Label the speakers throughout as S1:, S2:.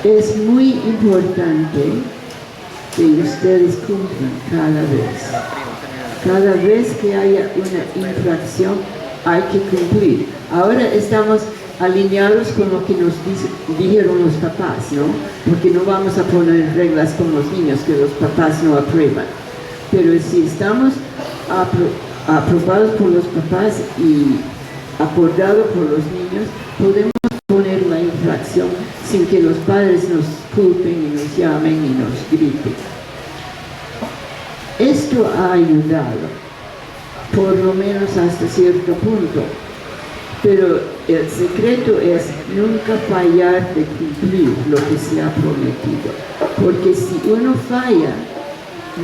S1: Es muy importante que ustedes cumplan cada vez. Cada vez que haya una infracción, hay que cumplir. Ahora estamos alineados con lo que nos dijeron los papás, ¿no? Porque no vamos a poner reglas con los niños que los papás no aprueban. Pero si estamos aprobados por los papás y acordados por los niños, podemos poner la infracción sin que los padres nos culpen y nos llamen y nos griten. Esto ha ayudado, por lo menos hasta cierto punto, pero el secreto es nunca fallar de cumplir lo que se ha prometido, porque si uno falla,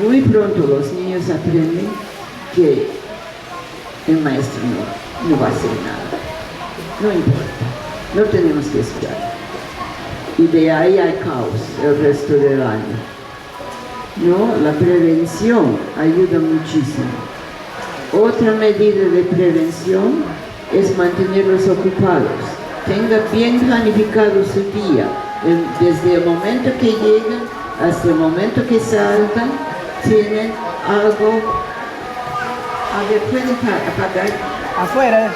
S1: muy pronto los niños aprenden que el maestro no va a hacer nada. No importa, no tenemos que esperar. Y de ahí hay caos el resto del año. No, la prevención ayuda muchísimo. Otra medida de prevención es mantenerlos ocupados. Tenga bien planificado su día, desde el momento que llegan hasta el momento que salgan, tienen algo. A ver, ¿pueden apagar?
S2: Afuera.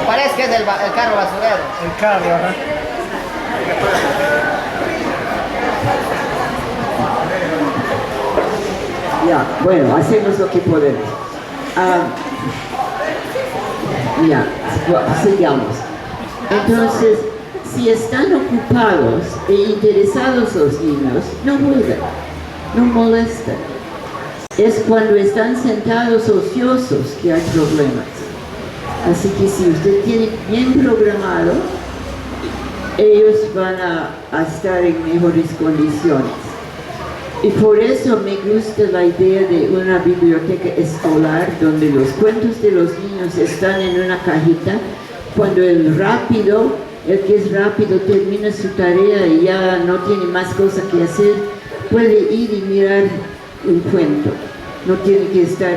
S3: Parece que es el carro basurero.
S2: El carro, ¿verdad?
S1: Ya, bueno, hacemos lo que podemos. Ya, sigamos. Entonces, si están ocupados e interesados los niños, no juegan, no molestan. Es cuando están sentados ociosos que hay problemas. Así que si usted tiene bien programado, ellos van a estar en mejores condiciones. Y por eso me gusta la idea de una biblioteca escolar donde los cuentos de los niños están en una cajita. Cuando el que es rápido termina su tarea y ya no tiene más cosas que hacer, puede ir y mirar un cuento. No tiene que estar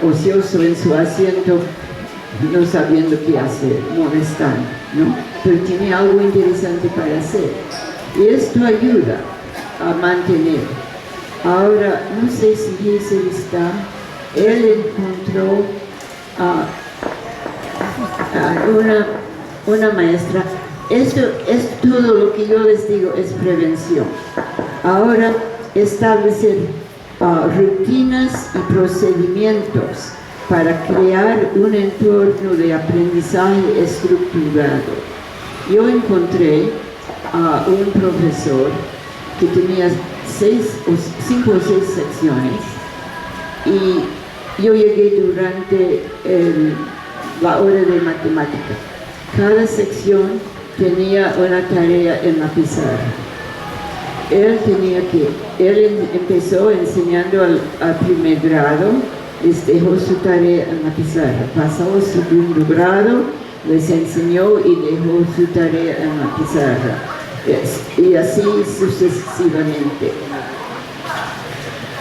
S1: ocioso en su asiento, no sabiendo qué hacer, molestando, ¿no? Pero tiene algo interesante para hacer. Y esto ayuda a mantener. Ahora, no sé si Giselle está, él encontró una maestra. Esto es todo lo que yo les digo, es prevención. Ahora, establecer rutinas y procedimientos para crear un entorno de aprendizaje estructurado. Yo encontré a un profesor que tenía 5 o 6 secciones y yo llegué durante la hora de matemática. Cada sección tenía una tarea en la pizarra. Él empezó enseñando al primer grado, les dejó su tarea en la pizarra. Pasó al segundo grado, les enseñó y dejó su tarea en la pizarra. Y así sucesivamente.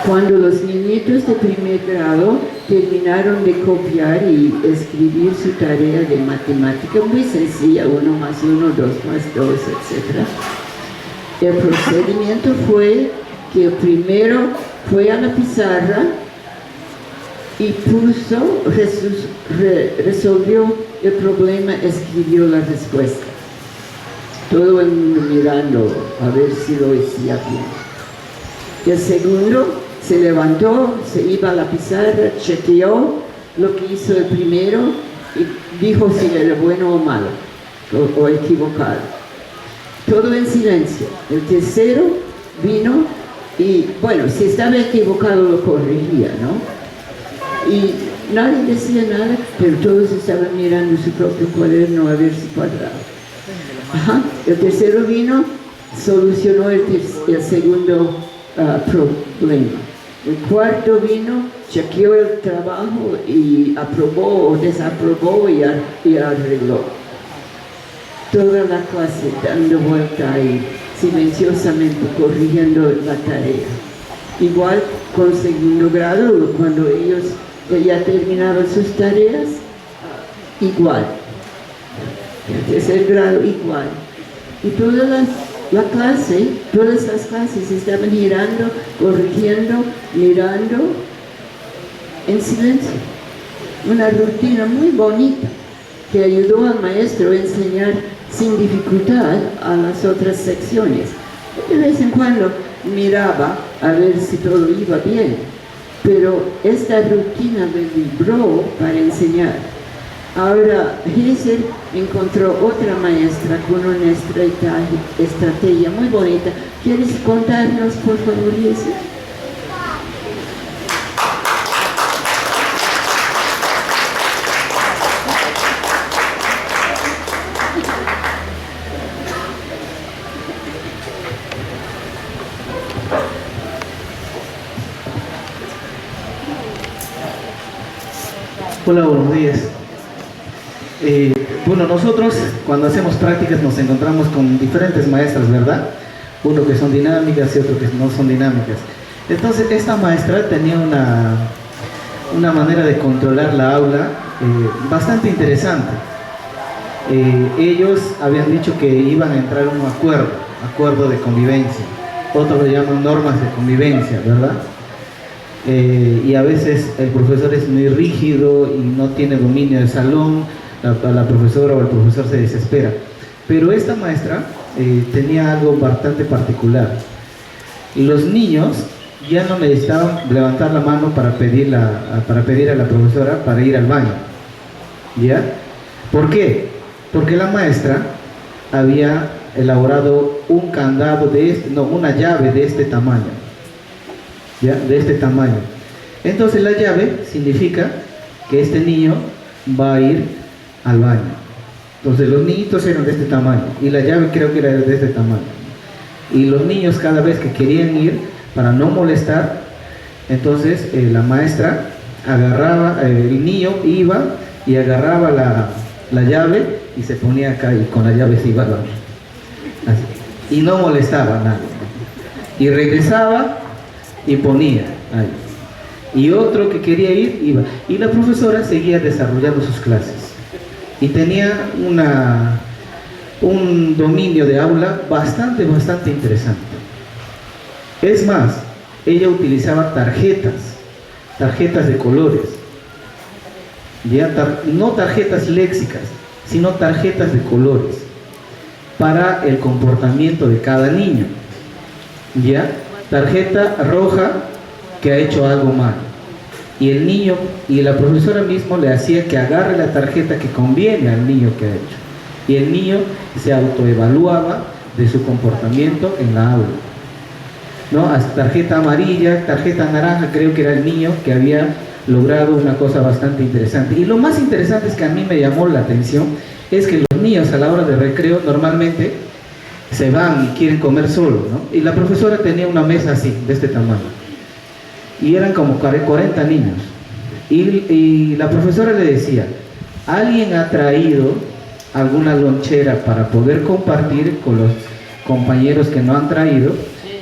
S1: Cuando los niñitos de primer grado terminaron de copiar y escribir su tarea de matemática, muy sencilla, 1 más 1, 2 más 2, etc. El procedimiento fue que el primero fue a la pizarra y resolvió el problema, escribió la respuesta. Todo el mundo mirando a ver si lo hacía bien. El segundo se levantó, se iba a la pizarra, chequeó lo que hizo el primero y dijo si era bueno o malo o equivocado. Todo en silencio. El tercero vino y, bueno, si estaba equivocado lo corregía, ¿no? Y nadie decía nada, pero todos estaban mirando su propio cuaderno a ver si cuadraba. Ajá. El tercero vino, solucionó el segundo problema. El cuarto vino, chequeó el trabajo y aprobó o desaprobó y arregló. Toda la clase dando vuelta ahí, silenciosamente corrigiendo la tarea. Igual con segundo grado, cuando ellos ya terminaron sus tareas, igual, tercer grado igual. Y la clase, todas las clases estaban girando, corrigiendo, mirando, en silencio. Una rutina muy bonita que ayudó al maestro a enseñar sin dificultad a las otras secciones. De vez en cuando miraba a ver si todo iba bien, pero esta rutina me vibró para enseñar. Ahora Gesell encontró otra maestra con una estrategia muy bonita. ¿Quieres contarnos, por favor, Gesell?
S4: Hola, buenos días. Bueno, nosotros cuando hacemos prácticas nos encontramos con diferentes maestras, ¿verdad? Uno que son dinámicas y otro que no son dinámicas. Entonces esta maestra tenía una manera de controlar la aula bastante interesante. Ellos habían dicho que iban a entrar a un acuerdo de convivencia. Otros lo llaman normas de convivencia, ¿verdad? Y a veces el profesor es muy rígido y no tiene dominio del salón, la profesora o el profesor se desespera. Pero esta maestra tenía algo bastante particular. Los niños ya no necesitaban levantar la mano para pedir a la profesora para ir al baño. ¿Ya? ¿Por qué? Porque la maestra había elaborado un candado una llave de este tamaño. ¿Ya? De este tamaño. Entonces la llave significa que este niño va a ir al baño. Entonces los niñitos eran de este tamaño y la llave creo que era de este tamaño. Y los niños cada vez que querían ir, para no molestar, entonces la maestra agarraba, el niño iba y agarraba la llave y se ponía acá y con la llave se iba al baño. Así. Y no molestaba a nadie. Y regresaba y ponía ahí. Y otro que quería ir, iba. Y la profesora seguía desarrollando sus clases. Y tenía un dominio de aula bastante interesante. Es más, ella utilizaba tarjetas de colores. ¿Ya? No tarjetas léxicas, sino tarjetas de colores para el comportamiento de cada niño. ¿Ya? Tarjeta roja que ha hecho algo mal. Y el niño, y la profesora mismo le hacía que agarre la tarjeta que conviene al niño que ha hecho. Y el niño se autoevaluaba de su comportamiento en la aula. ¿No? Hasta tarjeta amarilla, tarjeta naranja, creo que era el niño que había logrado una cosa bastante interesante. Y lo más interesante es que a mí me llamó la atención, es que los niños a la hora de recreo normalmente se van y quieren comer solos, ¿no? Y la profesora tenía una mesa así, de este tamaño. Y eran como 40 niños. Y la profesora le decía, ¿alguien ha traído alguna lonchera para poder compartir con los compañeros que no han traído?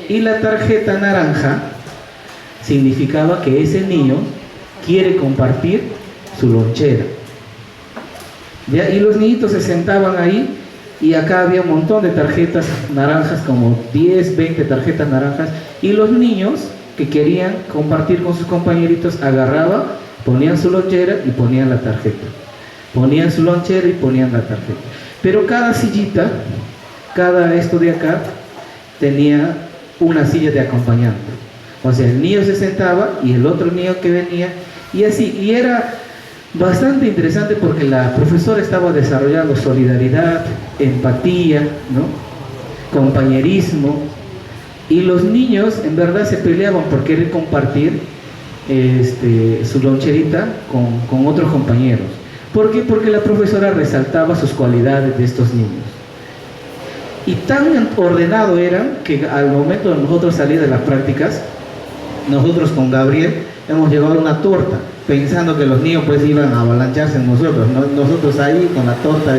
S4: Y la tarjeta naranja significaba que ese niño quiere compartir su lonchera. ¿Ya? Y los niñitos se sentaban ahí y acá había un montón de tarjetas naranjas, como 10, 20 tarjetas naranjas, y los niños que querían compartir con sus compañeritos agarraban, ponían su lonchera y ponían la tarjeta. Ponían su lonchera y ponían la tarjeta. Pero cada sillita, cada esto de acá, tenía una silla de acompañante. O sea, el niño se sentaba y el otro niño que venía, y así, y era bastante interesante porque la profesora estaba desarrollando solidaridad, empatía, ¿no? Compañerismo, y los niños en verdad se peleaban por querer compartir su loncherita con otros compañeros. ¿Por qué? Porque la profesora resaltaba sus cualidades de estos niños. Y tan ordenado eran que al momento de nosotros salir de las prácticas, nosotros con Gabriel hemos llevado una torta, pensando que los niños pues iban a avalancharse en nosotros, ¿no? Nosotros ahí con la torta,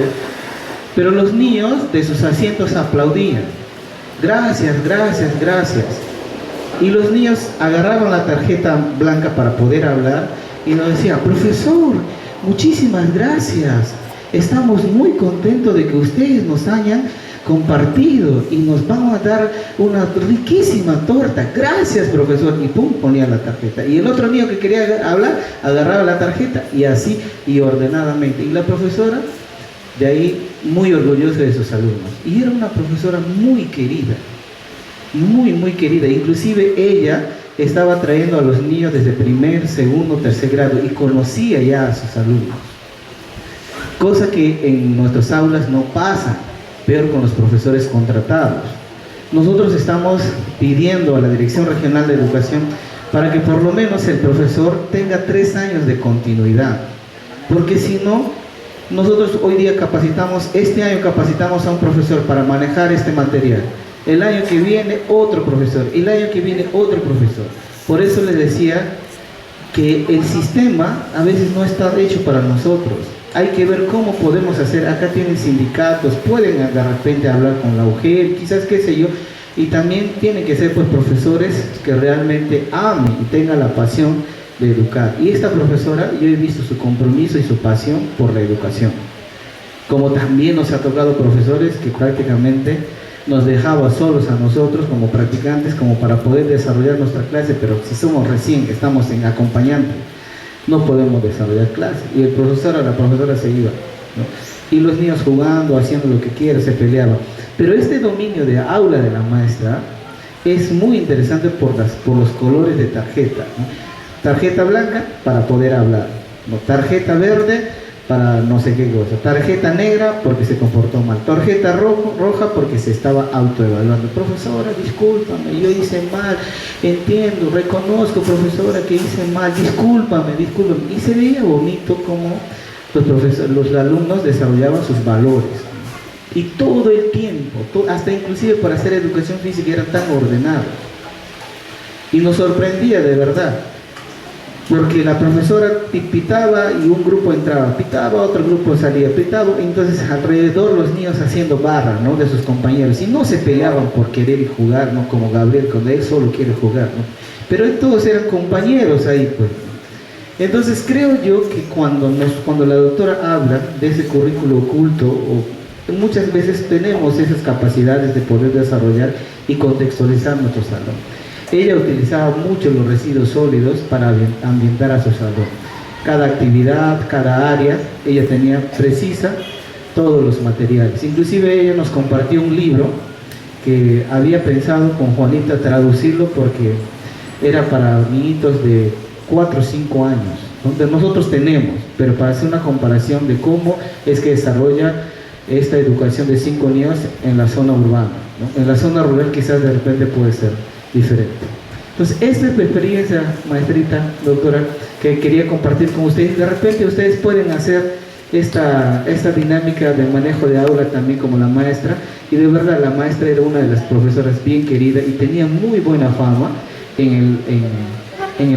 S4: pero los niños de sus asientos aplaudían, gracias, gracias, gracias. Y los niños agarraban la tarjeta blanca para poder hablar y nos decían, profesor, muchísimas gracias. Estamos muy contentos de que ustedes nos hayan compartido y nos van a dar una riquísima torta. Gracias, profesor. Y pum, ponía la tarjeta. Y el otro niño que quería hablar, agarraba la tarjeta y así, y ordenadamente. Y la profesora, de ahí, muy orgullosa de sus alumnos. Y era una profesora muy querida. Muy querida. Inclusive ella estaba trayendo a los niños desde primer, segundo, tercer grado y conocía ya a sus alumnos. Cosa que en nuestras aulas no pasa, peor con los profesores contratados. Nosotros estamos pidiendo a la Dirección Regional de Educación para que por lo menos el profesor tenga 3 años de continuidad, porque si no, nosotros hoy día este año capacitamos a un profesor para manejar este material, el año que viene otro profesor, el año que viene otro profesor. Por eso les decía que el sistema a veces no está hecho para nosotros. Hay que ver cómo podemos hacer. Acá tienen sindicatos, pueden de repente hablar con la UGEL, quizás qué sé yo, y también tienen que ser pues profesores que realmente amen y tengan la pasión de educar. Y esta profesora, yo he visto su compromiso y su pasión por la educación. Como también nos ha tocado profesores que prácticamente nos dejaba solos a nosotros como practicantes, como para poder desarrollar nuestra clase, pero si somos recién, estamos en acompañante, no podemos desarrollar clase. Y el profesor o la profesora se iba, ¿no? Y los niños jugando, haciendo lo que quieran, se peleaban. Pero este dominio de aula de la maestra es muy interesante por los colores de tarjeta, ¿no? Tarjeta blanca para poder hablar, ¿no? Tarjeta verde para no sé qué cosa, tarjeta negra porque se comportó mal, tarjeta roja porque se estaba autoevaluando. Profesora, discúlpame, yo hice mal, entiendo, reconozco, profesora, que hice mal, discúlpame. Y se veía bonito como los alumnos desarrollaban sus valores. Y todo el tiempo, hasta inclusive para hacer educación física eran tan ordenados. Y nos sorprendía de verdad. Porque la profesora pitaba y un grupo entraba, pitaba, otro grupo salía, pitaba, entonces alrededor los niños haciendo barra, ¿no?, de sus compañeros, y no se peleaban por querer jugar, ¿no?, como Gabriel, cuando él solo quiere jugar, ¿no?, pero todos eran compañeros ahí, pues. Entonces creo yo que cuando la doctora habla de ese currículo oculto, muchas veces tenemos esas capacidades de poder desarrollar y contextualizar nuestros salones. Ella utilizaba mucho los residuos sólidos para ambientar a su salón. Cada actividad, cada área, ella tenía precisa todos los materiales. Inclusive ella nos compartió un libro que había pensado con Juanita traducirlo porque era para niñitos de 4 o 5 años, donde nosotros tenemos, pero para hacer una comparación de cómo es que desarrolla esta educación de 5 niños en la zona urbana, ¿no? En la zona rural quizás de repente puede ser diferente. Entonces, esta es mi experiencia, maestrita, doctora, que quería compartir con ustedes. De repente ustedes pueden hacer esta dinámica de manejo de aula también como la maestra, y de verdad la maestra era una de las profesoras bien querida y tenía muy buena fama en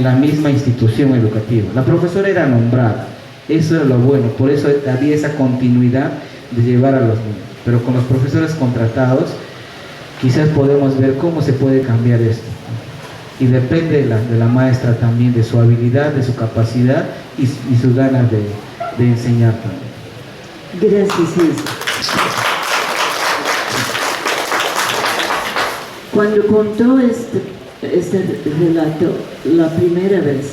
S4: la misma institución educativa. La profesora era nombrada, eso era lo bueno, por eso había esa continuidad de llevar a los niños. Pero con los profesores contratados quizás podemos ver cómo se puede cambiar esto. Y depende de la maestra también, de su habilidad, de su capacidad y sus ganas de enseñar también.
S1: Gracias, César. Cuando contó este relato la primera vez,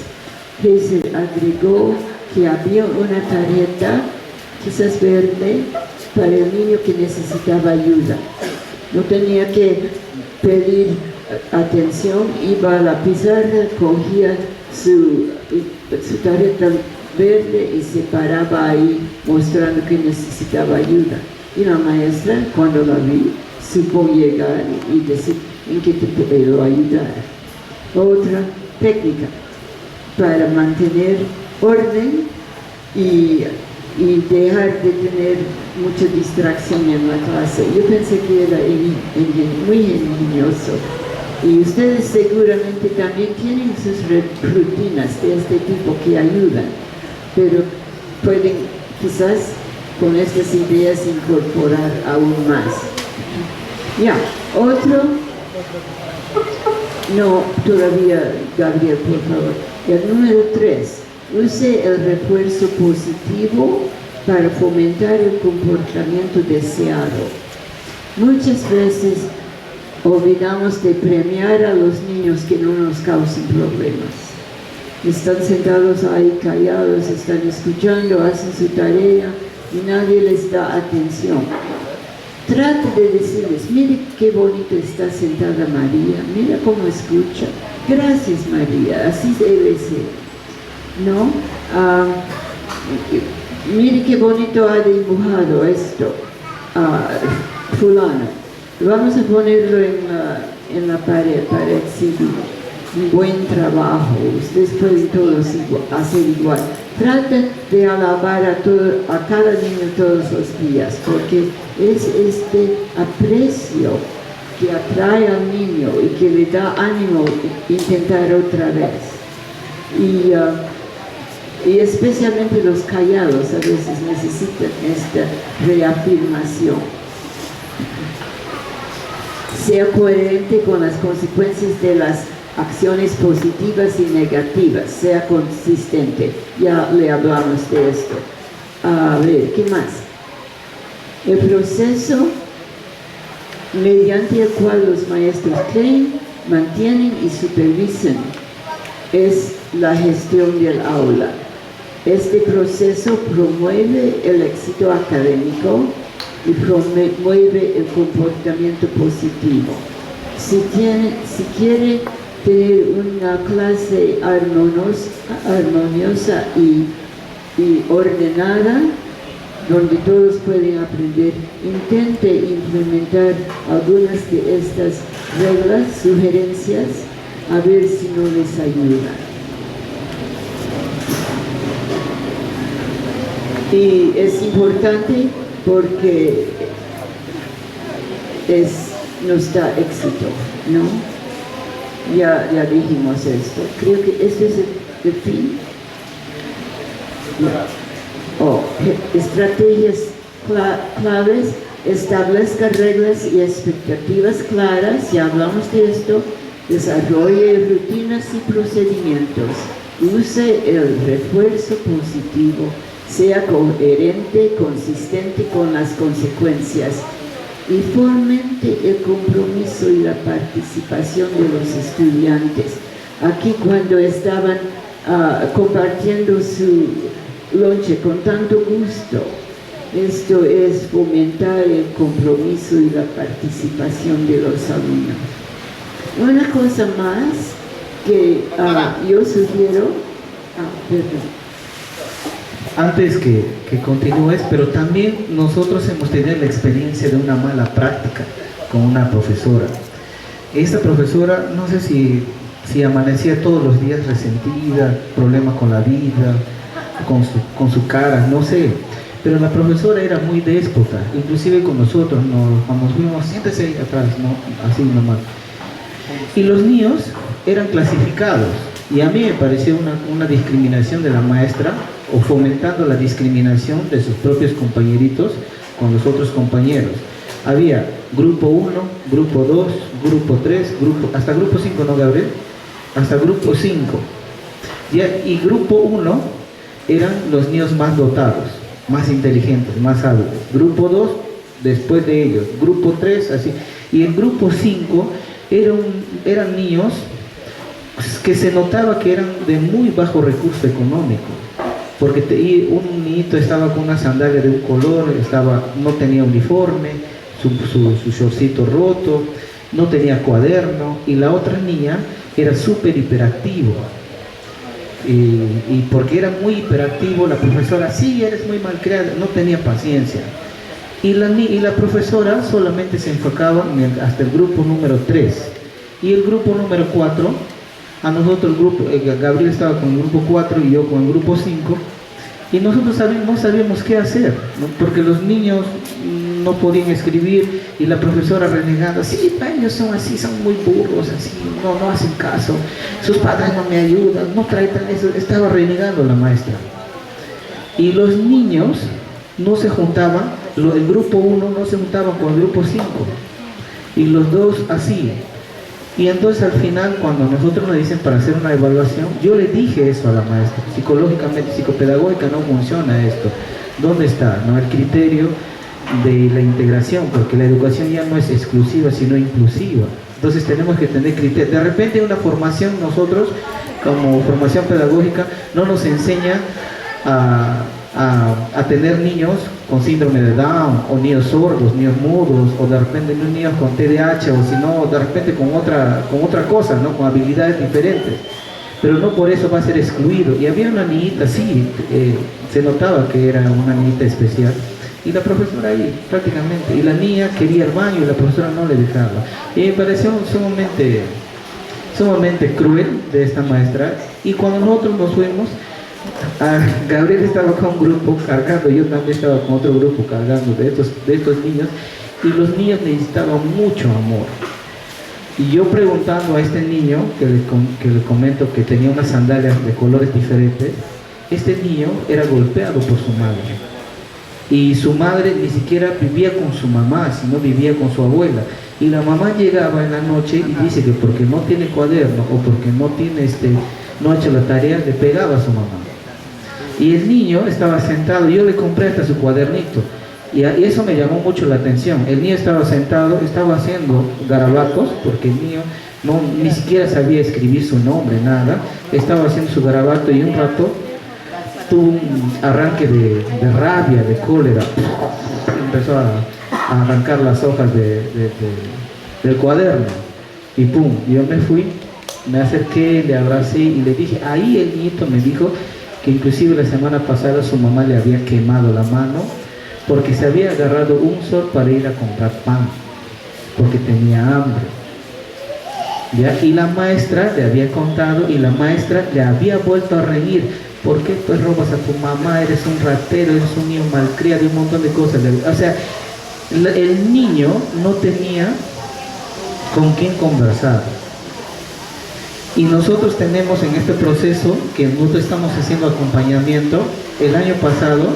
S1: César agregó que había una tarjeta, quizás verde, para el niño que necesitaba ayuda. No tenía que pedir atención, iba a la pizarra, cogía su tarjeta verde y se paraba ahí mostrando que necesitaba ayuda. Y la maestra, cuando la vi, supo llegar y decir en qué te puedo ayudar. Otra técnica para mantener orden y dejar de tener mucha distracción en la clase. Yo pensé que era muy ingenioso. Y ustedes seguramente también tienen sus rutinas de este tipo que ayudan, pero pueden quizás con estas ideas incorporar aún más. Ya, otro. No, todavía, Gabriel, por favor. El número 3. Use el refuerzo positivo para fomentar el comportamiento deseado. Muchas veces olvidamos de premiar a los niños que no nos causen problemas. Están sentados ahí callados, están escuchando, hacen su tarea y nadie les da atención. Trate de decirles, mire qué bonito está sentada María, mira cómo escucha. Gracias María, así debe ser, ¿no? Mire qué bonito ha dibujado esto, fulano. Vamos a ponerlo en la pared para exhibir. Un buen trabajo, ustedes pueden todos hacer igual. Traten de alabar a cada niño todos los días, porque es este aprecio que atrae al niño y que le da ánimo intentar otra vez. Y especialmente los callados a veces necesitan esta reafirmación. Sea coherente con las consecuencias de las acciones positivas y negativas, sea consistente. Ya le hablamos de esto. A ver, ¿qué más? El proceso mediante el cual los maestros creen, mantienen y supervisan es la gestión del aula. Este proceso promueve el éxito académico y promueve el comportamiento positivo. Si quiere tener una clase armoniosa y ordenada, donde todos pueden aprender, intente implementar algunas de estas reglas, sugerencias, a ver si no les ayuda. Y es importante porque nos da éxito, ¿no? Ya dijimos esto. Creo que este es el fin. Estrategias claves, establezca reglas y expectativas claras, ya hablamos de esto, desarrolle rutinas y procedimientos, use el refuerzo positivo, sea coherente, consistente con las consecuencias y fomente el compromiso y la participación de los estudiantes. Aquí cuando estaban compartiendo su lonche con tanto gusto, esto es fomentar el compromiso y la participación de los alumnos. Una cosa más que yo sugiero, perdón.
S4: Antes que continúes, pero también nosotros hemos tenido la experiencia de una mala práctica con una profesora. Esta profesora, no sé si amanecía todos los días resentida, problemas con la vida, con su cara, no sé, pero la profesora era muy déspota, inclusive con nosotros, cuando nos fuimos, siéntese ahí atrás, ¿no? Así nomás. Y los niños eran clasificados, y a mí me pareció una discriminación de la maestra, o fomentando la discriminación de sus propios compañeritos con los otros compañeros. Había grupo 1, grupo 2, grupo 3, hasta grupo 5, ¿no, Gabriel? Hasta grupo 5. Y grupo 1 eran los niños más dotados, más inteligentes, más hábiles. Grupo 2, después de ellos. Grupo 3, así. Y el grupo 5 eran niños que se notaba que eran de muy bajo recurso económico. Porque un niñito estaba con una sandalia de un color, no tenía uniforme, su shortcito roto, no tenía cuaderno, y la otra niña era súper hiperactivo. Y porque era muy hiperactivo, la profesora, sí, eres muy malcriada, no tenía paciencia. Y la profesora solamente se enfocaba hasta el grupo número 3. Y el grupo número 4, a nosotros Gabriel estaba con el grupo 4 y yo con el grupo 5, y nosotros no sabíamos qué hacer, ¿no? Porque los niños no podían escribir y la profesora renegando, sí, ellos son así, son muy burros, así, no hacen caso, sus padres no me ayudan, no tratan eso, estaba renegando la maestra. Y los niños no se juntaban, el grupo 1 no se juntaba con el grupo 5, y los dos así. Y entonces al final, cuando nosotros nos dicen para hacer una evaluación, yo le dije eso a la maestra, psicológicamente, psicopedagógica no funciona esto. ¿Dónde está, no, el criterio de la integración? Porque la educación ya no es exclusiva, sino inclusiva. Entonces tenemos que tener criterio. De repente una formación, nosotros, como formación pedagógica, no nos enseña a tener niños con síndrome de Down, o niños sordos, niños mudos, o de repente niños con TDAH, o si no, de repente con otra cosa, ¿no? Con habilidades diferentes. Pero no por eso va a ser excluido. Y había una niñita, sí, se notaba que era una niñita especial, y la profesora ahí, prácticamente, y la niña quería el baño y la profesora no le dejaba. Y me pareció sumamente cruel de esta maestra. Y cuando nosotros nos fuimos, Gabriel estaba con un grupo cargando, yo también estaba con otro grupo cargando de estos niños, y los niños necesitaban mucho amor. Y yo preguntando a este niño, que le comento que tenía unas sandalias de colores diferentes, este niño era golpeado por su madre. Y su madre ni siquiera vivía con su mamá, sino vivía con su abuela. Y la mamá llegaba en la noche y dice que porque no tiene cuaderno o porque no ha hecho la tarea, le pegaba a su mamá. Y el niño estaba sentado, yo le compré hasta su cuadernito. Y eso me llamó mucho la atención. El niño estaba sentado, estaba haciendo garabatos, porque el niño ni siquiera sabía escribir su nombre, nada. Estaba haciendo su garabato y un rato tuvo un arranque de rabia, de cólera. Empezó a arrancar las hojas del cuaderno. Y pum, yo me fui, me acerqué, le abracé y le dije, ahí el niñito me dijo que inclusive la semana pasada su mamá le había quemado la mano porque se había agarrado un sol para ir a comprar pan, porque tenía hambre. ¿Ya? Y la maestra le había contado y la maestra le había vuelto a reír. ¿Por qué pues robas a tu mamá? Eres un ratero, eres un niño malcriado y un montón de cosas. O sea, el niño no tenía con quién conversar. Y nosotros tenemos en este proceso, que nosotros estamos haciendo acompañamiento, el año pasado,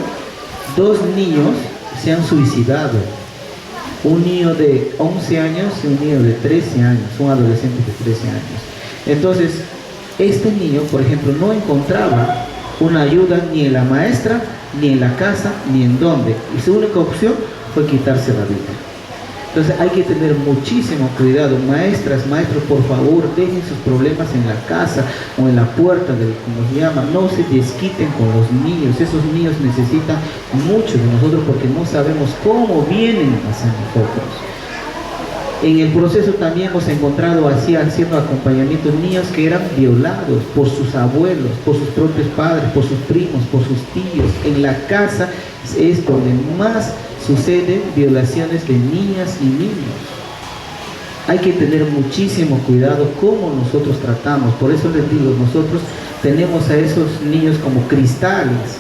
S4: 2 niños se han suicidado. Un niño de 11 años y un niño de 13 años, un adolescente de 13 años. Entonces, este niño, por ejemplo, no encontraba una ayuda ni en la maestra, ni en la casa, ni en dónde. Y su única opción fue quitarse la vida. Entonces hay que tener muchísimo cuidado. Maestras, maestros, por favor, dejen sus problemas en la casa o en la puerta, como se llama. No se desquiten con los niños. Esos niños necesitan mucho de nosotros porque no sabemos cómo vienen hacia nosotros. En el proceso también hemos encontrado así, haciendo acompañamiento, niños que eran violados por sus abuelos, por sus propios padres, por sus primos, por sus tíos. En la casa es donde más suceden violaciones de niñas y niños. Hay que tener muchísimo cuidado cómo nosotros tratamos. Por eso les digo, nosotros tenemos a esos niños como cristales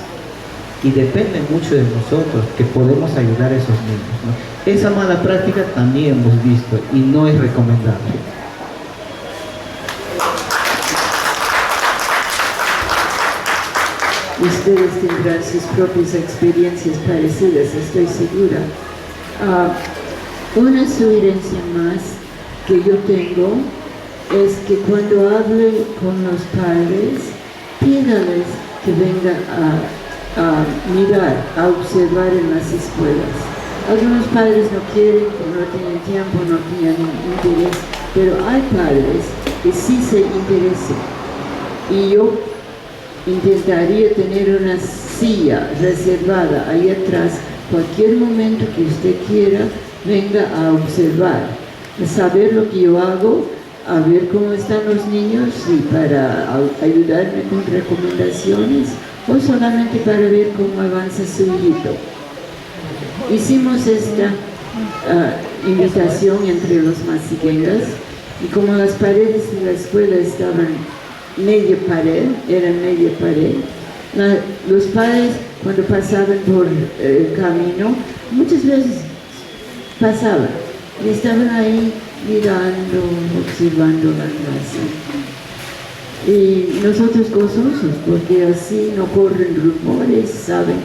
S4: y depende mucho de nosotros que podemos ayudar a esos niños, ¿no? Esa mala práctica también hemos visto y no es recomendable.
S1: Ustedes tendrán sus propias experiencias parecidas, estoy segura. Una sugerencia más que yo tengo es que cuando hable con los padres, pídales que vengan a mirar, a observar en las escuelas. Algunos padres no quieren, no tienen tiempo, no tienen interés, pero hay padres que sí se interesan. Y yo intentaría tener una silla reservada ahí atrás, cualquier momento que usted quiera, venga a observar, a saber lo que yo hago, a ver cómo están los niños y para ayudarme con recomendaciones o solamente para ver cómo avanza su hijito. Hicimos esta invitación entre los masiguengas y como las paredes de la escuela estaban media pared, los padres cuando pasaban por el camino, muchas veces pasaban y estaban ahí mirando, observando la clase. Y nosotros gozosos, porque así no corren rumores, saben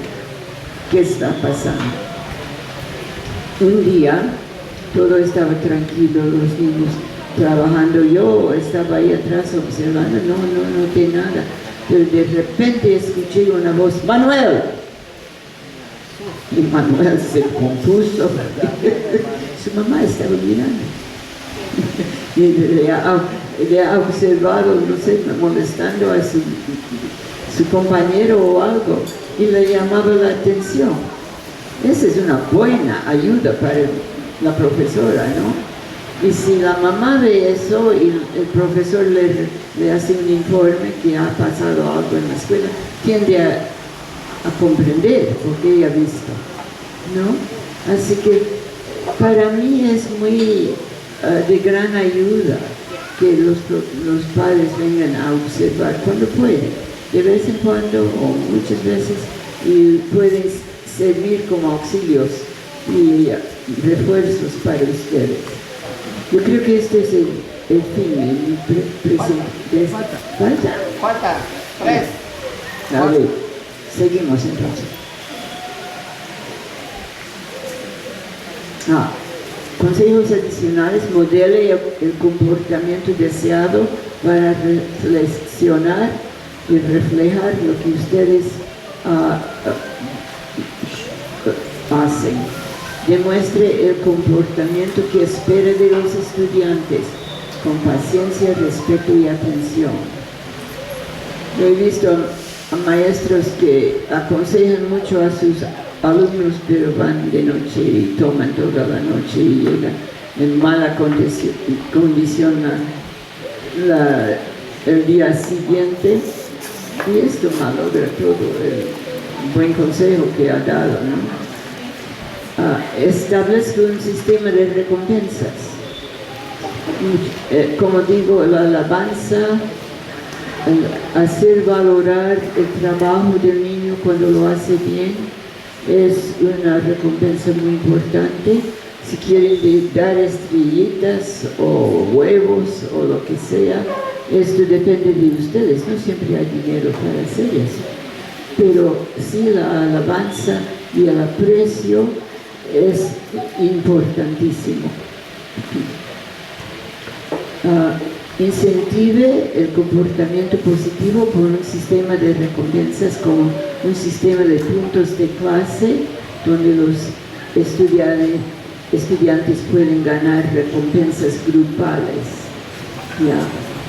S1: qué está pasando. Un día, todo estaba tranquilo, los niños trabajando yo, estaba ahí atrás observando, no noté nada. Pero de repente escuché una voz, ¡Manuel! Y Manuel se compuso. Su mamá estaba mirando. Y le ha observado, no sé, molestando a su compañero o algo, y le llamaba la atención. Esa es una buena ayuda para la profesora, ¿no? Y si la mamá ve eso y el profesor le hace un informe que ha pasado algo en la escuela, tiende a comprender porque ella ha visto, ¿no? Así que para mí es muy de gran ayuda que los padres vengan a observar cuando pueden, de vez en cuando o muchas veces, y pueden servir como auxilios y refuerzos para ustedes. Yo creo que este es el fin de mi presentación.
S3: Falta 3.
S1: A ver, seguimos entonces. Consejos adicionales: modele el comportamiento deseado para reflexionar y reflejar lo que ustedes hacen. Demuestre el comportamiento que espera de los estudiantes con paciencia, respeto y atención. Yo he visto a maestros que aconsejan mucho a sus alumnos, pero van de noche y toman toda la noche y llegan en mala condición el día siguiente, y esto malogra todo el buen consejo que ha dado, ¿no? Establezca un sistema de recompensas. Como digo, la alabanza, hacer valorar el trabajo del niño cuando lo hace bien, es una recompensa muy importante. Si quieren dar estrellitas o huevos o lo que sea, esto depende de ustedes. No siempre hay dinero para hacer eso, pero sí la alabanza y el aprecio es importantísimo. Incentive el comportamiento positivo por un sistema de recompensas, como un sistema de puntos de clase donde los estudiantes pueden ganar recompensas grupales.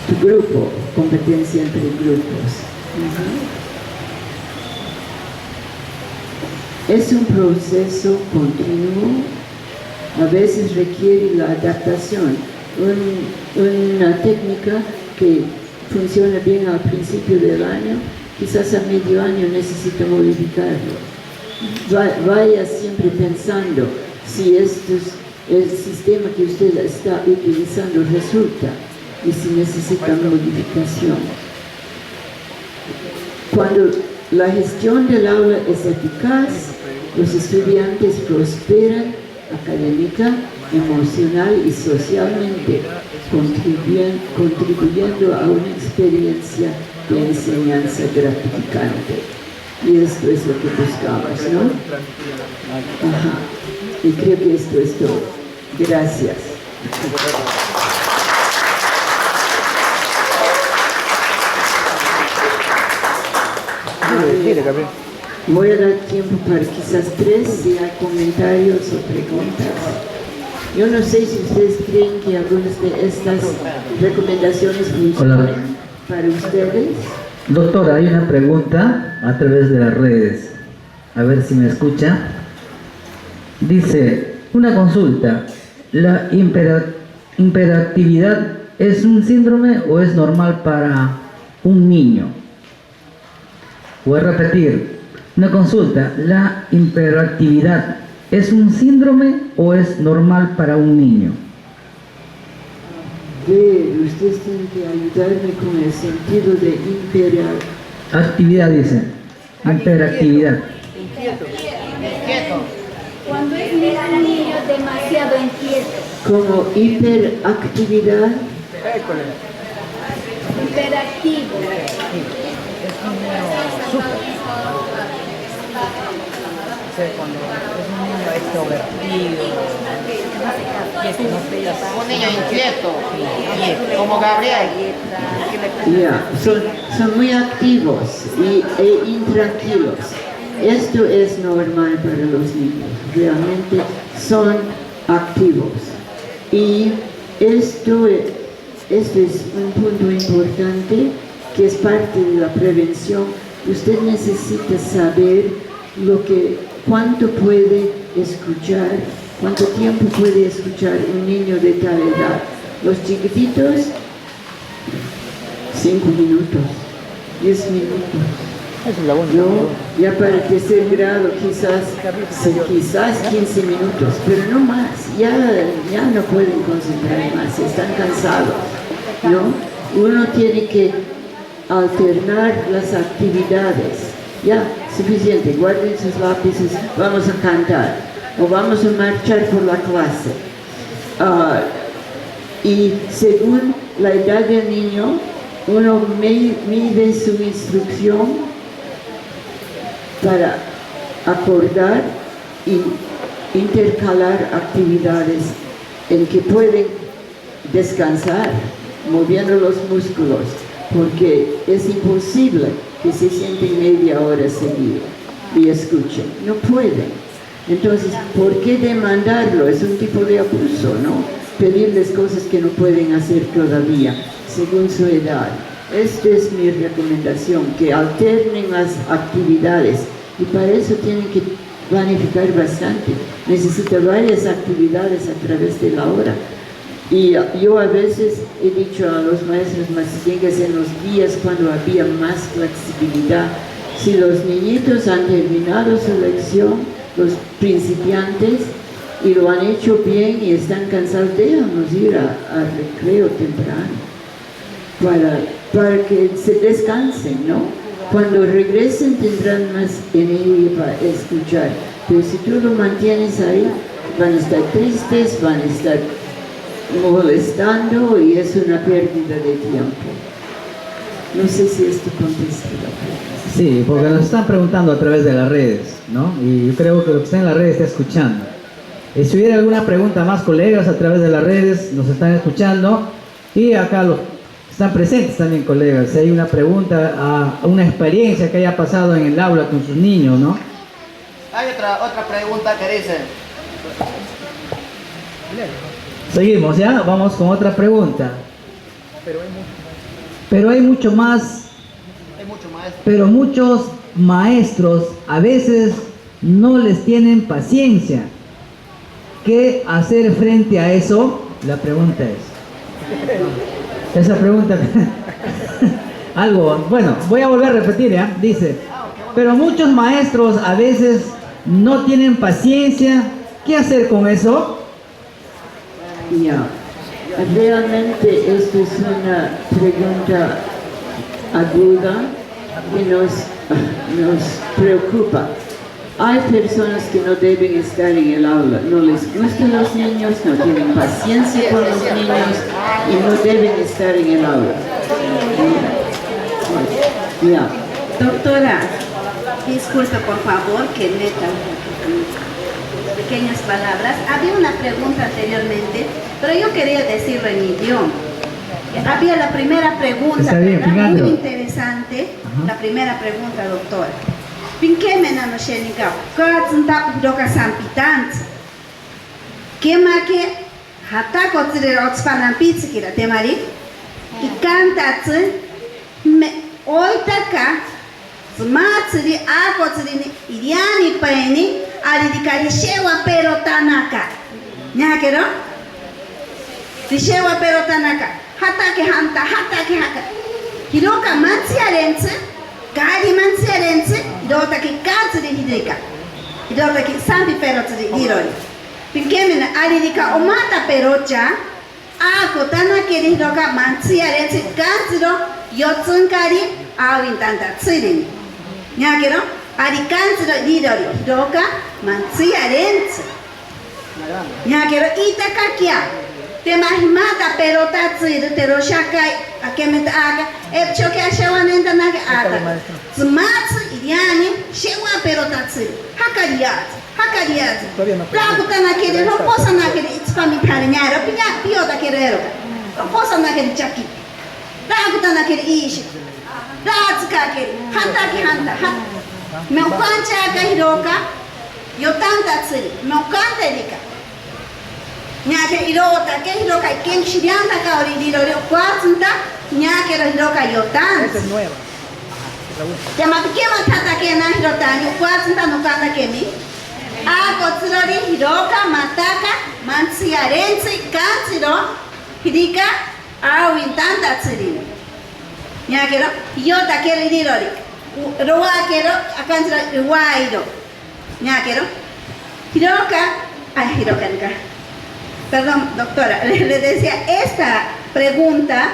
S1: Tu grupo, competencia entre grupos. Es un proceso continuo, a veces requiere la adaptación. Una técnica que funciona bien al principio del año, quizás a medio año necesita modificarlo. Vaya siempre pensando si el sistema que usted está utilizando resulta y si necesita modificación. Cuando la gestión del aula es eficaz, los estudiantes prosperan académica, emocional y socialmente, contribuyendo a una experiencia de enseñanza gratificante. Y esto es lo que buscamos, ¿no? Y creo que esto es todo. Gracias. Voy a dar tiempo para quizás 3 si hay comentarios o preguntas. Yo no sé si ustedes creen que algunas de estas recomendaciones funcionan para ustedes.
S5: Doctora, hay una pregunta a través de las redes. A ver si me escucha. Dice, una consulta. ¿La hiperactividad es un síndrome o es normal para un niño? Voy a repetir. Una consulta. ¿La hiperactividad es un síndrome o es normal para un niño?
S1: Ustedes tienen que ayudarme con el sentido de
S5: actividad, dice. Hiperactividad.
S3: Inquieto.
S6: Cuando es un niño demasiado inquieto.
S1: Como hiperactividad.
S6: Hiperactivo.
S2: sé, cuando es un niño extrovertido,
S3: Un niño inquieto, como Gabriel.
S1: Ya, son muy activos e intranquilos. Esto es normal para los niños, realmente son activos. Y esto es un punto importante que es parte de la prevención. Usted necesita saber cuánto puede escuchar, cuánto tiempo puede escuchar un niño de tal edad. Los chiquititos, 5 minutos, 10 minutos. ¿No? Ya para tercer grado quizás 15 minutos, pero no más, ya no pueden concentrar más, están cansados, ¿no? Uno tiene que alternar las actividades. Ya, suficiente, guarden sus lápices, vamos a cantar o vamos a marchar por la clase. Y según la edad del niño, uno mide su instrucción para acordar y intercalar actividades en que pueden descansar, moviendo los músculos, porque es imposible que se sienten media hora seguida y escuchen, no pueden. Entonces, ¿por qué demandarlo? Es un tipo de abuso, ¿no? Pedirles cosas que no pueden hacer todavía, según su edad. Esta es mi recomendación, que alternen las actividades y para eso tienen que planificar bastante. Necesita varias actividades a través de la hora. Y yo a veces he dicho a los maestros masiguengas en los días cuando había más flexibilidad, si los niñitos han terminado su lección, los principiantes, y lo han hecho bien y están cansados, déjanos ir a recreo temprano para que se descansen, ¿no? Cuando regresen tendrán más energía para escuchar, pero si tú lo mantienes ahí, van a estar tristes, van a estar molestando y es una pérdida de tiempo. No sé si esto contesta la pregunta.
S5: Sí, porque nos están preguntando a través de las redes, ¿no? Y yo creo que lo que está en las redes está escuchando. Y si hubiera alguna pregunta más, colegas, a través de las redes nos están escuchando y acá están presentes también, colegas. Si hay una pregunta, una experiencia que haya pasado en el aula con sus niños, ¿no?
S3: Hay otra pregunta que dice.
S5: Seguimos, ¿ya? Vamos con otra pregunta. Pero hay mucho más.
S3: Hay mucho maestro.
S5: Pero muchos maestros a veces no les tienen paciencia. ¿Qué hacer frente a eso? La pregunta es. Esa pregunta. Algo. Bueno, voy a volver a repetir, ¿ya? Dice. Pero muchos maestros a veces no tienen paciencia. ¿Qué hacer con eso?
S1: Ya, realmente esto es una pregunta aguda que nos preocupa. Hay personas que no deben estar en el aula, no les gustan los niños, no tienen paciencia con los niños y no deben estar en el aula. Ya.
S7: Doctora, disculpe por favor que meta pequeñas palabras. Había una pregunta anteriormente, pero yo quería decirlo en mi idioma. Había la primera pregunta, ¿verdad? Muy interesante. La primera pregunta, doctora. Pinkemena no shenika, katzunta udoka sampitant. Kemake hata kotsire otspanan pitsikira temari. Y cantatsun me oitaka matsuri akotsuri iriani paeni aridikari shewa perotanaka. Nyakero? Rishewa perotanaka. Hatake hanta, hatake haka. Hiroka matsiarense. Gari manserense, dota che cazzo di hidrika, dota che sampi perozzo di dironi. Perché me aridika omata perocha, ako tana che di doka manserense cazzo yotsunkari awintanta tsirini. Nyakero, arikanzo dironi, doka manserense. Nyakero itakakia. Temahimata pelota tsiru tero shakai akemeta aga epchoke ashawanenta naga aga tsumatsu iriani shewa pelota tsiri, hakariyazi.
S2: Todavía no.
S7: Raguta naquele, não possa naquele, itspami parinyara, pio daquele eroka. Não possa naquele chaki. Raguta naquele ishi. Ratsuka aquele, hataki hanta. Meu pancha akahiroka, yotanta tsiri, meu canta elika. Nyake irota, que hiroka, quem shirianta kaori dirore, quatsunta, nyake hiroka yotanta.
S2: Esta es nueva.
S7: Yamapikema tatake na hirotani, quatsunta no kanda kemi. Akotsurori hiroka, mataka, mantsiarensi, kansiro, hirika, awintanta tsiri. Nyakero, yota kero dirori. Roa kero, akansira wairo. Nyakero, hiroka, hiroka nika. Perdón, doctora, le decía, esta pregunta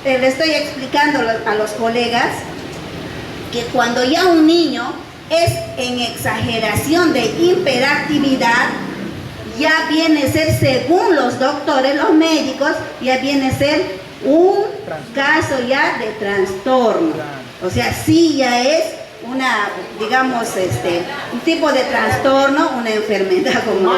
S7: le estoy explicando a los colegas que cuando ya un niño es en exageración de hiperactividad, ya viene a ser, según los doctores, los médicos, ya viene a ser un caso ya de trastorno. O sea, sí ya es una, digamos, un tipo de trastorno, una enfermedad como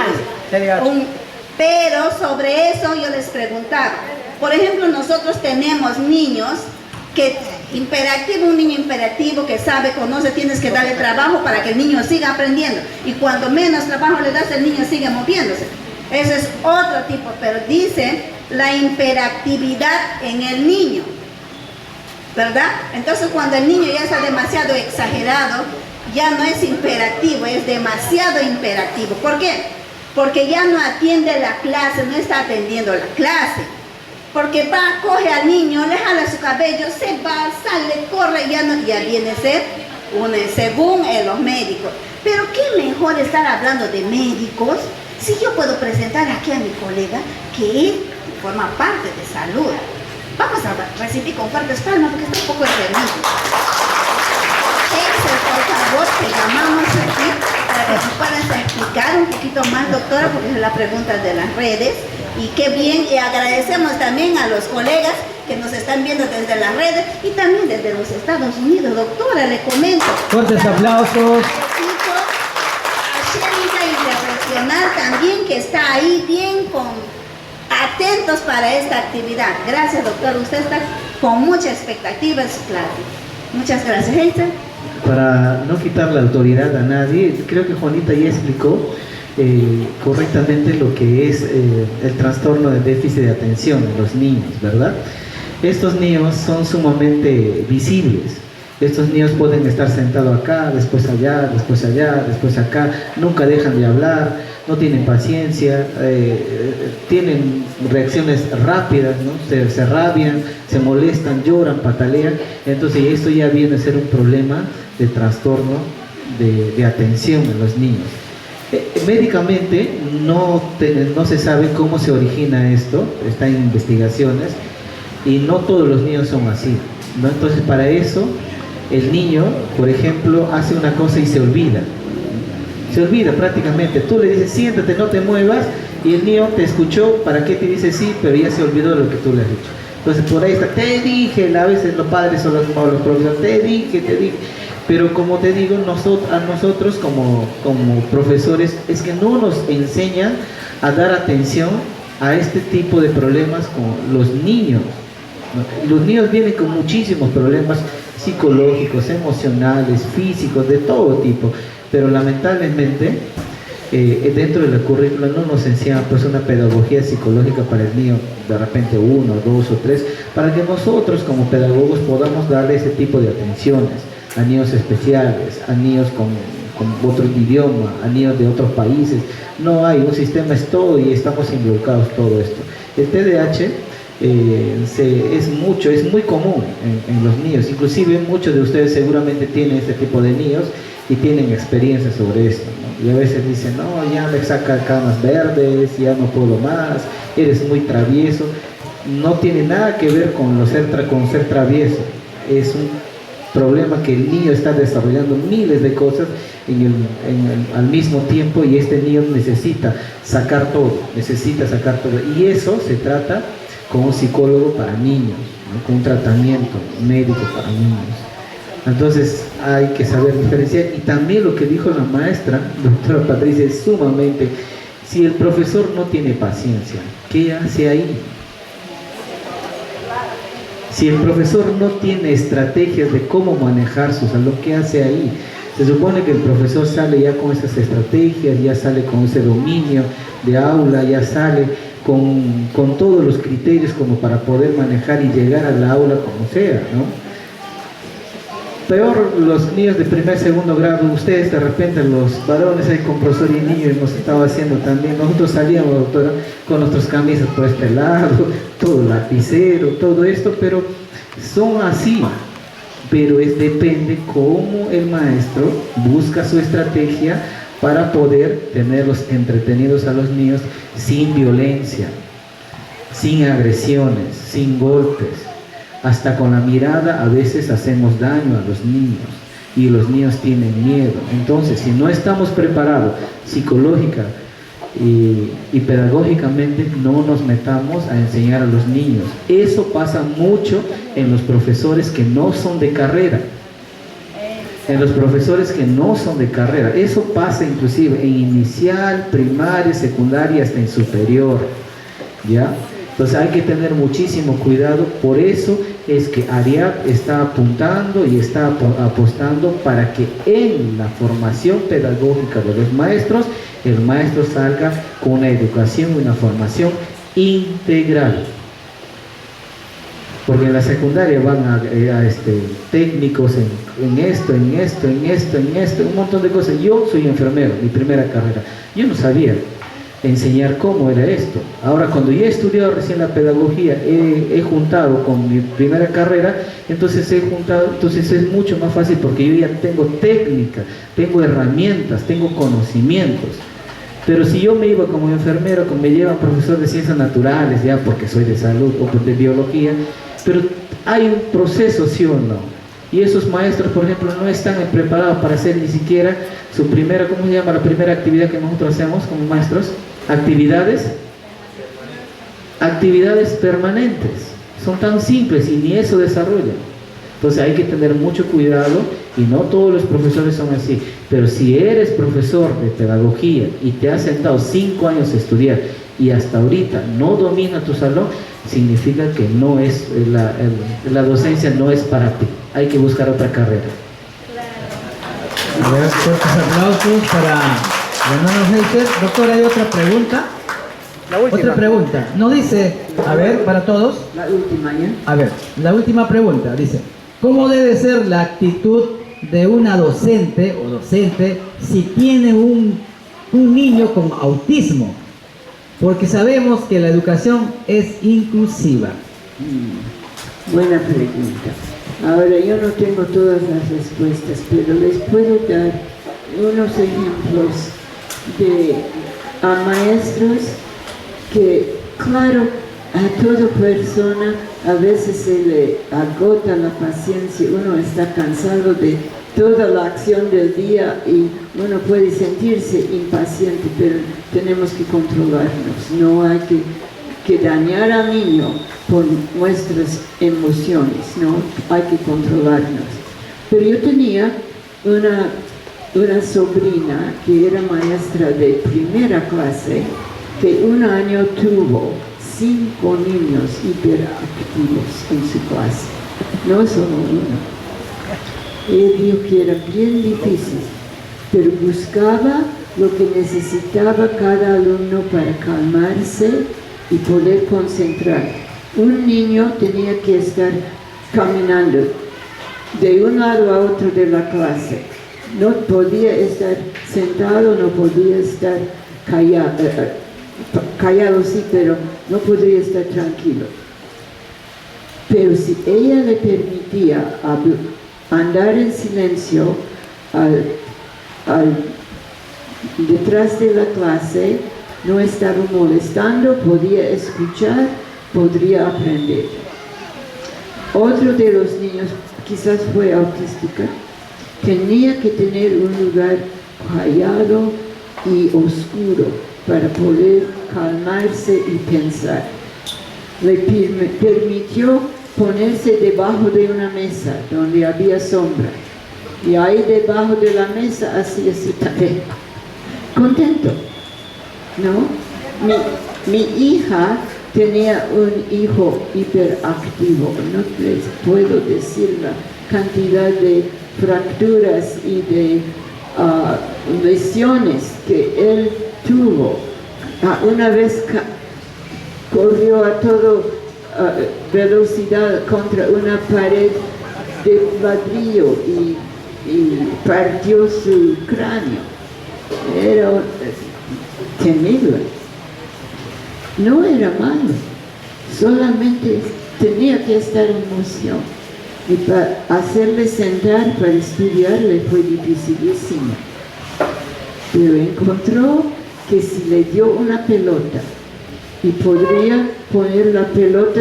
S7: pero sobre eso yo les preguntaba. Por ejemplo, nosotros tenemos niños que un niño imperactivo que sabe, conoce, tienes que darle trabajo para que el niño siga aprendiendo. Y cuando menos trabajo le das, el niño sigue moviéndose. Ese es otro tipo, pero dice la hiperactividad en el niño, ¿verdad? Entonces cuando el niño ya está demasiado exagerado, ya no es hiperactivo, es demasiado hiperactivo. ¿Por qué? Porque ya no atiende la clase, no está atendiendo la clase. Porque va, coge al niño, le jala su cabello, se va, sale, corre, ya viene a ser según los médicos. Pero qué mejor estar hablando de médicos si yo puedo presentar aquí a mi colega que él forma parte de salud. Vamos a recibir con fuertes palmas porque está un poco enfermito. Por favor, te llamamos aquí para que tú puedas explicar un poquito más, doctora, porque es la pregunta de las redes. Y qué bien, y agradecemos también a los colegas que nos están viendo desde las redes y también desde los Estados Unidos. Doctora, le comento.
S5: Fuertes aplausos.
S7: A Sheringa Internacional también, que está ahí bien atentos para esta actividad. Gracias, doctor. Usted está con mucha expectativa en su clase. Muchas gracias, Heister.
S4: Para no quitar la autoridad a nadie, creo que Juanita ya explicó correctamente lo que es el trastorno de déficit de atención en los niños, ¿verdad? Estos niños son sumamente visibles. Estos niños pueden estar sentados acá, después allá, después acá, nunca dejan de hablar, no tienen paciencia, tienen reacciones rápidas, ¿no? Se rabian, se molestan, lloran, patalean. Entonces esto ya viene a ser un problema de trastorno de atención en los niños. Médicamente no se sabe cómo se origina esto, está en investigaciones y no todos los niños son así, ¿no? Entonces para eso el niño, por ejemplo, hace una cosa y se olvida prácticamente. Tú le dices siéntate, no te muevas, y el niño te escuchó, ¿para qué te dice sí? Pero ya se olvidó de lo que tú le has dicho. Entonces por ahí está, te dije, a veces los padres o los profesores, te dije. Pero como te digo, a nosotros como profesores es que no nos enseñan a dar atención a este tipo de problemas con los niños. Los niños vienen con muchísimos problemas psicológicos, emocionales, físicos, de todo tipo, pero lamentablemente dentro de la currícula no nos enseñan pues una pedagogía psicológica para el niño, de repente 1, 2 o 3, para que nosotros como pedagogos podamos darle ese tipo de atenciones a niños especiales, a niños con otro idioma, a niños de otros países. No hay un sistema, es todo y estamos involucrados todo esto. El TDAH es muy común en los niños, inclusive muchos de ustedes seguramente tienen este tipo de niños y tienen experiencia sobre esto, ¿no? Y a veces dicen, no, ya me saca canas verdes, ya no puedo más, eres muy travieso. No tiene nada que ver con ser travieso, es un problema que el niño está desarrollando miles de cosas al mismo tiempo, y este niño necesita sacar todo, y eso se trata con un psicólogo para niños, ¿no? Con un tratamiento médico para niños. Entonces hay que saber diferenciar. Y también lo que dijo la maestra, doctora Patricia, es sumamente, si el profesor no tiene paciencia, ¿qué hace ahí? Si el profesor no tiene estrategias de cómo manejar su salón, ¿qué hace ahí? Se supone que el profesor sale ya con esas estrategias, ya sale con ese dominio de aula, ya sale con todos los criterios como para poder manejar y llegar a la aula como sea, ¿no? Peor los niños de primer, segundo grado, ustedes de repente los varones ahí con profesor y niños hemos estado haciendo también, nosotros salíamos, doctora, con nuestras camisas por este lado, todo lapicero, todo esto, pero son así, pero depende cómo el maestro busca su estrategia para poder tenerlos entretenidos a los niños sin violencia, sin agresiones, sin golpes. Hasta con la mirada a veces hacemos daño a los niños y los niños tienen miedo. Entonces, si no estamos preparados psicológica y pedagógicamente, no nos metamos a enseñar a los niños. Eso pasa mucho en los profesores que no son de carrera. En los profesores que no son de carrera. Eso pasa inclusive en inicial, primaria, secundaria, hasta en superior. ¿Ya? Entonces hay que tener muchísimo cuidado. Por eso es que ARIAP está apuntando y está apostando para que en la formación pedagógica de los maestros, el maestro salga con una educación y una formación integral. Porque en la secundaria van a técnicos en esto, un montón de cosas. Yo soy enfermero, mi primera carrera. Yo no sabía enseñar cómo era esto. Ahora, cuando yo he estudiado recién la pedagogía, he juntado con mi primera carrera, entonces es mucho más fácil porque yo ya tengo técnica, tengo herramientas, tengo conocimientos. Pero si yo me iba como enfermero, como me lleva profesor de ciencias naturales, ya porque soy de salud o de biología, pero hay un proceso, ¿sí o no? Y esos maestros, por ejemplo, no están preparados para hacer ni siquiera su primera, ¿cómo se llama? La primera actividad que nosotros hacemos como maestros, actividades permanentes. Son tan simples y ni eso desarrollan. Entonces hay que tener mucho cuidado y no todos los profesores son así. Pero si eres profesor de pedagogía y te has sentado 5 años a estudiar y hasta ahorita no domina tu salón, significa que no es la docencia no es para ti. Hay que buscar otra carrera.
S5: A ver, fuertes aplausos para Leonardo Heiser. Doctor, ¿hay otra pregunta?
S3: La última.
S5: Otra pregunta. Nos dice, a ver, para todos.
S1: La última, ¿ya?
S5: A ver, la última pregunta. Dice, ¿cómo debe ser la actitud de una docente o docente si tiene un niño con autismo? Porque sabemos que la educación es inclusiva.
S1: Buena pregunta. Ahora, yo no tengo todas las respuestas, pero les puedo dar unos ejemplos a maestros que, claro, a toda persona a veces se le agota la paciencia, uno está cansado de toda la acción del día y uno puede sentirse impaciente, pero tenemos que controlarnos, no hay que dañar al niño por nuestras emociones, no hay que controlarnos. Pero yo tenía una sobrina que era maestra de primera clase, que un año tuvo 5 niños hiperactivos en su clase, no solo uno. Él dijo que era bien difícil, pero buscaba lo que necesitaba cada alumno para calmarse y poder concentrar. Un niño tenía que estar caminando de un lado a otro de la clase. No podía estar sentado, no podía estar callado sí, pero no podría estar tranquilo. Pero si ella le permitía andar en silencio detrás de la clase, no estaba molestando, podía escuchar, podría aprender. Otro de los niños, quizás fue autística, tenía que tener un lugar callado y oscuro para poder calmarse y pensar. Le permitió ponerse debajo de una mesa donde había sombra. Y ahí debajo de la mesa hacía su tarea. Contento, ¿no? Mi hija tenía un hijo hiperactivo. No les puedo decir la cantidad de fracturas y de lesiones que él tuvo. Una vez corrió a toda velocidad contra una pared de ladrillo y partió su cráneo. Era temible. No era malo, solamente tenía que estar en emoción. Y para hacerle sentar para estudiarle fue dificilísimo. Pero encontró que si le dio una pelota y podría poner la pelota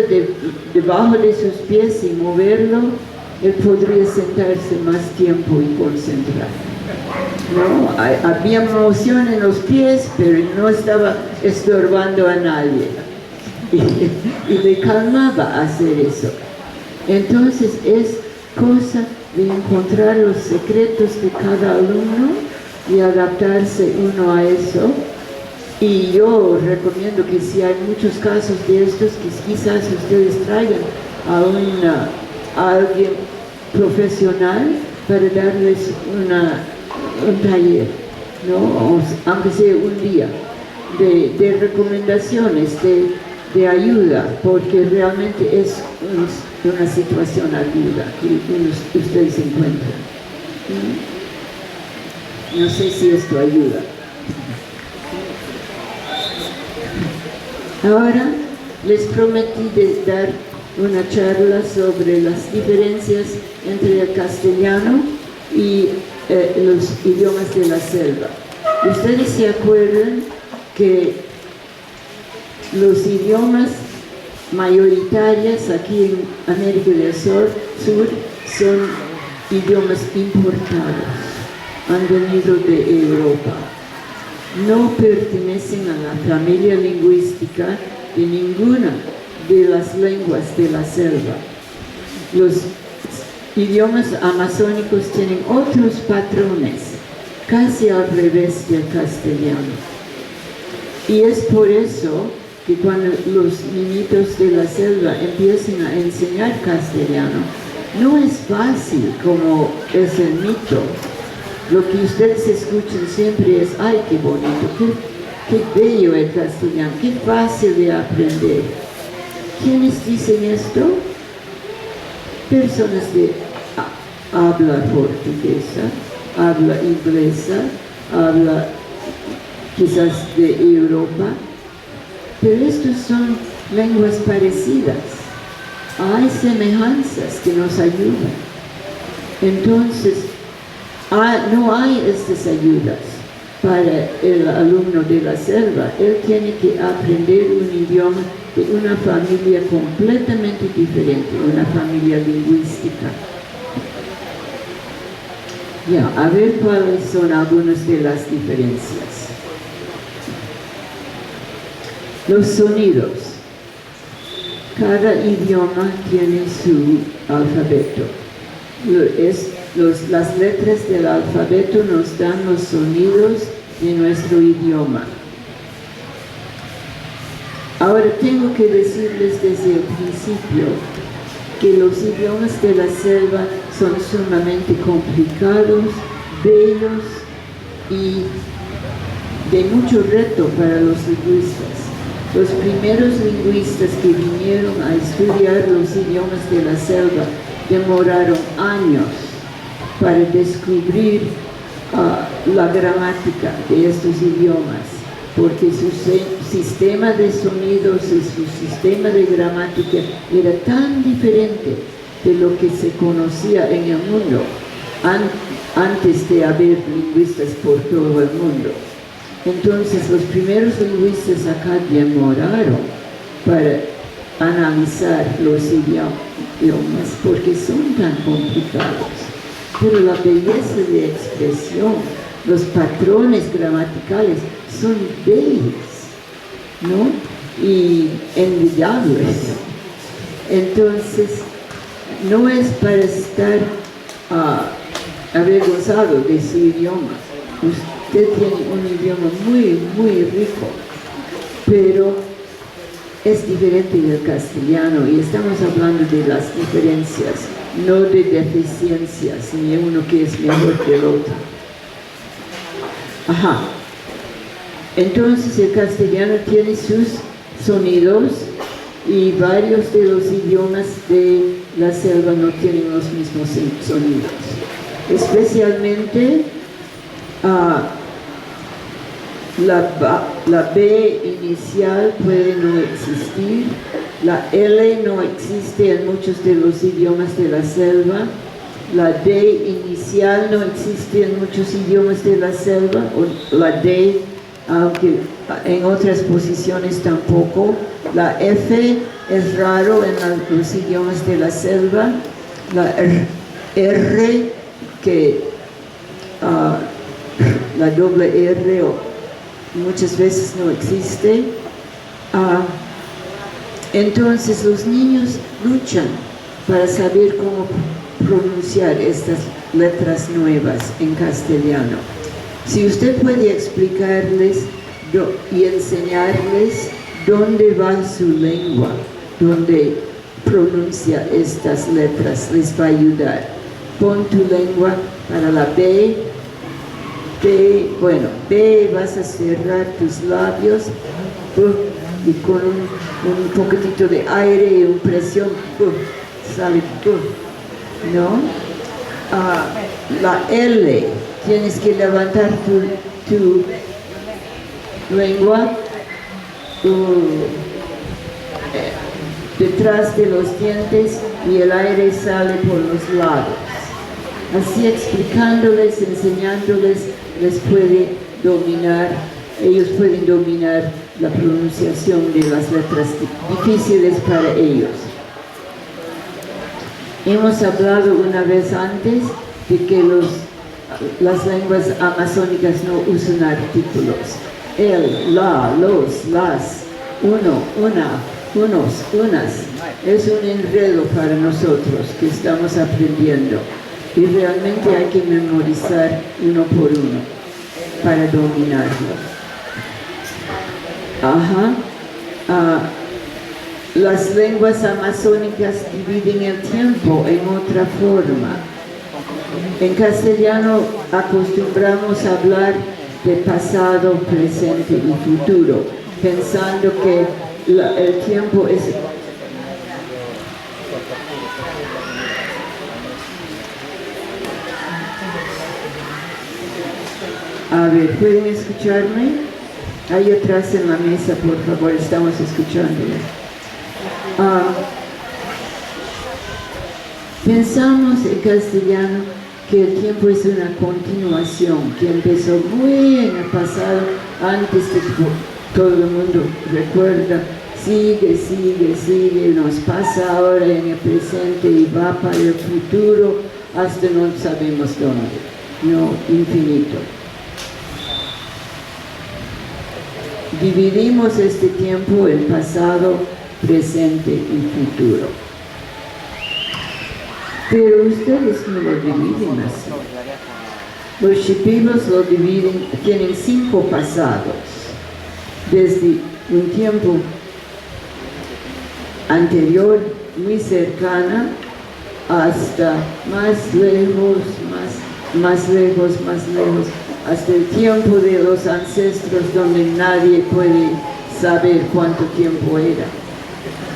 S1: debajo de sus pies y moverlo, él podría sentarse más tiempo y concentrar. No, había emoción en los pies, pero no estaba estorbando a nadie. Y le calmaba hacer eso. Entonces es cosa de encontrar los secretos de cada alumno y adaptarse uno a eso. Y yo recomiendo que si hay muchos casos de estos, que quizás ustedes traigan a alguien profesional para darles un taller, ¿no? Aunque sea un día, de recomendaciones, de ayuda, porque realmente es una situación aguda que ustedes encuentran. No sé si esto ayuda. Ahora les prometí dar una charla sobre las diferencias entre el castellano y los idiomas de la selva. Ustedes se acuerdan que los idiomas mayoritarios aquí en América del Sur son idiomas importados, han venido de Europa. No pertenecen a la familia lingüística de ninguna de las lenguas de la selva. Los idiomas amazónicos tienen otros patrones, casi al revés del castellano. Y es por eso que cuando los niñitos de la selva empiezan a enseñar castellano, no es fácil como es el mito. Lo que ustedes escuchan siempre es, ¡ay, qué bonito! ¡Qué bello el castellano! ¡Qué fácil de aprender! ¿Quiénes dicen esto? Personas de habla portuguesa, habla inglesa, habla quizás de Europa, pero estos son lenguas parecidas. Hay semejanzas que nos ayudan. Entonces, no hay estas ayudas para el alumno de la selva. Él tiene que aprender un idioma de una familia completamente diferente, una familia lingüística. Ya, a ver cuáles son algunas de las diferencias. Los sonidos. Cada idioma tiene su alfabeto. Las letras del alfabeto nos dan los sonidos de nuestro idioma. Ahora tengo que decirles desde el principio que los idiomas de la selva son sumamente complicados, bellos y de mucho reto para los lingüistas. Los primeros lingüistas que vinieron a estudiar los idiomas de la selva demoraron años para descubrir la gramática de estos idiomas, porque su sistema de sonidos y su sistema de gramática era tan diferente de lo que se conocía en el mundo antes de haber lingüistas por todo el mundo. Entonces los primeros lingüistas acá demoraron para analizar los idiomas porque son tan complicados. Pero la belleza de expresión, los patrones gramaticales son bellos, ¿no? Y envidiables. Entonces, no es para estar avergonzado de su idioma. Usted tiene un idioma muy, muy rico, pero es diferente del castellano y estamos hablando de las diferencias, no de deficiencias, ni uno que es mejor que el otro. Ajá. Entonces el castellano tiene sus sonidos y varios de los idiomas de la selva no tienen los mismos sonidos. Especialmente la B inicial puede no existir, la L no existe en muchos de los idiomas de la selva, la D inicial no existe en muchos idiomas de la selva, o la D, aunque en otras posiciones tampoco. La F es raro en los idiomas de la selva, la R, que la doble R muchas veces no existe. Entonces los niños luchan para saber cómo pronunciar estas letras nuevas en castellano. Si usted puede explicarles y enseñarles dónde va su lengua, dónde pronuncia estas letras, les va a ayudar. Pon tu lengua para la B. B, vas a cerrar tus labios y con un poquitito de aire y una presión sale, ¿no? La L, tienes que levantar tu lengua detrás de los dientes y el aire sale por los lados. Así explicándoles, enseñándoles, ellos pueden dominar la pronunciación de las letras difíciles para ellos. Hemos hablado una vez antes de que las lenguas amazónicas no usan artículos. El, la, los, las, uno, una, unos, unas. Es un enredo para nosotros que estamos aprendiendo. Y realmente hay que memorizar uno por uno para dominarlo. Las lenguas amazónicas dividen el tiempo en otra forma. En castellano acostumbramos a hablar de pasado, presente y futuro, pensando que el tiempo es... A ver, ¿pueden escucharme? Ahí atrás en la mesa, por favor, estamos escuchándoles. Pensamos en castellano que el tiempo es una continuación, que empezó muy en el pasado, antes de que todo el mundo recuerda, sigue, nos pasa ahora en el presente y va para el futuro hasta no sabemos dónde, no, infinito. Dividimos este tiempo en pasado, presente y futuro. Pero ustedes no lo dividen así. Los shipilos lo dividen, tienen 5 pasados. Desde un tiempo anterior, muy cercana, hasta más lejos, hasta el tiempo de los ancestros donde nadie puede saber cuánto tiempo era.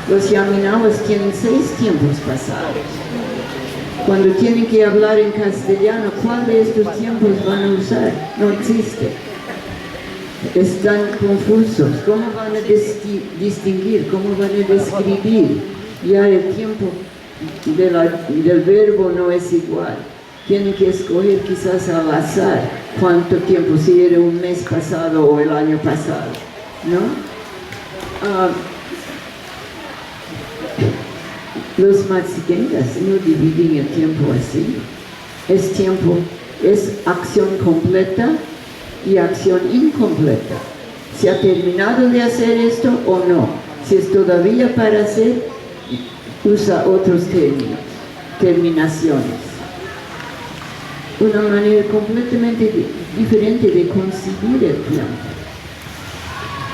S1: Los yaminawas tienen 6 tiempos pasados. Cuando tienen que hablar en castellano, ¿cuál de estos tiempos van a usar? No existe. Están confusos. ¿Cómo van a distinguir? ¿Cómo van a describir? Ya el tiempo del verbo no es igual. Tienen que escoger quizás al azar cuánto tiempo, si era un mes pasado o el año pasado, ¿no? Los maxiquengas no dividen el tiempo así. Es acción completa y acción incompleta. ¿Se ha terminado de hacer esto o no? Si es todavía para hacer, usa otros términos, terminaciones. Una manera completamente diferente de concebir el tiempo.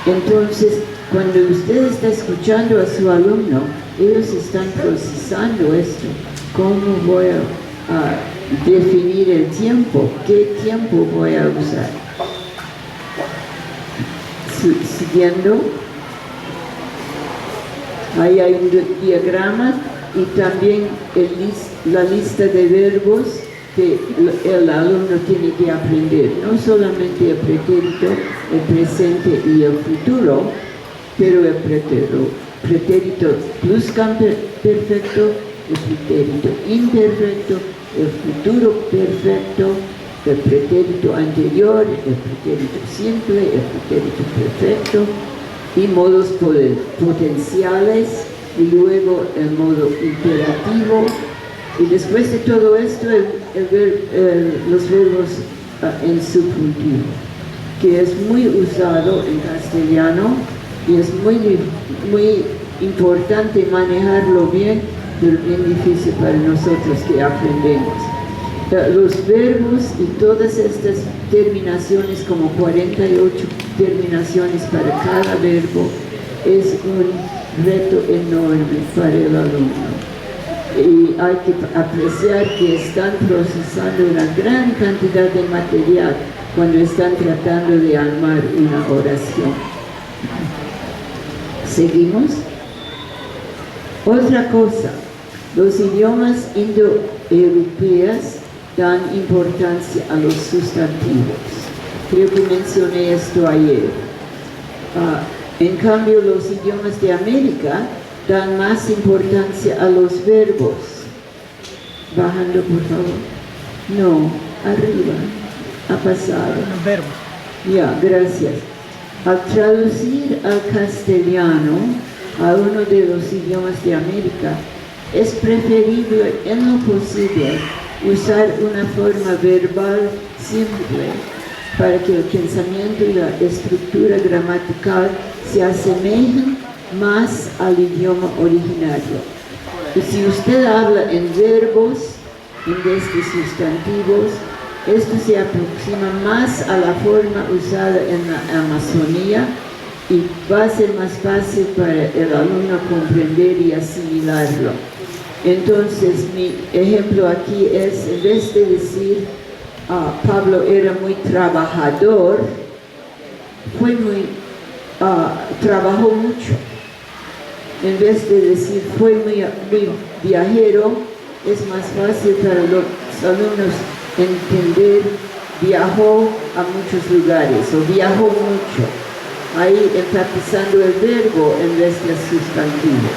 S1: Entonces, cuando usted está escuchando a su alumno, ellos están procesando esto. ¿Cómo voy a definir el tiempo? ¿Qué tiempo voy a usar? Siguiendo, ahí hay un diagrama y también la lista de verbos que el alumno tiene que aprender, no solamente el pretérito, el presente y el futuro, pero el pretérito pluscuamperfecto, el pretérito imperfecto, el futuro perfecto, el pretérito anterior, el pretérito simple, el pretérito perfecto y modos potenciales y luego el modo imperativo. Y después de todo esto, los verbos en subjuntivo, que es muy usado en castellano y es muy importante manejarlo bien, pero bien difícil para nosotros que aprendemos. Los verbos y todas estas terminaciones, como 48 terminaciones para cada verbo, es un reto enorme para el alumno. Y hay que apreciar que están procesando una gran cantidad de material cuando están tratando de armar una oración. ¿Seguimos? Otra cosa, los idiomas indoeuropeos dan importancia a los sustantivos. Creo que mencioné esto ayer. En cambio, los idiomas de América dan más importancia a los verbos. Bajando, por favor. No, arriba. Ha pasado.
S2: Los verbos.
S1: Ya, gracias. Al traducir al castellano a uno de los idiomas de América, es preferible en lo posible usar una forma verbal simple para que el pensamiento y la estructura gramatical se asemejen más al idioma originario. Y si usted habla en verbos en vez de sustantivos, esto se aproxima más a la forma usada en la Amazonía y va a ser más fácil para el alumno comprender y asimilarlo. Entonces, mi ejemplo aquí es, en vez de decir Pablo era muy trabajador, trabajó mucho. En vez de decir fue muy viajero, es más fácil para los alumnos entender viajó a muchos lugares o viajó mucho. Ahí enfatizando el verbo en vez del sustantivo.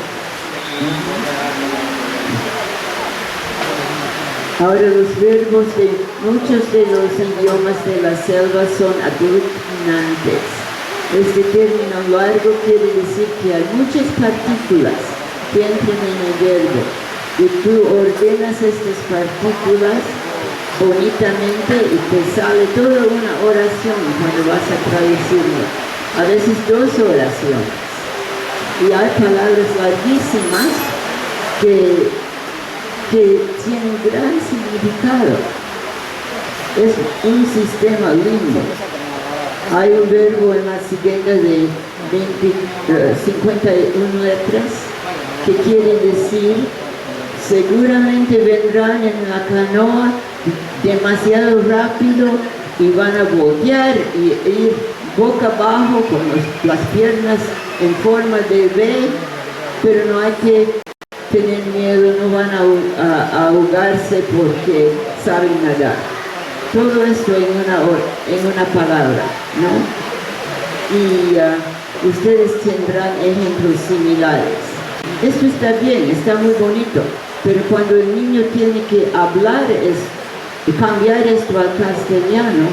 S1: Ahora los verbos de muchos de los idiomas de la selva son aglutinantes. Este término largo quiere decir que hay muchas partículas que entran en el verbo y tú ordenas estas partículas bonitamente y te sale toda una oración cuando vas a traducirlo. A veces 2 oraciones. Y hay palabras larguísimas que tienen gran significado. Es un sistema lindo. Hay un verbo en la siguiente de 51 letras que quiere decir seguramente vendrán en la canoa demasiado rápido y van a voltear y ir boca abajo con las piernas en forma de V, pero no hay que tener miedo, no van a ahogarse porque saben nadar. Todo esto en una palabra, ¿no? Y ustedes tendrán ejemplos similares. Esto está bien, está muy bonito, pero cuando el niño tiene que hablar y cambiar esto al castellano,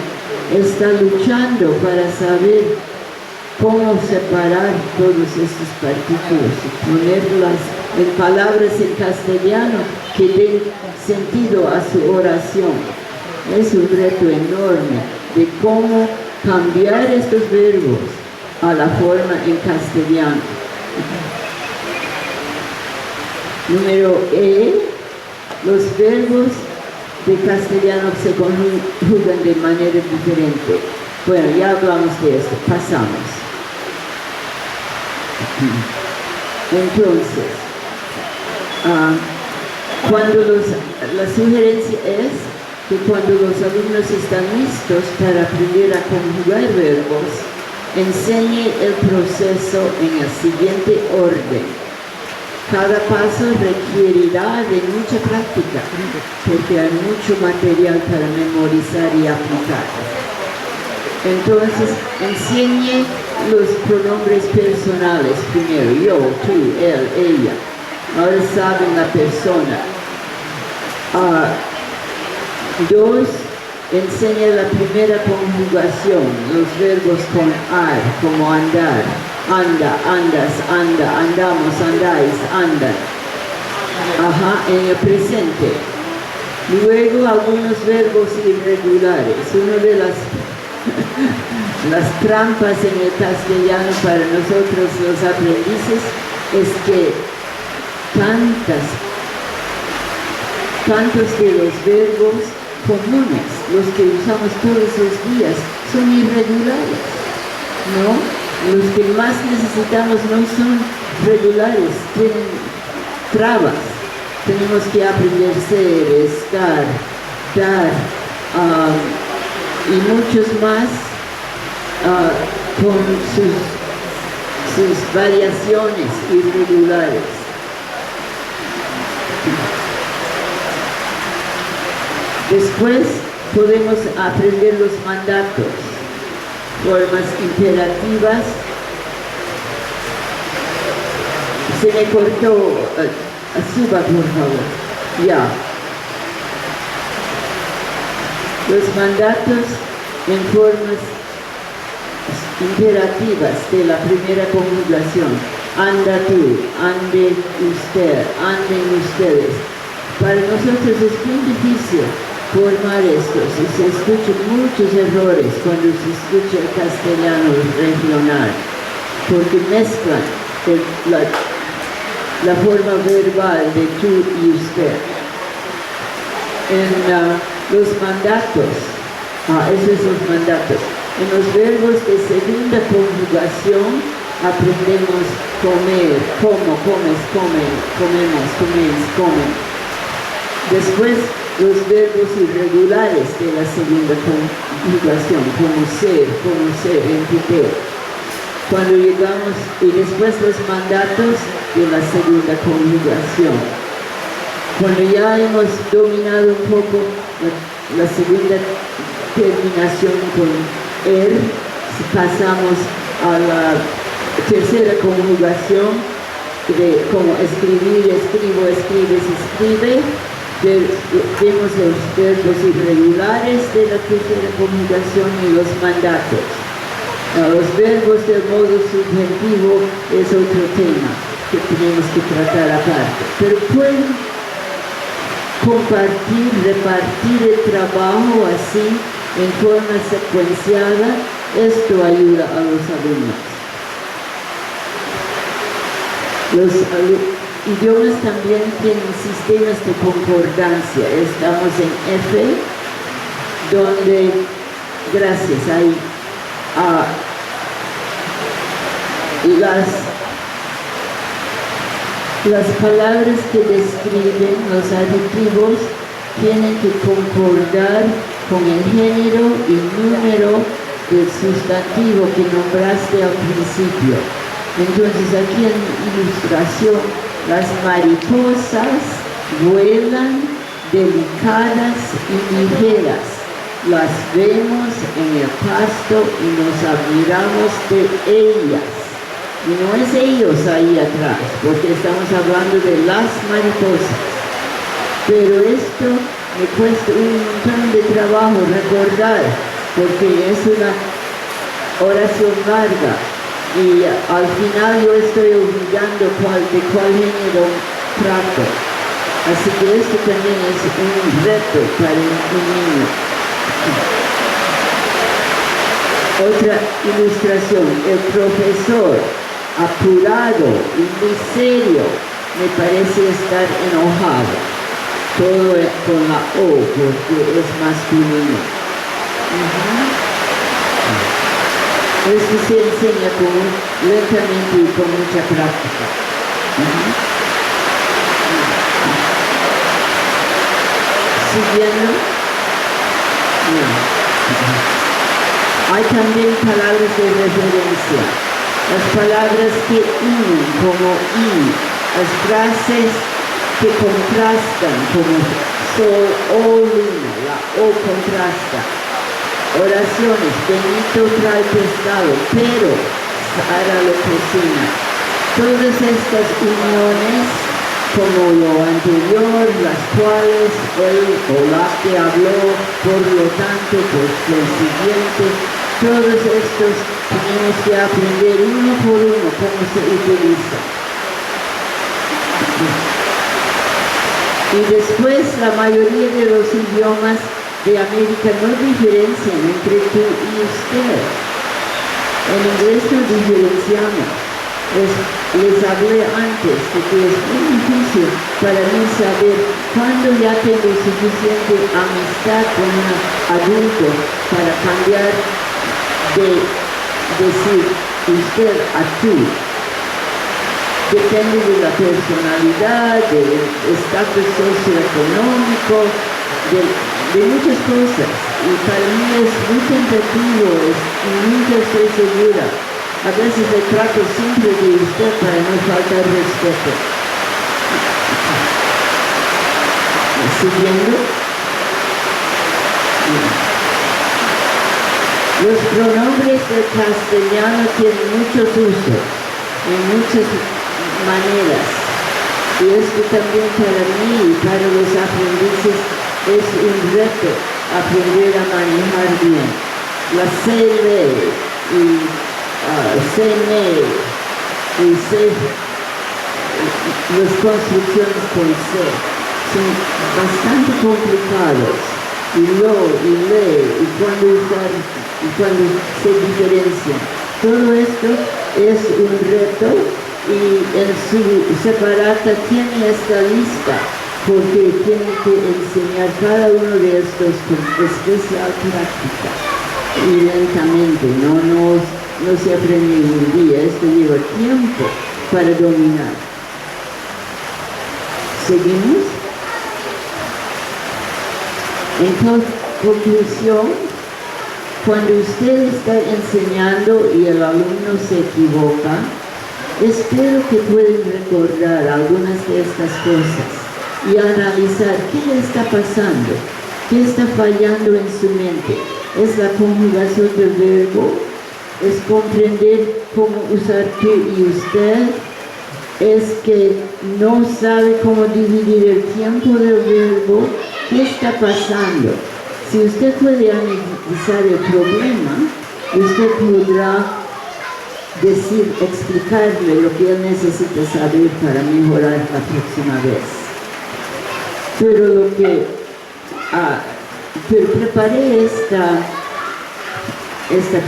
S1: está luchando para saber cómo separar todas estas partículas y ponerlas en palabras en castellano que den sentido a su oración. Es un reto enorme de cómo cambiar estos verbos a la forma en castellano. Número E, los verbos de castellano se conjugan de manera diferente. Bueno, ya hablamos de esto, pasamos. Entonces, la sugerencia es que cuando los alumnos están listos para aprender a conjugar verbos, enseñe el proceso en el siguiente orden. Cada paso requerirá de mucha práctica, porque hay mucho material para memorizar y aplicar. Entonces, enseñe los pronombres personales primero, yo, tú, él, ella. Ahora saben la persona. 2. Enseña la primera conjugación, los verbos con ar, como andar, anda, andas, anda, andamos, andáis, andan. En el presente. Luego algunos verbos irregulares. Una de las trampas en el castellano para nosotros los aprendices es que tantos de los verbos comunes, los que usamos todos los días, son irregulares, ¿no? Los que más necesitamos no son regulares, tienen trabas. Tenemos que aprender ser, estar, dar, y muchos más con sus variaciones irregulares. Después podemos aprender los mandatos, formas imperativas. Se me cortó, suba por favor, ya. Los mandatos en formas imperativas de la primera conjugación. Anda tú, ande usted, anden ustedes. Para nosotros es muy difícil formar estos y se escuchan muchos errores cuando se escucha el castellano regional, porque mezclan la forma verbal de tú y usted. En los mandatos, esos son los mandatos. En los verbos de segunda conjugación aprendemos comer, como, comes, comen, comemos, coméis, comen. Después, los verbos irregulares de la segunda conjugación, como ser, entender. Cuando llegamos, y después los mandatos de la segunda conjugación. Cuando ya hemos dominado un poco la segunda terminación con er, pasamos a la tercera conjugación, como escribir, escribo, escribes, escribe. Vemos los verbos irregulares de la tercera conjugación y los mandatos. Los verbos del modo subjuntivo es otro tema que tenemos que tratar aparte. Pero pueden compartir, repartir el trabajo así, en forma secuenciada. Esto ayuda a los alumnos. Los idiomas también tienen sistemas de concordancia. Estamos en F, donde, gracias, hay las palabras que describen los adjetivos tienen que concordar con el género y número del sustantivo que nombraste al principio. Entonces aquí en ilustración, las mariposas vuelan delicadas y ligeras. Las vemos en el pasto y nos admiramos de ellas. Y no es ellos ahí atrás, porque estamos hablando de las mariposas. Pero esto me cuesta un montón de trabajo recordar, porque es una oración larga. Y al final yo estoy olvidando de cuál género trato. Así que esto también es un reto para un niño. Otra ilustración, el profesor, apurado y muy serio, me parece estar enojado. Todo con la O, porque es masculino. Esto se enseña lentamente y con mucha práctica. Siguiendo. Hay también palabras de referencia. Las palabras que unen como y, las frases que contrastan como sol o luna, la O contrasta. Oraciones, Benito trae pescado, pero Sara lo cocina. Todas estas uniones, como lo anterior, las cuales él o la que habló, por lo tanto, pues lo siguiente, todos estos tenemos que aprender uno por uno cómo se utiliza. Y después la mayoría de los idiomas de América no diferencian entre tú y usted. En inglés no diferenciamos. Les hablé antes de que es muy difícil para mí saber cuándo ya tengo suficiente amistad con un adulto para cambiar de decir usted a tú. Depende de la personalidad, del estatus socioeconómico, de muchas cosas. Y para mí es muy tentativo y nunca estoy segura. A veces le trato siempre de usted para no faltar respeto. Siguiendo. Los pronombres del castellano tienen muchos usos, en muchas maneras. Y esto también para mí y para los aprendices es un reto aprender a manejar bien. La CL y CNE y las construcciones con C son bastante complicados. Y lo, y le, y cuando usar, y cuando se diferencian. Todo esto es un reto y en su separata tiene esta lista porque tiene que enseñar cada uno de estos con especial práctica y lentamente, no se aprende en un día, esto lleva tiempo para dominar. ¿Seguimos? En conclusión, cuando usted está enseñando y el alumno se equivoca, espero que puedan recordar algunas de estas cosas y analizar qué le está pasando, qué está fallando en su mente. ¿Es la conjugación del verbo? ¿Es comprender cómo usar tú y usted? ¿Es que no sabe cómo dividir el tiempo del verbo? ¿Qué está pasando? Si usted puede analizar el problema, usted podrá explicarle lo que él necesita saber para mejorar la próxima vez. Pero preparé esta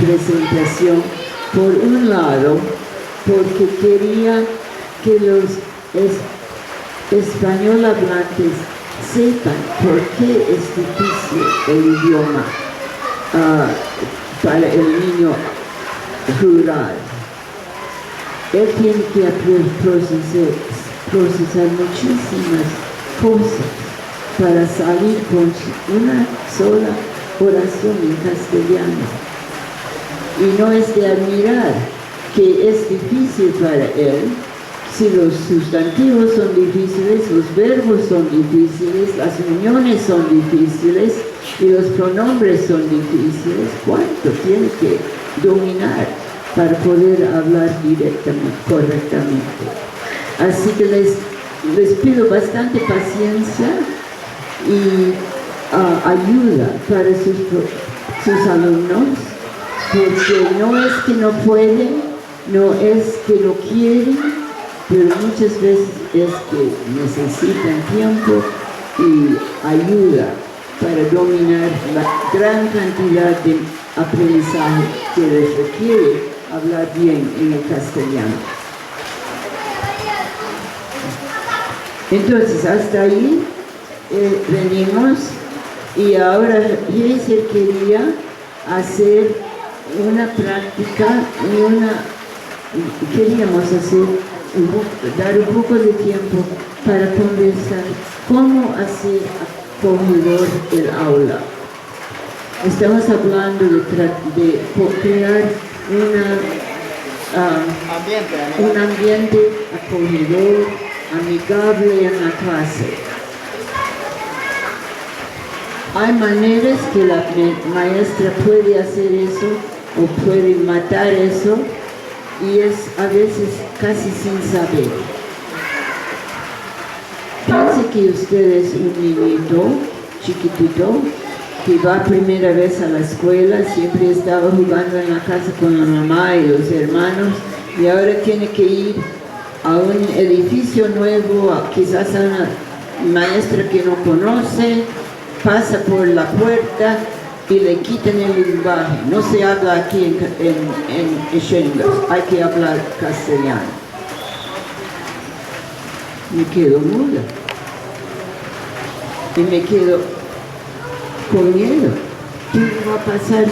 S1: presentación por un lado porque quería que los español hablantes sepan por qué es difícil el idioma para el niño rural. Él tiene que procesar muchísimas cosas para salir con una sola oración en castellano. Y no es de admirar que es difícil para él. Si los sustantivos son difíciles, los verbos son difíciles, las uniones son difíciles y los pronombres son difíciles, ¿cuánto tiene que dominar para poder hablar correctamente? Así que les pido bastante paciencia y ayuda para sus alumnos, porque no es que no pueden, no es que no quieren, pero muchas veces es que necesitan tiempo y ayuda para dominar la gran cantidad de aprendizaje que les requiere hablar bien en el castellano. Entonces, hasta ahí venimos y ahora Heiser quería hacer una práctica y queríamos dar un poco de tiempo para conversar cómo hacer acogedor el aula. Estamos hablando de crear un ambiente acogedor, amigable en la clase. Hay maneras que la maestra puede hacer eso o puede matar eso y es a veces casi sin saber. Piense que usted es un niñito chiquitito que va primera vez a la escuela, siempre estaba jugando en la casa con la mamá y los hermanos y ahora tiene que ir a un edificio nuevo, quizás a una maestra que no conoce, pasa por la puerta y le quitan el lenguaje. No se habla aquí en Shengas, hay que hablar castellano. Me quedo muda y me quedo con miedo. ¿Qué me va a pasar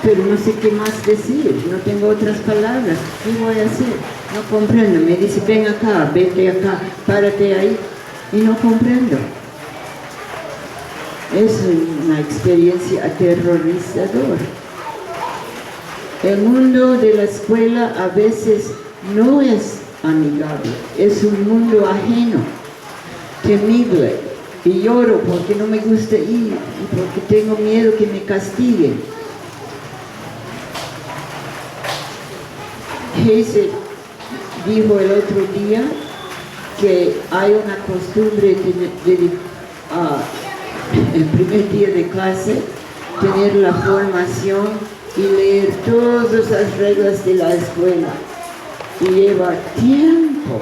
S1: pero no sé qué más decir, no tengo otras palabras? ¿Qué voy a hacer? No comprendo. Me dice, ven acá, vete acá, párate ahí, y no comprendo. Es una experiencia aterrorizadora. El mundo de la escuela a veces no es amigable, es un mundo ajeno, temible, y lloro porque no me gusta ir y porque tengo miedo que me castiguen. Heiser dijo el otro día que hay una costumbre el primer día de clase, tener la formación y leer todas las reglas de la escuela. Y lleva tiempo.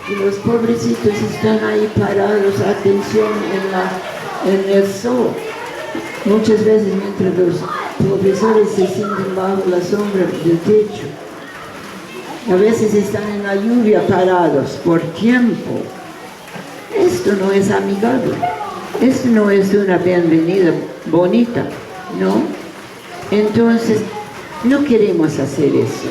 S1: Y los pobrecitos están ahí parados, atención, en el sol. Muchas veces mientras los profesores se sienten bajo la sombra del techo. A veces están en la lluvia parados por tiempo. Esto no es amigable. Esto no es una bienvenida bonita, ¿no? Entonces, no queremos hacer eso.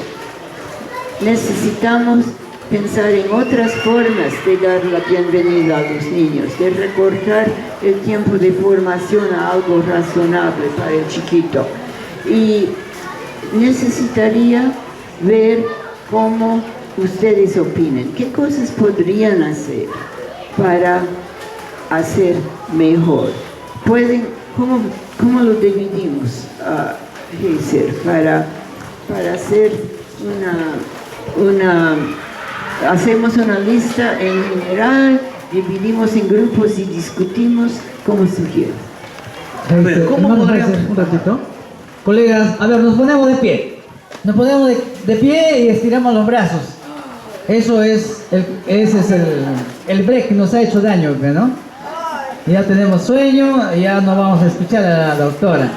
S1: Necesitamos pensar en otras formas de dar la bienvenida a los niños, de recortar el tiempo de formación a algo razonable para el chiquito. Y necesitaría ver cómo ustedes opinan, qué cosas podrían hacer para hacer mejor. ¿Cómo lo dividimos, Heiser, para hacer hacemos una lista en general, dividimos en grupos y discutimos como sugiere?
S5: ¿Cómo podríamos? Un ratito. Colegas, a ver, nos ponemos de pie. Nos ponemos de pie y estiramos los brazos. Ese es el break que nos ha hecho daño, ¿no? Ya tenemos sueño, ya no vamos a escuchar a la doctora.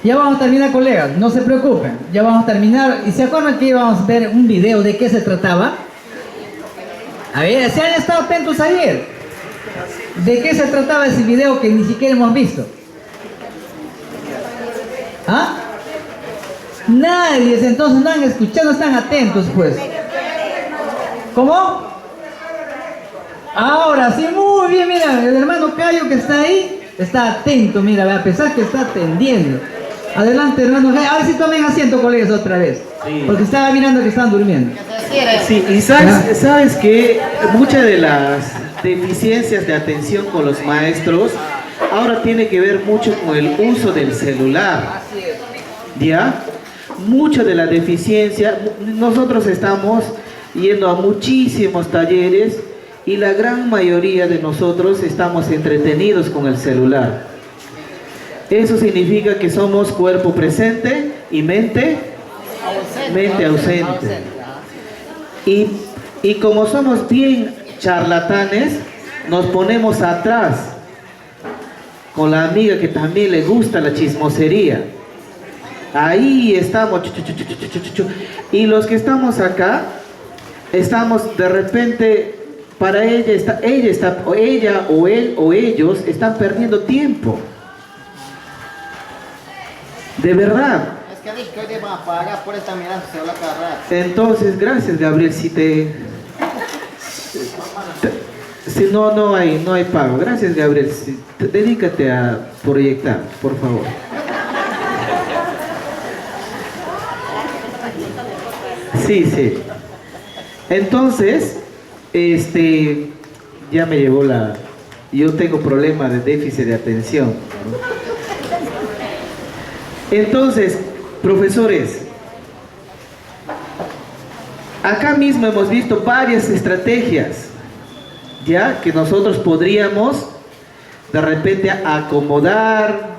S5: Ya vamos a terminar, colegas, no se preocupen. Ya vamos a terminar. ¿Y se acuerdan que íbamos a ver un video de qué se trataba? A ver, ¿se han estado atentos ayer? ¿De qué se trataba ese video que ni siquiera hemos visto? ¿Ah? Nadie, entonces no han escuchado, no están atentos, pues. ¿Cómo? Ahora sí, muy bien, mira, el hermano Cayo que está ahí, está atento, mira, a pesar que está atendiendo. Adelante, hermano Cayo, a ver si tomen asiento, colegas, otra vez. Sí. Porque estaba mirando que están durmiendo.
S4: Sí, y sabes que muchas de las deficiencias de atención con los maestros ahora tiene que ver mucho con el uso del celular. ¿Ya? Mucha de la deficiencia, nosotros estamos yendo a muchísimos talleres y la gran mayoría de nosotros estamos entretenidos con el celular. Eso significa que somos cuerpo presente y mente ausente. Y como somos bien charlatanes, nos ponemos atrás con la amiga que también le gusta la chismosería. Ahí estamos, y los que estamos acá, estamos de repente para ella o él o ellos están perdiendo tiempo. De verdad.
S3: Es que dije que hoy te van a pagar por esta mirada se habla cada rato.
S4: Entonces, gracias Gabriel, si no hay pago. Gracias Gabriel, dedícate a proyectar, por favor. Sí. Entonces, ya me llevó yo tengo problema de déficit de atención. Entonces, profesores, acá mismo hemos visto varias estrategias, ya que nosotros podríamos de repente acomodar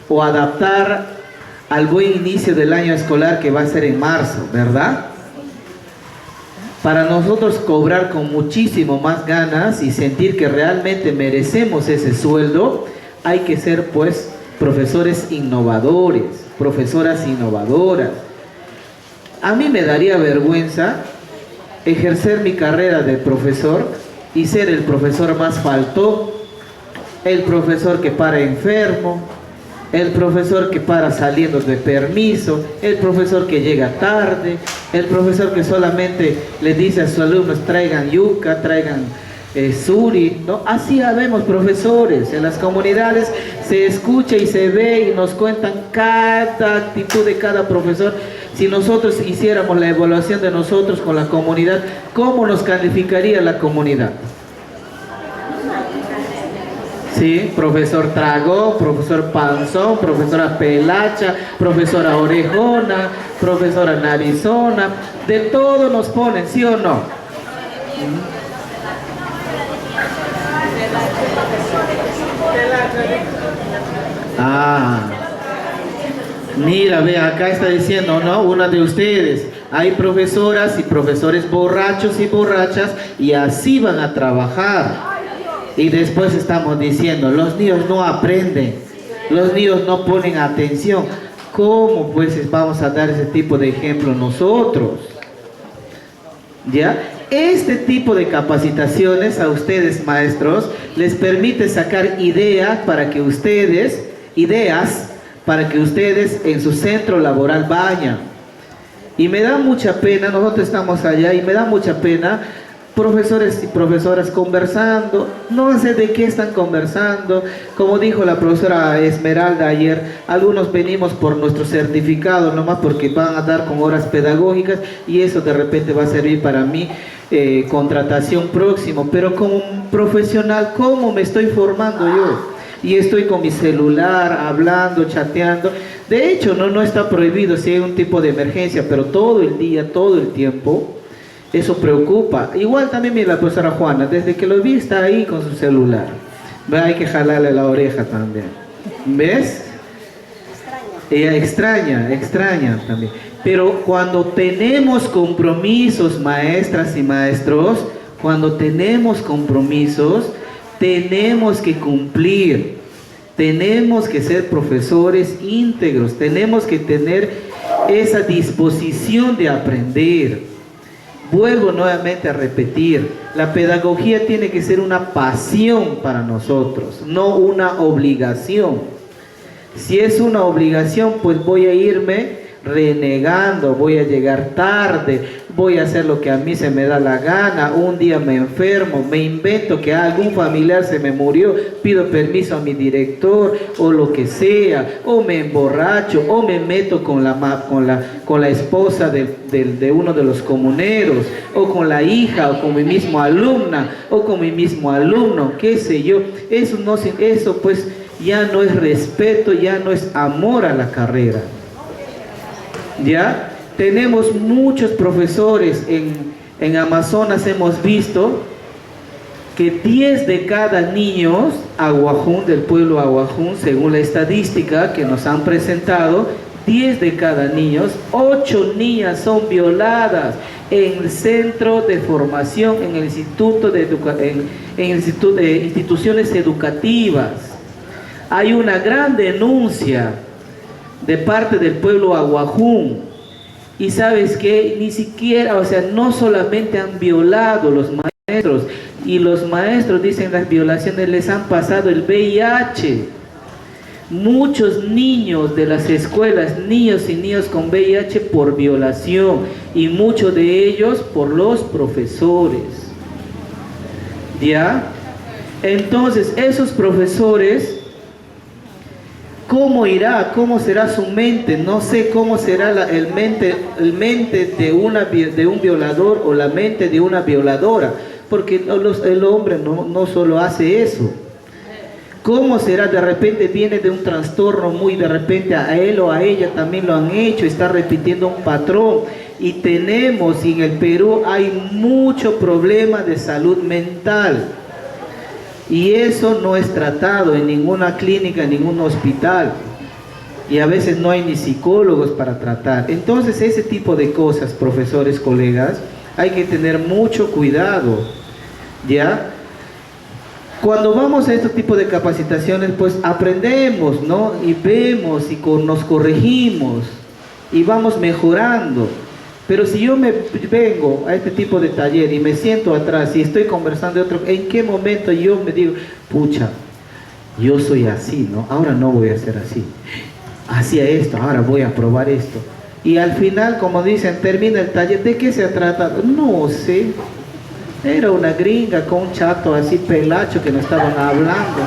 S4: o adaptar al buen inicio del año escolar que va a ser en marzo, ¿verdad? Para nosotros cobrar con muchísimo más ganas y sentir que realmente merecemos ese sueldo, hay que ser pues profesores innovadores, profesoras innovadoras. A mí me daría vergüenza ejercer mi carrera de profesor y ser el profesor más faltón, el profesor que para enfermo, el profesor que para saliendo de permiso, el profesor que llega tarde, el profesor que solamente le dice a sus alumnos traigan yuca, traigan suri, ¿no? Así habemos profesores, en las comunidades se escucha y se ve y nos cuentan cada actitud de cada profesor. Si nosotros hiciéramos la evaluación de nosotros con la comunidad, ¿cómo nos calificaría la comunidad? Sí, profesor Tragón, profesor Panzón, profesora Pelacha, profesora Orejona, profesora Narizona, de todo nos ponen, ¿sí o no? Mira, ve, acá está diciendo, ¿no? Una de ustedes, hay profesoras y profesores borrachos y borrachas y así van a trabajar. Y después estamos diciendo, los niños no aprenden, los niños no ponen atención. ¿Cómo pues vamos a dar ese tipo de ejemplo nosotros? ¿Ya? Este tipo de capacitaciones a ustedes maestros les permite sacar ideas para que ustedes en su centro laboral vayan. Y me da mucha pena, nosotros estamos allá y me da mucha pena profesores y profesoras conversando, no sé de qué están conversando. Como dijo la profesora Esmeralda ayer, algunos venimos por nuestro certificado nomás porque van a dar con horas pedagógicas y eso de repente va a servir para mí contratación próximo, pero como un profesional, ¿cómo me estoy formando yo? Y estoy con mi celular hablando, chateando. De hecho no está prohibido si hay un tipo de emergencia, pero todo el día, todo el tiempo, eso preocupa. Igual también mira la profesora Juana, desde que lo vi está ahí con su celular. Hay que jalarle la oreja también. ¿Ves? Ella extraña también. Pero cuando tenemos compromisos, maestras y maestros, cuando tenemos compromisos, tenemos que cumplir. Tenemos que ser profesores íntegros. Tenemos que tener esa disposición de aprender. Vuelvo nuevamente a repetir, la pedagogía tiene que ser una pasión para nosotros, no una obligación. Si es una obligación, pues voy a irme renegando, voy a llegar tarde, voy a hacer lo que a mí se me da la gana, un día me enfermo, me invento que algún familiar se me murió, pido permiso a mi director o lo que sea, o me emborracho, o me meto con la esposa de uno de los comuneros, o con la hija, o con mi misma alumna, o con mi mismo alumno, qué sé yo. Eso pues ya no es respeto, ya no es amor a la carrera. ¿Ya? Tenemos muchos profesores en Amazonas, hemos visto que 10 de cada niños Aguajún, del pueblo Aguajún, según la estadística que nos han presentado, 10 de cada niños, 8 niñas son violadas en el centro de formación, en el instituto de instituciones educativas. Hay una gran denuncia de parte del pueblo Aguajún. Y sabes que ni siquiera, o sea, no solamente han violado los maestros, y los maestros dicen las violaciones les han pasado el VIH. Muchos niños de las escuelas, niños y niñas con VIH por violación, y muchos de ellos por los profesores. ¿Ya? Entonces, esos profesores, ¿cómo irá? ¿Cómo será su mente? No sé cómo será el mente de un violador o la mente de una violadora, porque el hombre no solo hace eso. ¿Cómo será? De repente viene de un trastorno muy de repente, a él o a ella también lo han hecho, está repitiendo un patrón. Y tenemos, y en el Perú hay mucho problema de salud mental. Y eso no es tratado en ninguna clínica, en ningún hospital. Y a veces no hay ni psicólogos para tratar. Entonces ese tipo de cosas, profesores, colegas, hay que tener mucho cuidado, ¿ya? Cuando vamos a este tipo de capacitaciones, pues aprendemos, ¿no? Y vemos y nos corregimos y vamos mejorando. Pero si yo me vengo a este tipo de taller y me siento atrás y estoy conversando de otro, ¿en qué momento yo me digo, pucha, yo soy así, ¿no? Ahora no voy a ser así. Hacía esto, ahora voy a probar esto. Y al final, como dicen, termina el taller, ¿de qué se trata? No sé. Era una gringa con un chato así pelacho que no estaban hablando.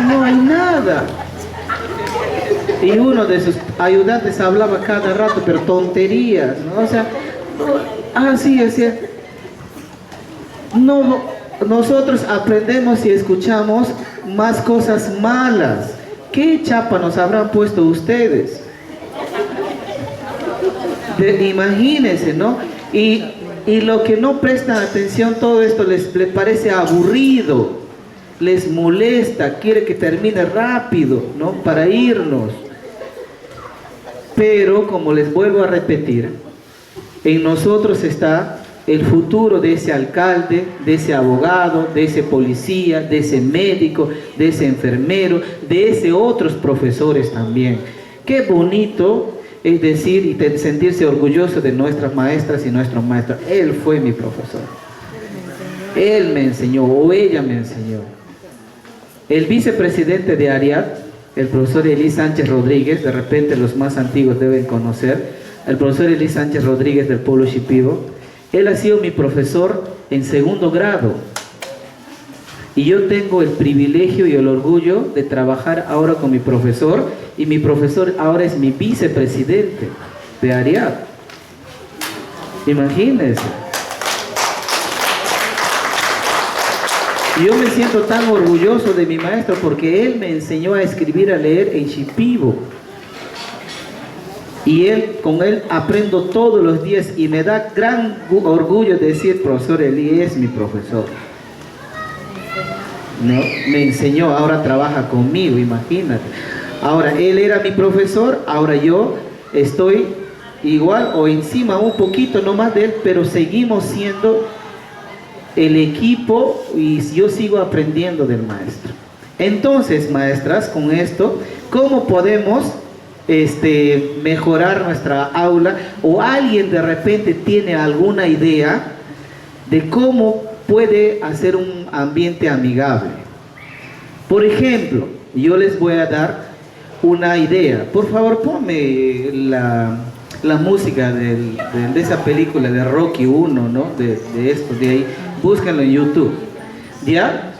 S4: No hay nada. Y uno de sus ayudantes hablaba cada rato, pero tonterías, ¿no? O sea, así decía. No, nosotros aprendemos y escuchamos más cosas malas. ¿Qué chapa nos habrán puesto ustedes? Imagínense, ¿no? Y lo que no prestan atención, todo esto les parece aburrido, les molesta, quiere que termine rápido, ¿no? Para irnos. Pero, como les vuelvo a repetir, en nosotros está el futuro de ese alcalde, de ese abogado, de ese policía, de ese médico, de ese enfermero, de ese otros profesores también. Qué bonito es decir y sentirse orgulloso de nuestras maestras y nuestros maestros. Él fue mi profesor. Él me enseñó o ella me enseñó. El vicepresidente de ARIAD, el profesor Elí Sánchez Rodríguez, de repente los más antiguos deben conocer, el profesor Elí Sánchez Rodríguez del pueblo Shipibo, él ha sido mi profesor en segundo grado. Y yo tengo el privilegio y el orgullo de trabajar ahora con mi profesor, y mi profesor ahora es mi vicepresidente de ARIAD. Imagínense. Yo me siento tan orgulloso de mi maestro porque él me enseñó a escribir, a leer en Shipibo. Y con él aprendo todos los días y me da gran orgullo decir, profesor Elí es mi profesor. ¿No? Me enseñó, ahora trabaja conmigo, imagínate. Ahora, él era mi profesor, ahora yo estoy igual o encima un poquito nomás de él, pero seguimos siendo el equipo y yo sigo aprendiendo del maestro. Entonces, maestras, con esto, ¿cómo podemos mejorar nuestra aula? O alguien de repente tiene alguna idea de cómo puede hacer un ambiente amigable. Por ejemplo, yo les voy a dar una idea. Por favor, ponme la música de esa película de Rocky 1, ¿no? De esto, de ahí. Búsquenlo en YouTube. ¿Ya?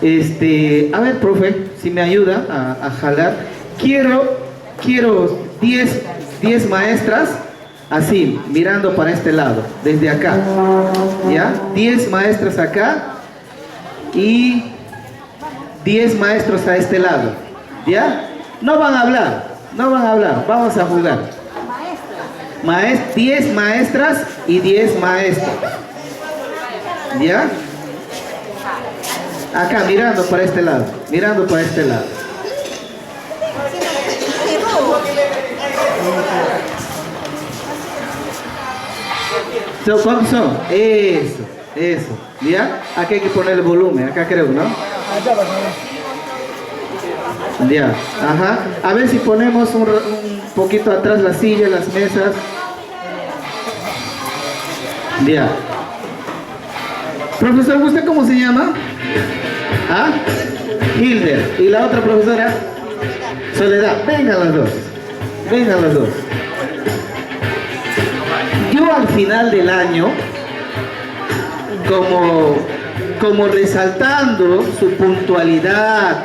S4: A ver, profe, si me ayuda a jalar. Quiero 10 maestras así, mirando para este lado, desde acá. ¿Ya? 10 maestras acá y 10 maestros a este lado. ¿Ya? No van a hablar, vamos a jugar. 10 maestras y 10 maestros. ¿Ya? Acá, mirando para este lado. ¿Cuántos son? Eso. ¿Ya? Aquí hay que poner el volumen, acá creo, ¿no? Ya, ajá. A ver si ponemos un poquito atrás las sillas, las mesas. Ya. Profesor, ¿usted cómo se llama? ¿Ah? Hilder. ¿Y la otra profesora? Soledad. Vengan las dos. Vengan las dos. Yo al final del año, como resaltando su puntualidad,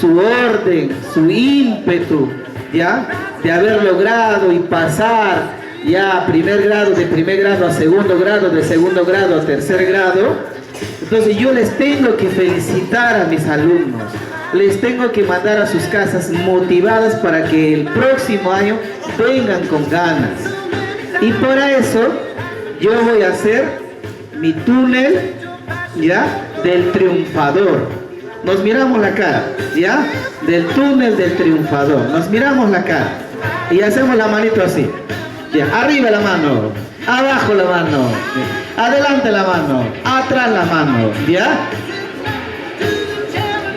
S4: su orden, su ímpetu, ¿ya? De haber logrado y pasar ya primer grado, de primer grado a segundo grado, de segundo grado a tercer grado. Entonces yo les tengo que felicitar a mis alumnos, les tengo que mandar a sus casas motivadas para que el próximo año vengan con ganas. Y para eso yo voy a hacer mi túnel, ¿ya? Del triunfador. Nos miramos la cara, ¿ya? Del túnel del triunfador. Nos miramos la cara y hacemos la manito así. ¿Ya? Arriba la mano, abajo la mano, adelante la mano, atrás la mano, ¿ya?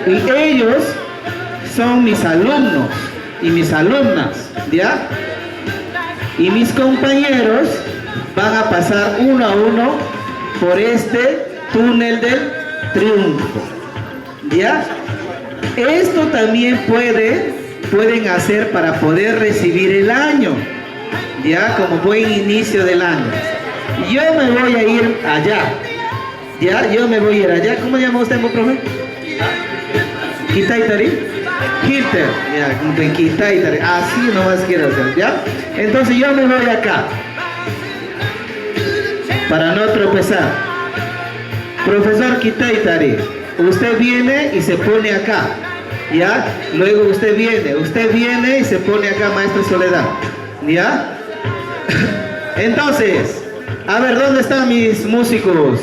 S4: Y ellos son mis alumnos y mis alumnas, ¿ya? Y mis compañeros van a pasar uno a uno por este túnel del triunfo, ¿ya? Esto también pueden hacer para poder recibir el año, ¿ya? Como buen inicio del año. Yo me voy a ir allá, ¿ya? Yo me voy a ir allá. ¿Cómo llama usted, profe? ¿Kitaitari? Hilter, ya, como en Kitaitari. Así nomás quiero hacer, ¿ya? Entonces yo me voy acá, para no tropezar. Profesor Kitaitari, usted viene y se pone acá, ¿ya? Luego usted viene y se pone acá, maestra Soledad, ¿ya? Entonces, a ver, ¿dónde están mis músicos?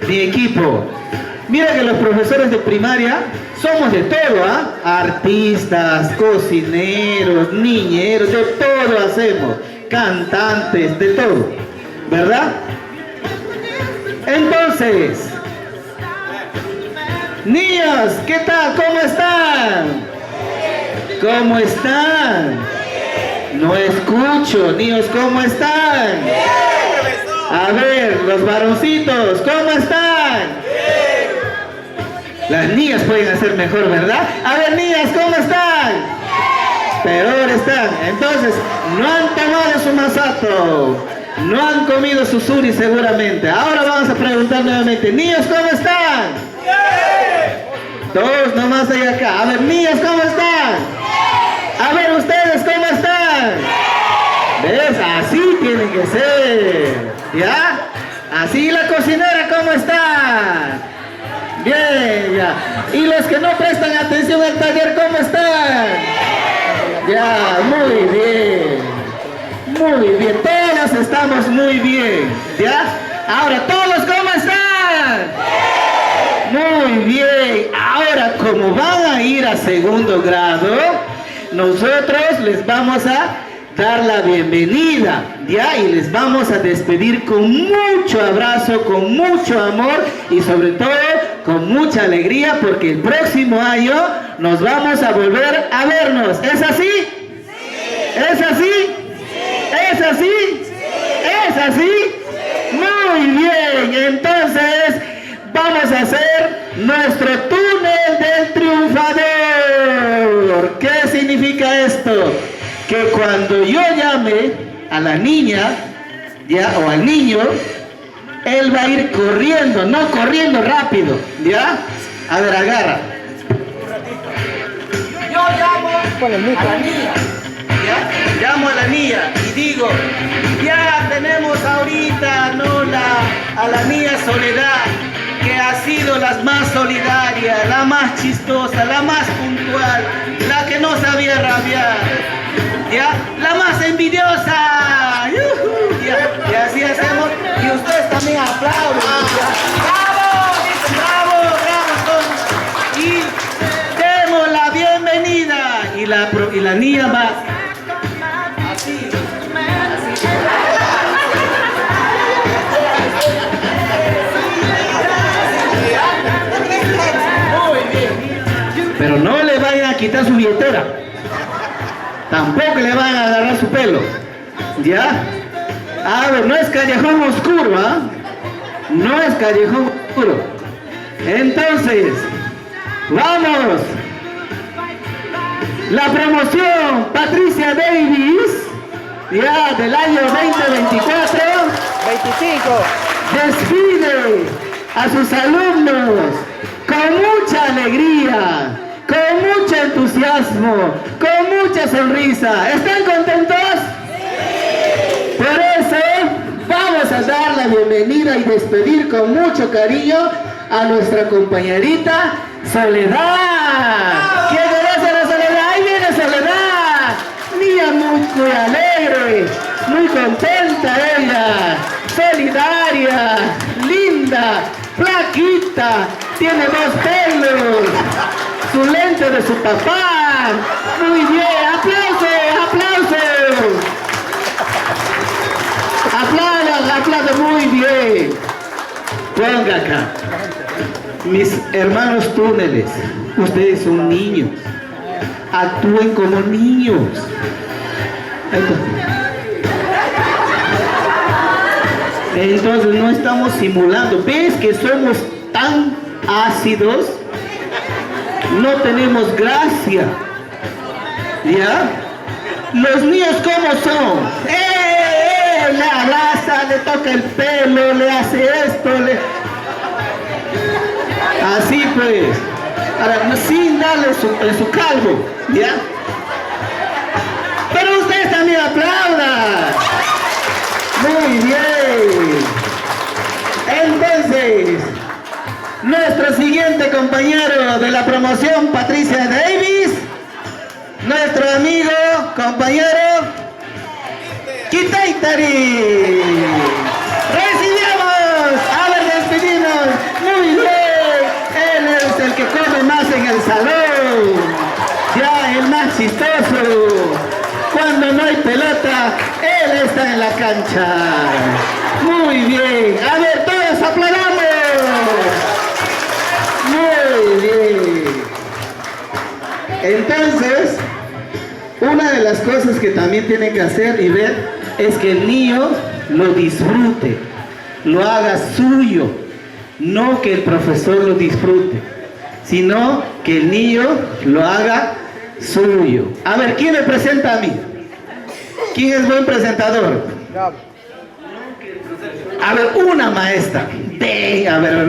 S4: Mi equipo. Mira que los profesores de primaria somos de todo, ¿ah? Artistas, cocineros, niñeros, de todo hacemos. Cantantes, de todo, ¿verdad? Entonces, niños, ¿qué tal? ¿Cómo están? ¿Cómo están? No escucho, niños, ¿cómo están? A ver, los varoncitos, ¿cómo están? Las niñas pueden hacer mejor, ¿verdad? A ver, niñas, ¿cómo están? Peor están. Entonces, no han tomado su masato, no han comido su suri seguramente. Ahora vamos a preguntar nuevamente, niños, ¿cómo están? Todos nomás ahí acá. A ver, niñas, ¿cómo están? A ver, ustedes, ¿cómo están? ¿Ves? Así tienen que ser, ¿ya? Así la cocinera, ¿cómo está? Bien, ya. Y los que no prestan atención al taller, ¿cómo están? Ya, muy bien. Muy bien, todos estamos muy bien, ¿ya? Ahora, ¿todos cómo están? Muy bien. Ahora, como van a ir a segundo grado, nosotros les vamos a dar la bienvenida, ¿ya? Y les vamos a despedir con mucho abrazo, con mucho amor y sobre todo con mucha alegría porque el próximo año nos vamos a volver a vernos. ¿Es así? Sí. ¿Es así? Sí. ¿Es así? Sí. ¿Es así? Sí. Muy bien, entonces vamos a hacer nuestro túnel del triunfador. ¿Qué significa esto? Que cuando yo llame a la niña, ¿ya? O al niño, él va a ir corriendo, no corriendo rápido, ¿ya? A ver, agarra. Yo llamo a la niña, ¿ya? Llamo a la niña y digo, ya tenemos ahorita, ¿no? A la niña Soledad, que ha sido la más solidaria, la más chistosa, la más puntual, la que no sabía rabiar, ¿ya? La más envidiosa. ¿Ya? Y así hacemos. Y ustedes también aplauden. ¿Ya? ¡Bravo! Dicen, ¡bravo! ¡Bravo! Y demos la bienvenida. Y la niña va así. Pero no le vayan a quitar su billetera. Tampoco le vayan a agarrar su pelo. ¿Ya? A ver, no es callejón oscuro, ¿ah? No es callejón. Seguro. Entonces, vamos. La promoción Patricia Davis, ya del año 2024,
S3: 25.
S4: despide a sus alumnos con mucha alegría, con mucho entusiasmo, con mucha sonrisa. ¿Están contentos? Sí. Por eso vamos a dar la bienvenida y despedir con mucho cariño a nuestra compañerita Soledad. ¿Quién conoce a la Soledad? Ahí viene Soledad. Niña muy alegre, muy contenta ella, solidaria, linda, flaquita, tiene 2 pelos, su lente de su papá. Muy bien, aplausos, aplausos. Aplaudan muy bien. Ponga acá. Mis hermanos túneles, ustedes son niños. Actúen como niños. Entonces no estamos simulando. ¿Ves que somos tan ácidos? No tenemos gracia. ¿Ya? Los niños ¿cómo son? Le abraza, le toca el pelo, le hace esto, así pues, sin darle su calvo, ¿ya? Pero ustedes también aplaudan. Muy bien. Entonces, nuestro siguiente compañero de la promoción, Patricia Davis, nuestro amigo, compañero, Quitaitari. Recibimos, a ver, despedimos. Muy bien, él es el que come más en el salón, ya el más chistoso. Cuando no hay pelota, él está en la cancha. Muy bien, a ver, todos aplaudamos. Muy bien. Entonces, una de las cosas que también tienen que hacer y ver es que el niño lo disfrute, lo haga suyo, no que el profesor lo disfrute, sino que el niño lo haga suyo. A ver, ¿quién me presenta a mí? ¿Quién es buen presentador? A ver, una maestra. Ven, a ver,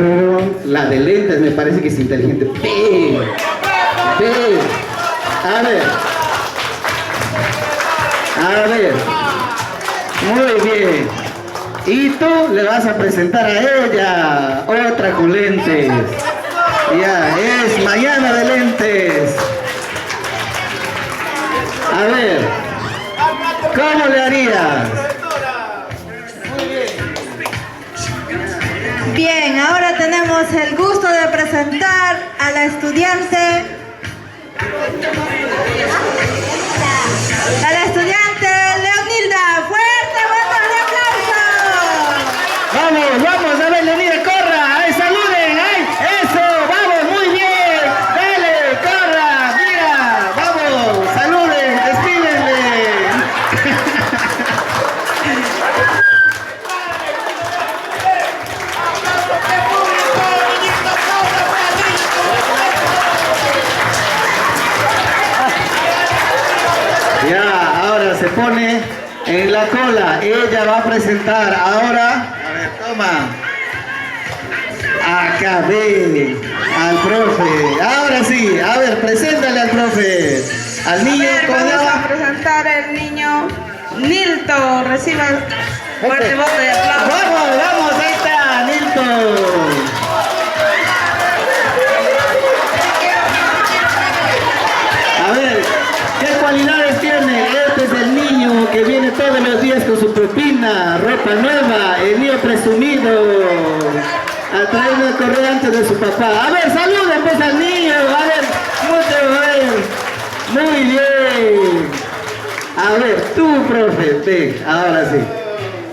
S4: la de lentes me parece que es inteligente. Ven, ven. A ver, muy bien. Y tú le vas a presentar a ella, otra con lentes. Ya, es Mañana de Lentes. A ver, ¿cómo le harías?
S8: Bien, ahora tenemos el gusto de presentar a la estudiante Leonilda. ¡Fuerte, fuerte aplausos!
S4: Vamos, a ver, Leonilda, corra, ¡ay, saluden! ¡Ay, eso! ¡Vamos, muy bien! ¡Dale, corra! ¡Mira! ¡Vamos! ¡Saluden! ¡Despídenle! Ya, ahora se pone en la cola. Ella va a presentar ahora. A ver, toma. Acá, ven. Al profe. Ahora sí, a ver, preséntale al profe. Al niño con
S8: Vamos a presentar al niño Nilton. Reciba fuerte voto de aplauso.
S4: Vamos, ahí está, Nilton. A ver, ¿qué cualidades tiene? Este es el niño que viene todos los días con su propina, ropa nueva, el niño presumido, a traer el correo antes de su papá. A ver, saluden pues al niño, a ver, muy bien. A ver, tú, profe, ven, ahora sí.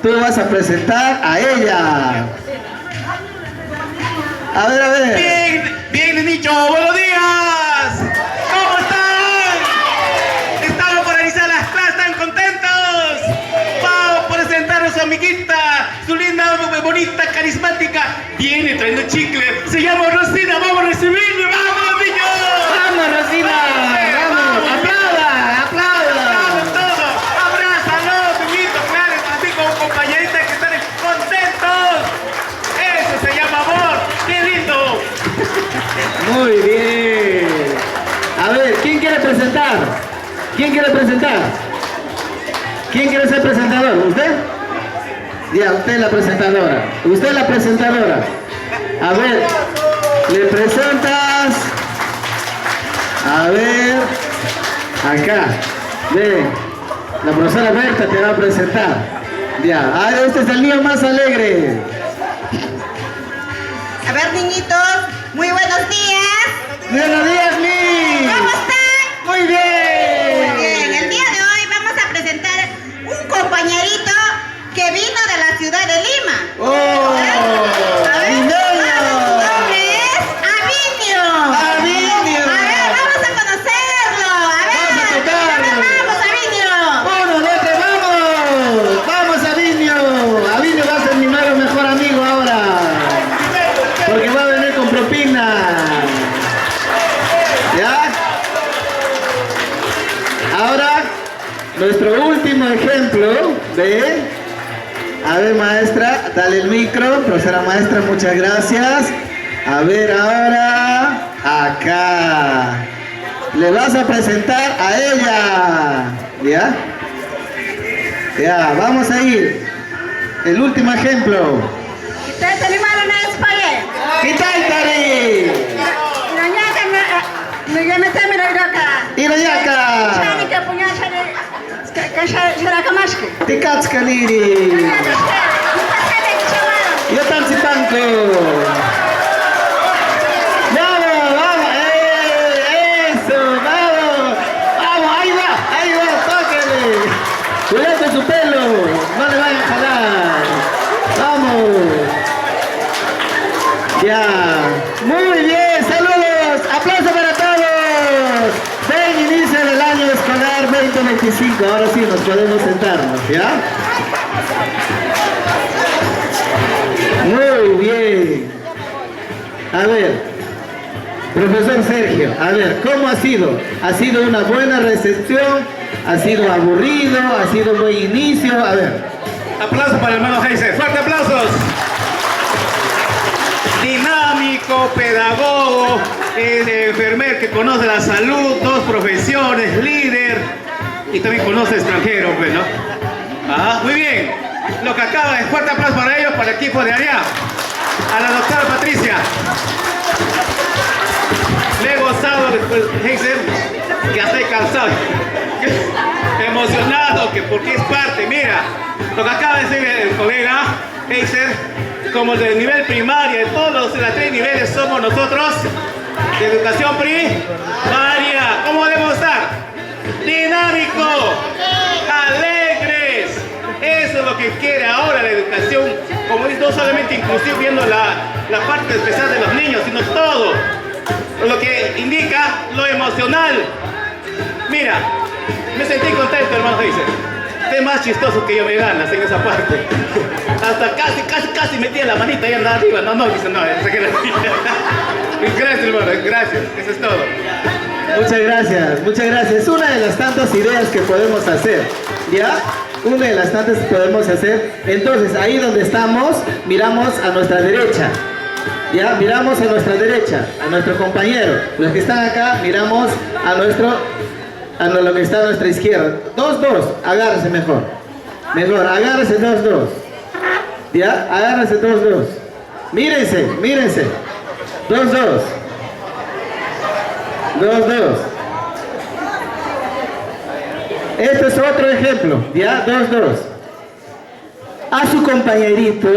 S4: Tú vas a presentar a ella. A ver.
S9: Bien, niño, buenos días. ¿Cómo están? Estamos por realizar las clases, ¿están contentos? Vamos a presentar a su amiguita, su linda, bonita, carismática. Viene trayendo chicos.
S4: quiere presentar? ¿Quién quiere ser presentador? ¿Usted? Ya, usted es la presentadora. Usted es la presentadora. A ver, le presentas. A ver, acá. Ve, la profesora Berta te va a presentar. Ya, este es el niño más alegre.
S8: A ver, niñitos, muy buenos días.
S4: Buenos días, Liz.
S8: ¿Cómo están?
S4: Muy bien.
S8: Muy bien, el día de hoy vamos a presentar un compañerito que vino de la ciudad de Lima.
S4: ¡Oh!
S8: A ver, su nombre es Avinio.
S4: Avinio.
S8: A ver, vamos a conocerlo. A ver,
S4: Vamos a tocarlo.
S8: vamos, Avinio.
S4: ¡Uno, dos, tres, vamos! ¡Vamos, Avinio! Avinio va a ser mi nuevo mejor amigo ahora. Porque va a venir con propina. ¿Ya? Ahora, nuestro último ejemplo de... A ver, maestra, dale el micro. Profesora maestra, muchas gracias. A ver, ahora, acá. Le vas a presentar a ella. ¿Ya? Ya, vamos a ir. El último ejemplo.
S7: Kita terima na España.
S4: ¿Qué tal, Tari?
S7: Nanya kan negara mira doka.
S4: Irayaca.
S7: Chani ka punya chani ka shara kamaski.
S4: Tikatskaniри. Yo tan sitanko. Vamos, vamos. Eso, vamos. Vamos, ahí va, tóquele. Cuidado con su pelo, no le vayan a jalar. Vamos. Ya. Muy bien, saludos. Aplausos para todos. Ven, inicio del año escolar 2025. Ahora sí nos podemos sentarnos, ¿ya? Muy bien. A ver, profesor Sergio, a ver, ¿cómo ha sido? ¿Ha sido una buena recepción? ¿Ha sido aburrido? ¿Ha sido un buen inicio? A ver.
S9: Aplausos para el hermano Heiser. ¡Fuerte aplausos! Dinámico, pedagogo, enfermero que conoce la salud, dos profesiones, líder y también conoce extranjero, pues, ¿no? Ah, muy bien. Lo que acaba de fuerte aplauso para ellos, para el equipo de allá. A la doctora Patricia. Me he gozado después, Heiser, que hasta he cansado. Emocionado, que porque es parte, mira, lo que acaba de decir el colega Heiser, como de nivel primaria, de todos los 3 niveles somos nosotros de educación primaria. ¿Cómo debemos estar? Dinámico, alegres. Eso es lo que quiere ahora la educación, como dice, no solamente inclusive viendo la parte especial de los niños, sino todo lo que indica lo emocional. Mira, me sentí contento, hermano Heiser. Usted es más chistoso que yo, me ganas en esa parte. Hasta casi metía la manita ahí andaba arriba. No, dice no. Gracias, hermano, gracias. Eso es todo.
S4: Muchas gracias, muchas gracias. Es una de las tantas ideas que podemos hacer, ¿ya? Una de las tantas que podemos hacer. Entonces, ahí donde estamos, miramos a nuestra derecha. Ya, miramos a nuestra derecha, a nuestro compañero. Los que están acá, miramos a lo que está a nuestra izquierda. 2-2, agárrense mejor. Mejor, agárrense 2-2. Ya, agárrense 2-2. Mírense. 2-2. 2-2. Este es otro ejemplo, ya, 2-2. A su compañerito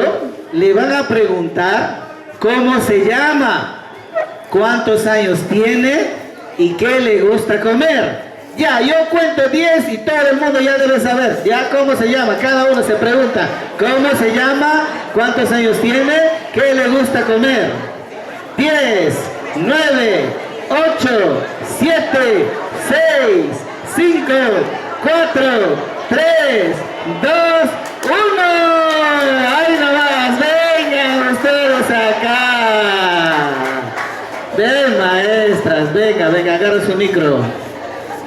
S4: le van a preguntar cómo se llama, cuántos años tiene y qué le gusta comer. Ya, yo cuento 10 y todo el mundo ya debe saber, ya, cómo se llama. Cada uno se pregunta, ¿cómo se llama? ¿Cuántos años tiene? ¿Qué le gusta comer? 10, 9, 8, 7, 6, 5, 4, 3, 2, 1. ¡Ahí nomás! ¡Vengan ustedes acá! Ven, maestras, venga, agarra su micro.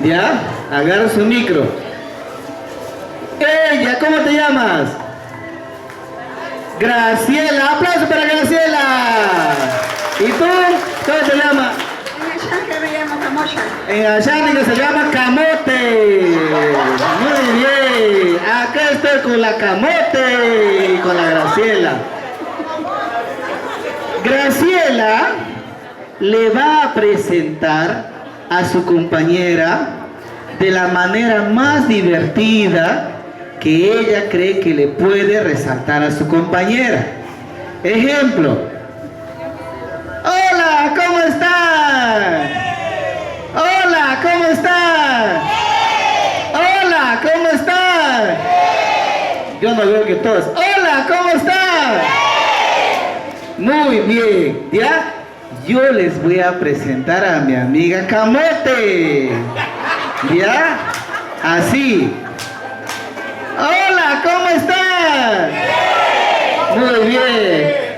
S4: ¿Ya? Agarra su micro. Ella, ¿cómo te llamas? Graciela, aplauso para Graciela. ¿Y tú? ¿Cómo te llamas?
S7: Camosha.
S4: En Ashánica se llama camote. Muy bien. Acá estoy con la camote y con la Graciela. Graciela le va a presentar a su compañera de la manera más divertida que ella cree que le puede resaltar a su compañera. Ejemplo. Hola, ¿cómo están? Hola, ¿cómo están? Hola, ¿cómo están? Yo no veo que todos. Hola, ¿cómo están? Muy bien, ¿ya? Yo les voy a presentar a mi amiga Camote. ¿Ya? Así. Hola, ¿cómo están? Muy bien.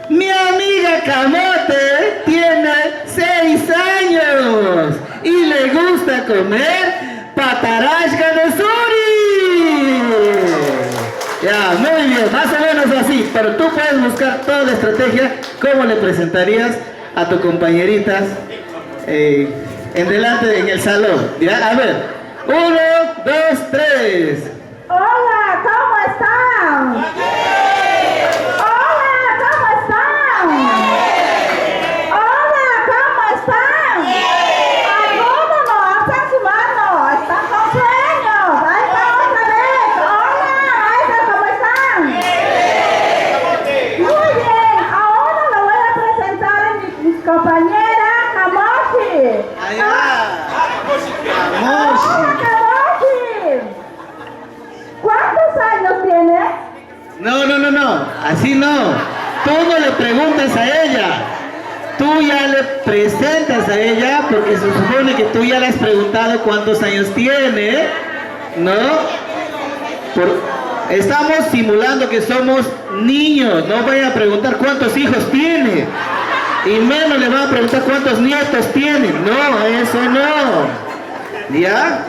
S4: Mi amiga Camote tiene 6 años y le gusta comer patarashka de suri. Ya, muy bien, más o menos así, pero tú puedes buscar toda la estrategia, cómo le presentarías a tus compañeritas en delante, en el salón. Ya, a ver, 1, 2, 3.
S6: Hola, ¿cómo están? Hola, ¿cómo están? Hola, ¿cómo están? Algunos no alzan su mano, están con sueños. Ahí está otra vez. Hola, ahí está, ¿cómo están? Muy bien, ahora le voy a presentar a mi compañera Kamoshi.
S4: Allá.
S6: Hola, Kamoshi. ¿Cuántos años tiene?
S4: No, así no. Tú no le preguntas a ella. Tú ya le presentas a ella porque se supone que tú ya le has preguntado cuántos años tiene, ¿no? Estamos simulando que somos niños. No vaya a preguntar cuántos hijos tiene. Y menos le van a preguntar cuántos nietos tiene. No, eso no. ¿Ya?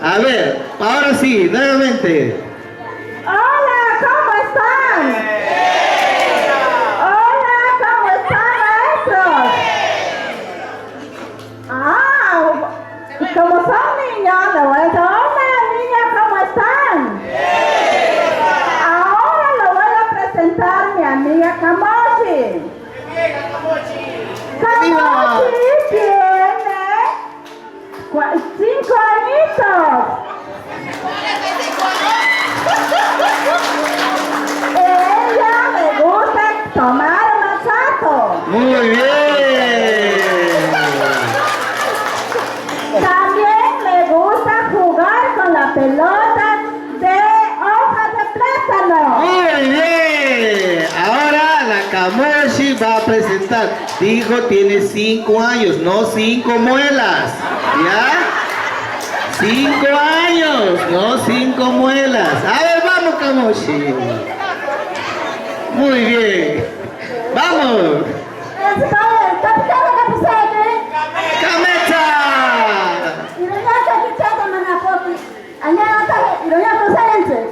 S4: A ver, ahora sí, nuevamente.
S6: Hola, ¿cómo están? Hola, ¿cómo están, maestros? Como son niños, le voy a decir, hola, niñas, ¿cómo están? Ahora le voy a presentar a mi amiga Kamoshi. Kamoshi tiene 5 añitos. Ella le gusta tomar masato.
S4: Muy bien.
S6: También le gusta jugar con la pelota de hojas de plátano.
S4: Muy bien. Ahora la Kamoshi va a presentar. Dijo tiene 5 años, no 5 muelas. ¿Ya? 5 años, no 5 muelas. A ver, vamos, Kamoshi. Muy bien. ¡Vamos! ¡Camecha!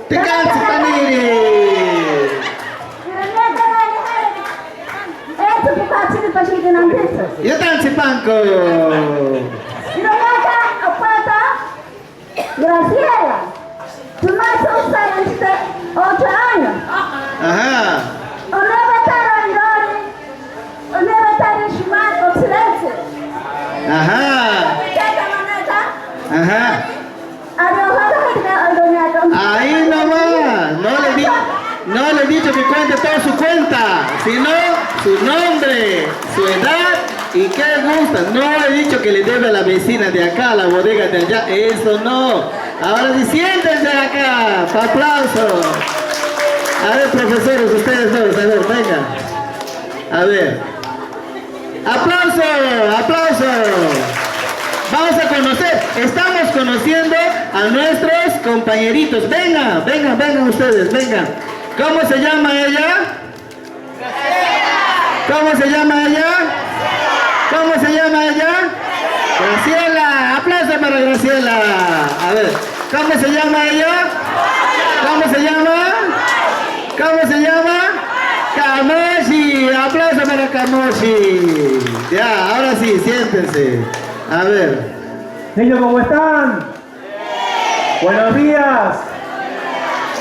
S4: ¡Te canso, Taniri! ¡Yo tansi panco!
S6: Graciela, tu más usas 8 años.
S4: Ajá. Ajá. Ajá. Ahí nomás. No le he dicho que cuente toda su cuenta, sino su nombre, su edad y qué gusta. No le he dicho que le debe a la vecina de acá, a la bodega de allá. Eso no. Ahora sí, siéntense acá. Aplauso. A ver, profesores, ustedes dos, a ver, venga. A ver. ¡Aplauso! ¡Aplauso! Vamos a conocer, estamos conociendo a nuestros compañeritos. Vengan, vengan, vengan ustedes, vengan. ¿Cómo se llama ella? ¿Cómo se llama ella? ¿Cómo se llama ella? Graciela. Aplauso para Graciela. A ver, ¿cómo se llama ella? ¿Cómo se llama? ¿Cómo se llama? Kamoshi. Aplauso para Kamoshi. Ya, ahora sí, siéntense. A ver.
S10: Niños, ¿cómo están? Buenos días.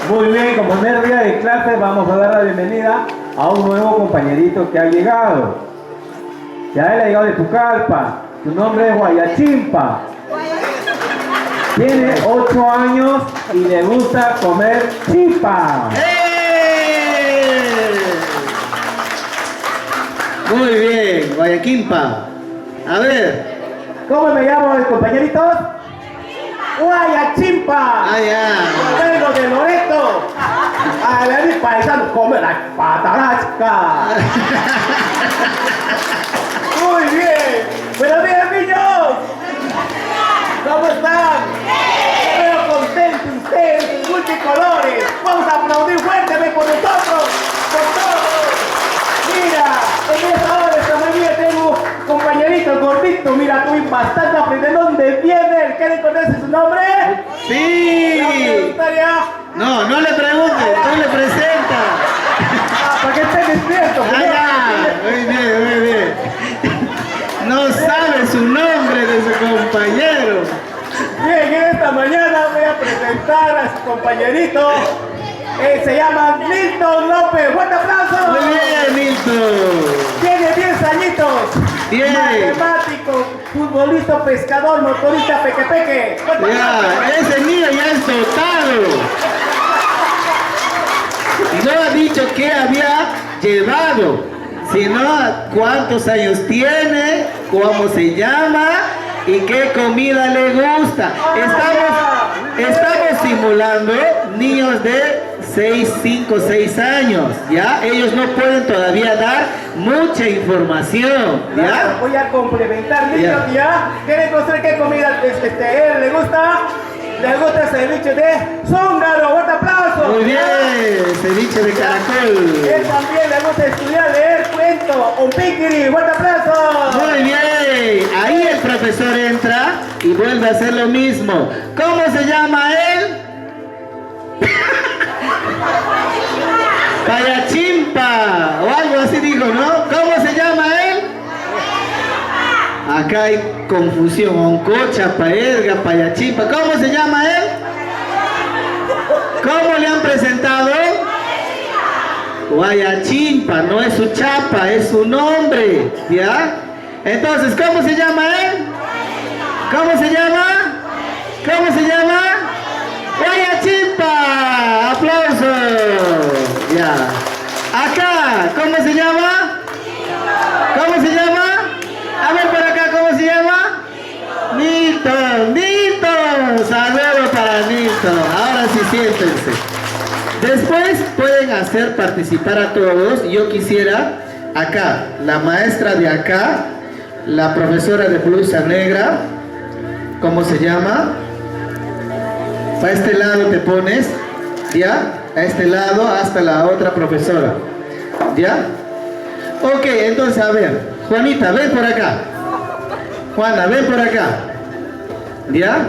S10: Muy bien, como primer día de clase vamos a dar la bienvenida a un nuevo compañerito que ha llegado. Ya él ha llegado de Pucallpa. Su nombre es Guayachimpa. Tiene 8 años y le gusta comer chimpa.
S4: Muy bien, Guayachimpa. A ver.
S10: ¿Cómo me llamo el compañerito? Guayachimpa.
S4: Ah, ya.
S10: Vengo de Loreto. A ver, mi paisano come la patarasca. Muy bien. Buenos días, niños. ¿Cómo están? Veo contentos ustedes, multicolores. Vamos a aplaudir fuertemente por nosotros, por todos. Mira, en esta hora de esta mañana tengo un compañerito gordito. Mira, tú bastante aprender dónde viene. ¿Quieren conocer su nombre?
S4: Sí. No, no le preguntes, tú le presentas.
S10: Para que esté despierto.
S4: Ah, ya. Muy bien, muy bien. No sabe su nombre de su compañero.
S10: Bien, en esta mañana voy a presentar a su compañerito. Se llama Milton López. ¡Fuerte aplauso!
S4: Muy bien, Milton.
S10: Tiene 10 añitos.
S4: Bien.
S10: Matemático, futbolista, pescador, motorista, peque.
S4: Ya, ese niño ya es dotado. No ha dicho qué había llevado, sino cuántos años tiene, cómo se llama y qué comida le gusta. Estamos simulando niños de 5, 6 años, ¿ya? Ellos no pueden todavía dar mucha información, ¿ya?
S10: Voy a complementar, niños, ¿ya? ¿Quieren conocer qué comida él le gusta? Le gusta el ceviche de zúngaro. ¡Fuerte aplauso!
S4: Muy bien, ceviche de caracol.
S10: Él también le gusta estudiar, leer cuento, un piquiri. ¡Fuerte aplauso!
S4: Muy bien, ahí el profesor entra y vuelve a hacer lo mismo. ¿Cómo se llama él? Payachimpa, o algo así dijo, ¿no? ¿Cómo se llama él? Acá hay confusión, oncocha, paerga, payachimpa. ¿Cómo se llama él? ¿Cómo le han presentado? Guayachimpa, no es su chapa, es su nombre, ¿ya? Entonces, ¿cómo se llama él? ¿Cómo se llama? ¿Cómo se llama? Guayachimpa, aplausos, ya. Acá, ¿cómo se llama? ¿Cómo se llama? A ver por acá, ¿cómo se llama? Milton, Milton, saludo para Milton. Ahora sí, siéntense. Después pueden hacer participar a todos. Yo quisiera acá, la maestra de acá, la profesora de blusa negra, ¿cómo se llama? Para este lado te pones, ¿ya? A este lado hasta la otra profesora, ¿ya? Ok, entonces a ver, Juanita, ven por acá. Juana, ven por acá. ¿Ya?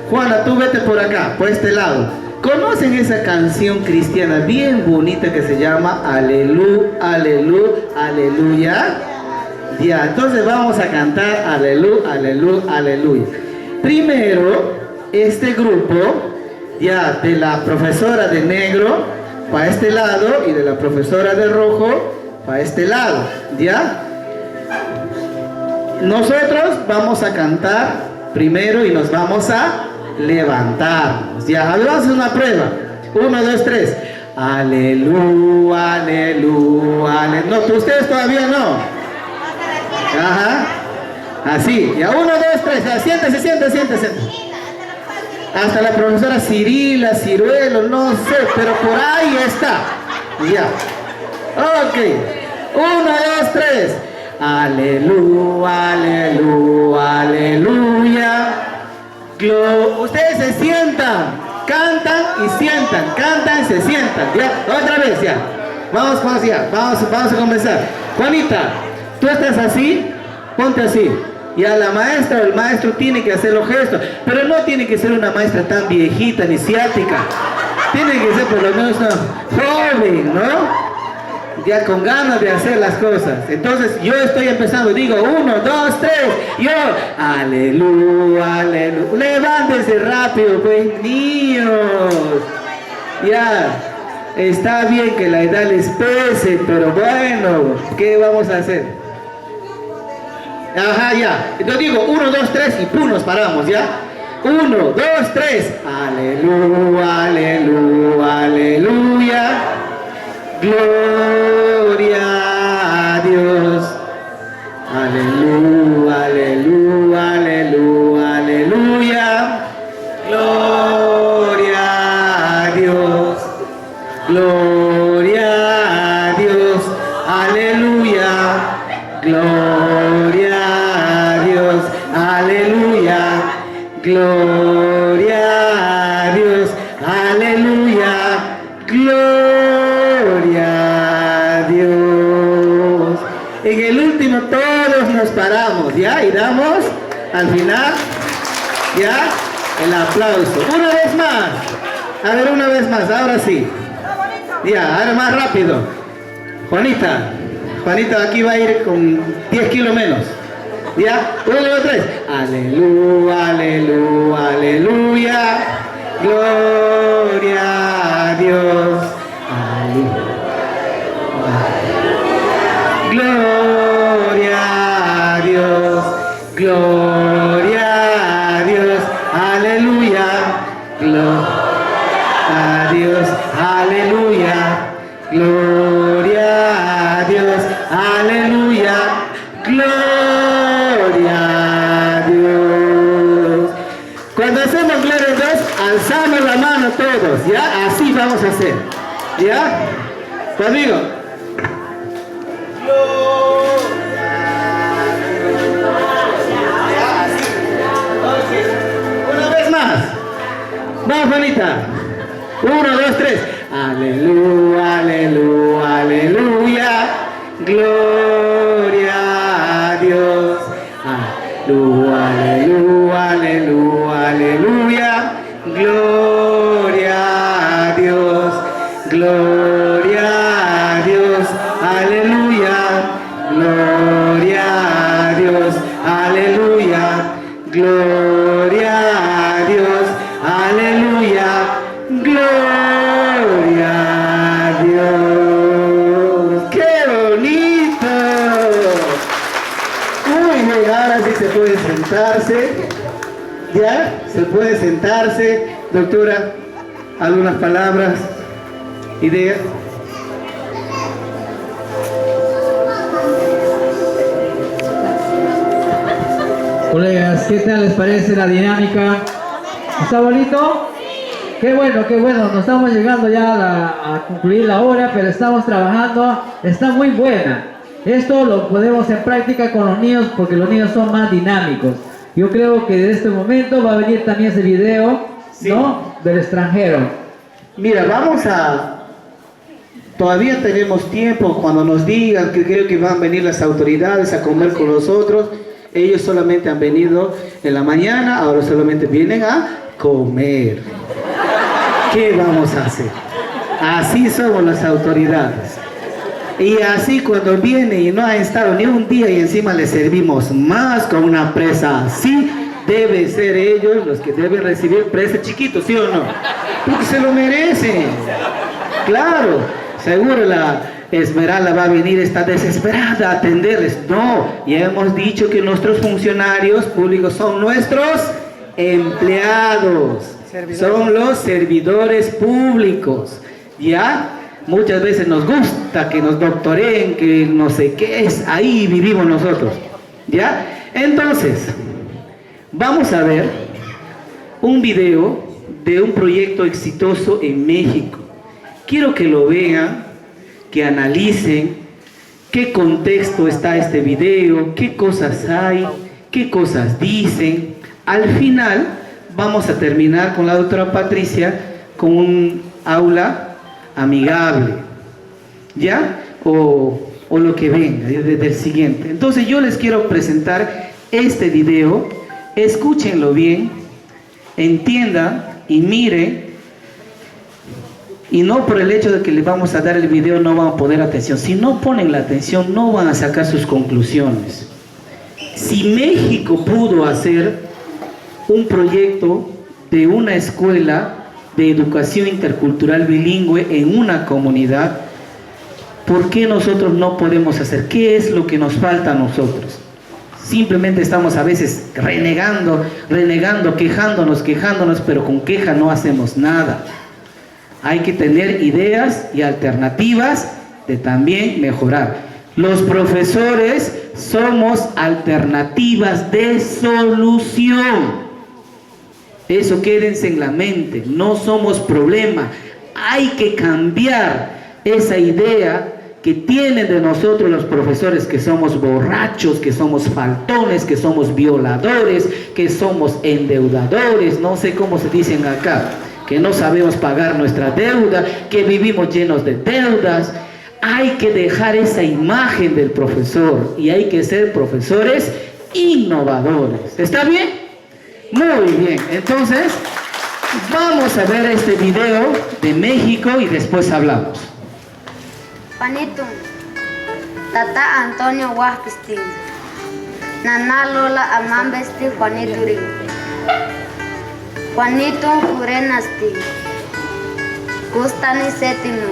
S4: Juana, tú vete por acá, por este lado. ¿Conocen esa canción cristiana bien bonita que se llama Alelu, Alelu, Aleluya? Ya, entonces vamos a cantar Alelu, Alelu, Aleluya. Primero, este grupo, ya, de la profesora de negro para este lado y de la profesora de rojo para este lado, ¿ya? Nosotros vamos a cantar primero y nos vamos a levantarnos. Ya, vamos a hacer una prueba. 1, 2, 3. Aleluya, aleluya, aleluya. No, ustedes todavía no. Ajá. Así. Ya, 1, 2, 3. Ya, siéntese, siéntese, siéntese. Hasta la profesora Cirila, Ciruelo, no sé, pero por ahí está. Ya. Ok. 1, 2, 3. Aleluya, aleluya, aleluya. Ustedes se sientan, cantan y sientan, cantan y se sientan. Ya, otra vez ya. Vamos ya, vamos a comenzar. Juanita, tú estás así, ponte así. Ya la maestra o el maestro tiene que hacer los gestos, pero no tiene que ser una maestra tan viejita ni ciática. Tiene que ser por lo menos una joven, ¿no? ya con ganas de hacer las cosas. Entonces yo estoy empezando, digo 1, 2, 3, yo, aleluya, aleluya. Levántense rápido, pues niños. Ya, está bien que la edad les pese, pero bueno, ¿qué vamos a hacer? Ajá, ya. Entonces digo 1, 2, 3 y pum, nos paramos, ¿ya? 1, 2, 3. Aleluya, aleluya, aleluya. Gloria a Dios. Aleluya, aleluya, aleluya, aleluya. Gloria a Dios. Gloria a Dios. Aleluya. Gloria a Dios. Aleluya. Gloria a Dios. Aleluya. Gloria a Dios. En el último todos nos paramos, ¿ya? Y damos al final, ¿ya? El aplauso. Una vez más. A ver, una vez más, ahora sí. Ya, ahora más rápido. Juanita, aquí va a ir con 10 kilos menos. ¿Ya? 1, 2, 3. Aleluya, aleluya, aleluya. Gloria a Dios. Aleluya. Gloria a Dios. Gloria a Dios. Aleluya. Gloria a Dios. Aleluya. Gloria a Dios. Aleluya. Gloria a Dios. Cuando hacemos gloria a Dios, alzamos la mano todos, ¿ya? Así vamos a hacer, ¿ya? Conmigo. Una vez más. Vamos, Juanita. 1, 2, 3. Aleluya, aleluya, aleluya. Gloria a Dios. Aleluya, aleluya, aleluya, aleluya. Gloria a Dios. Gloria a Dios. Aleluya. Gloria a Dios. Aleluya. Gloria a Dios. Aleluya. Gloria a Dios. ¡Qué bonito! Muy bien, ahora sí se puede sentarse. ¿Ya? Se puede sentarse. Doctora, algunas palabras, ideas.
S5: Colegas, ¿qué tal les parece la dinámica? ¿Está bonito? Qué bueno, qué bueno. Nos estamos llegando ya a concluir la hora, pero estamos trabajando. Está muy buena. Esto lo ponemos en práctica con los niños porque los niños son más dinámicos. Yo creo que de este momento va a venir también ese video,
S4: sí,
S5: ¿no? Del extranjero.
S4: Mira, todavía tenemos tiempo cuando nos digan que creo que van a venir las autoridades a comer con nosotros. Ellos solamente han venido en la mañana, ahora solamente vienen a comer. ¿Qué vamos a hacer? Así somos las autoridades. Y así cuando viene y no ha estado ni un día y encima le servimos más con una presa así, deben ser ellos los que deben recibir presa chiquito, ¿sí o no? Porque se lo merecen. Claro, seguro la Esmeralda va a venir, está desesperada a atenderles. No, ya hemos dicho que nuestros funcionarios públicos son nuestros empleados, son los servidores públicos, ¿ya? Muchas veces nos gusta que nos doctoreen, que no sé qué es, ahí vivimos nosotros, ¿ya? Entonces, vamos a ver un video de un proyecto exitoso en México. Quiero que lo vean, que analicen qué contexto está este video, qué cosas hay, qué cosas dicen. Al final vamos a terminar con la doctora Patricia con un aula amigable, ¿ya? O lo que venga desde el siguiente. Entonces yo les quiero presentar este video, escúchenlo bien, entiendan y miren Y no por el hecho de que le vamos a dar el video no van a poner atención. Si no ponen la atención, no van a sacar sus conclusiones. Si México pudo hacer un proyecto de una escuela de educación intercultural bilingüe en una comunidad, ¿por qué nosotros no podemos hacer? ¿Qué es lo que nos falta a nosotros? Simplemente estamos a veces renegando, quejándonos, pero con queja no hacemos nada. Hay que tener ideas y alternativas de también mejorar. Los profesores somos alternativas de solución. Eso quédense en la mente, no somos problema. Hay que cambiar esa idea que tienen de nosotros los profesores, que somos borrachos, que somos faltones, que somos violadores, que somos endeudadores, no sé cómo se dicen acá, que no sabemos pagar nuestra deuda, que vivimos llenos de deudas. Hay que dejar esa imagen del profesor y hay que ser profesores innovadores. ¿Está bien? Muy bien. Entonces, vamos a ver este video de México y después hablamos.
S11: Juanito, Tata Antonio Huaspistin, Nana Lola Amambesti Juanito Ring, Juanito Jurenasti, Gustani Setinu,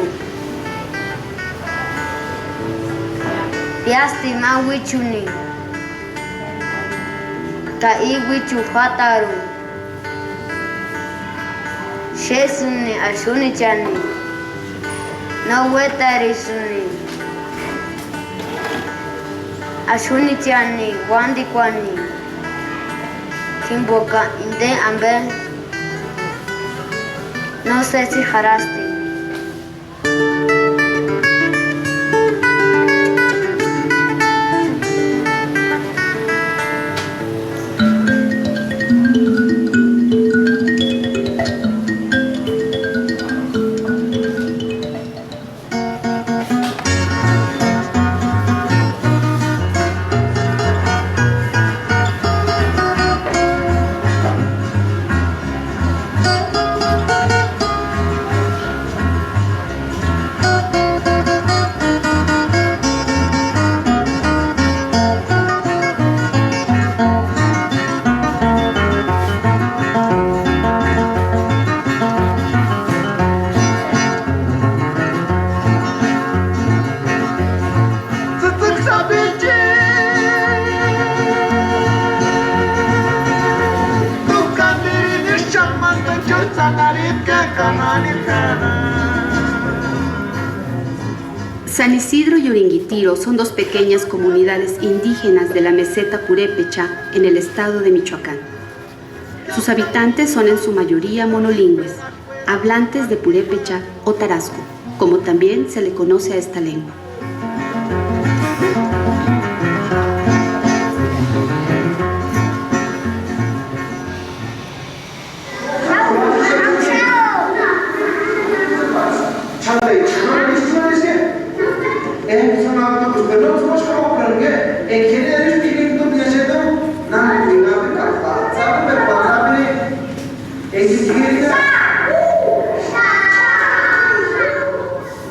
S11: Piasti Mawichuni, Kai Wichu Hataru, Shesuni Ashuni Chani, No wetari suni, ashuni tiani, wandi kwani, kimboka inde ambe, no sé si harasti.
S12: San Isidro y Uringuitiro son dos pequeñas comunidades indígenas de la meseta purépecha en el estado de Michoacán. Sus habitantes son en su mayoría monolingües, hablantes de purépecha o tarasco, como también se le conoce a esta lengua.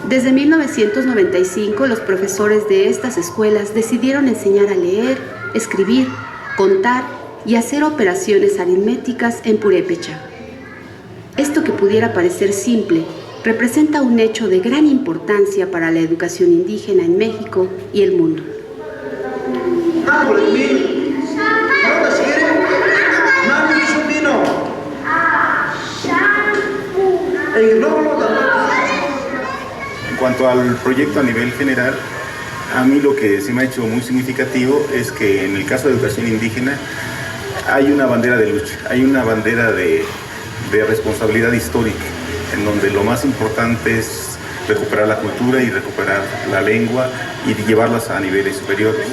S12: Desde 1995, los profesores de estas escuelas decidieron enseñar a leer, escribir, contar y hacer operaciones aritméticas en purépecha. Esto que pudiera parecer simple, representa un hecho de gran importancia para la educación indígena en México y el mundo.
S13: En cuanto al proyecto a nivel general, a mí lo que se me ha hecho muy significativo es que en el caso de educación indígena hay una bandera de lucha, hay una bandera de responsabilidad histórica, en donde lo más importante es recuperar la cultura y recuperar la lengua y llevarlas a niveles superiores.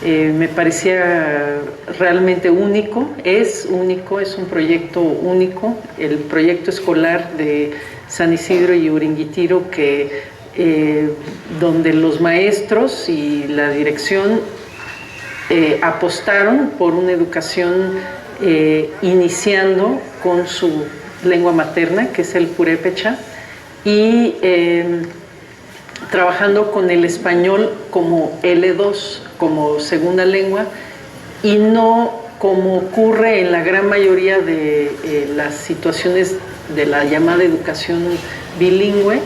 S2: Me parecía realmente único, es un proyecto único, el proyecto escolar de San Isidro y Uringuitiro, donde los maestros y la dirección apostaron por una educación iniciando con su lengua materna, que es el purépecha, y trabajando con el español como L2, como segunda lengua, y no como ocurre en la gran mayoría de las situaciones de la llamada educación bilingüe.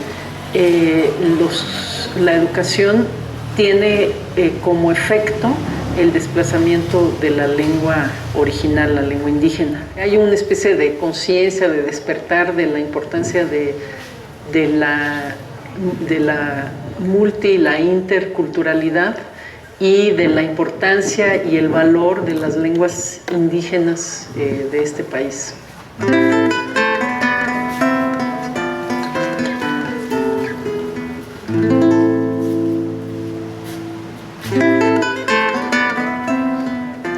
S2: La educación tiene como efecto el desplazamiento de la lengua original, la lengua indígena. Hay una especie de conciencia, de despertar de la importancia de la multi, la interculturalidad, y de la importancia y el valor de las lenguas indígenas de este país.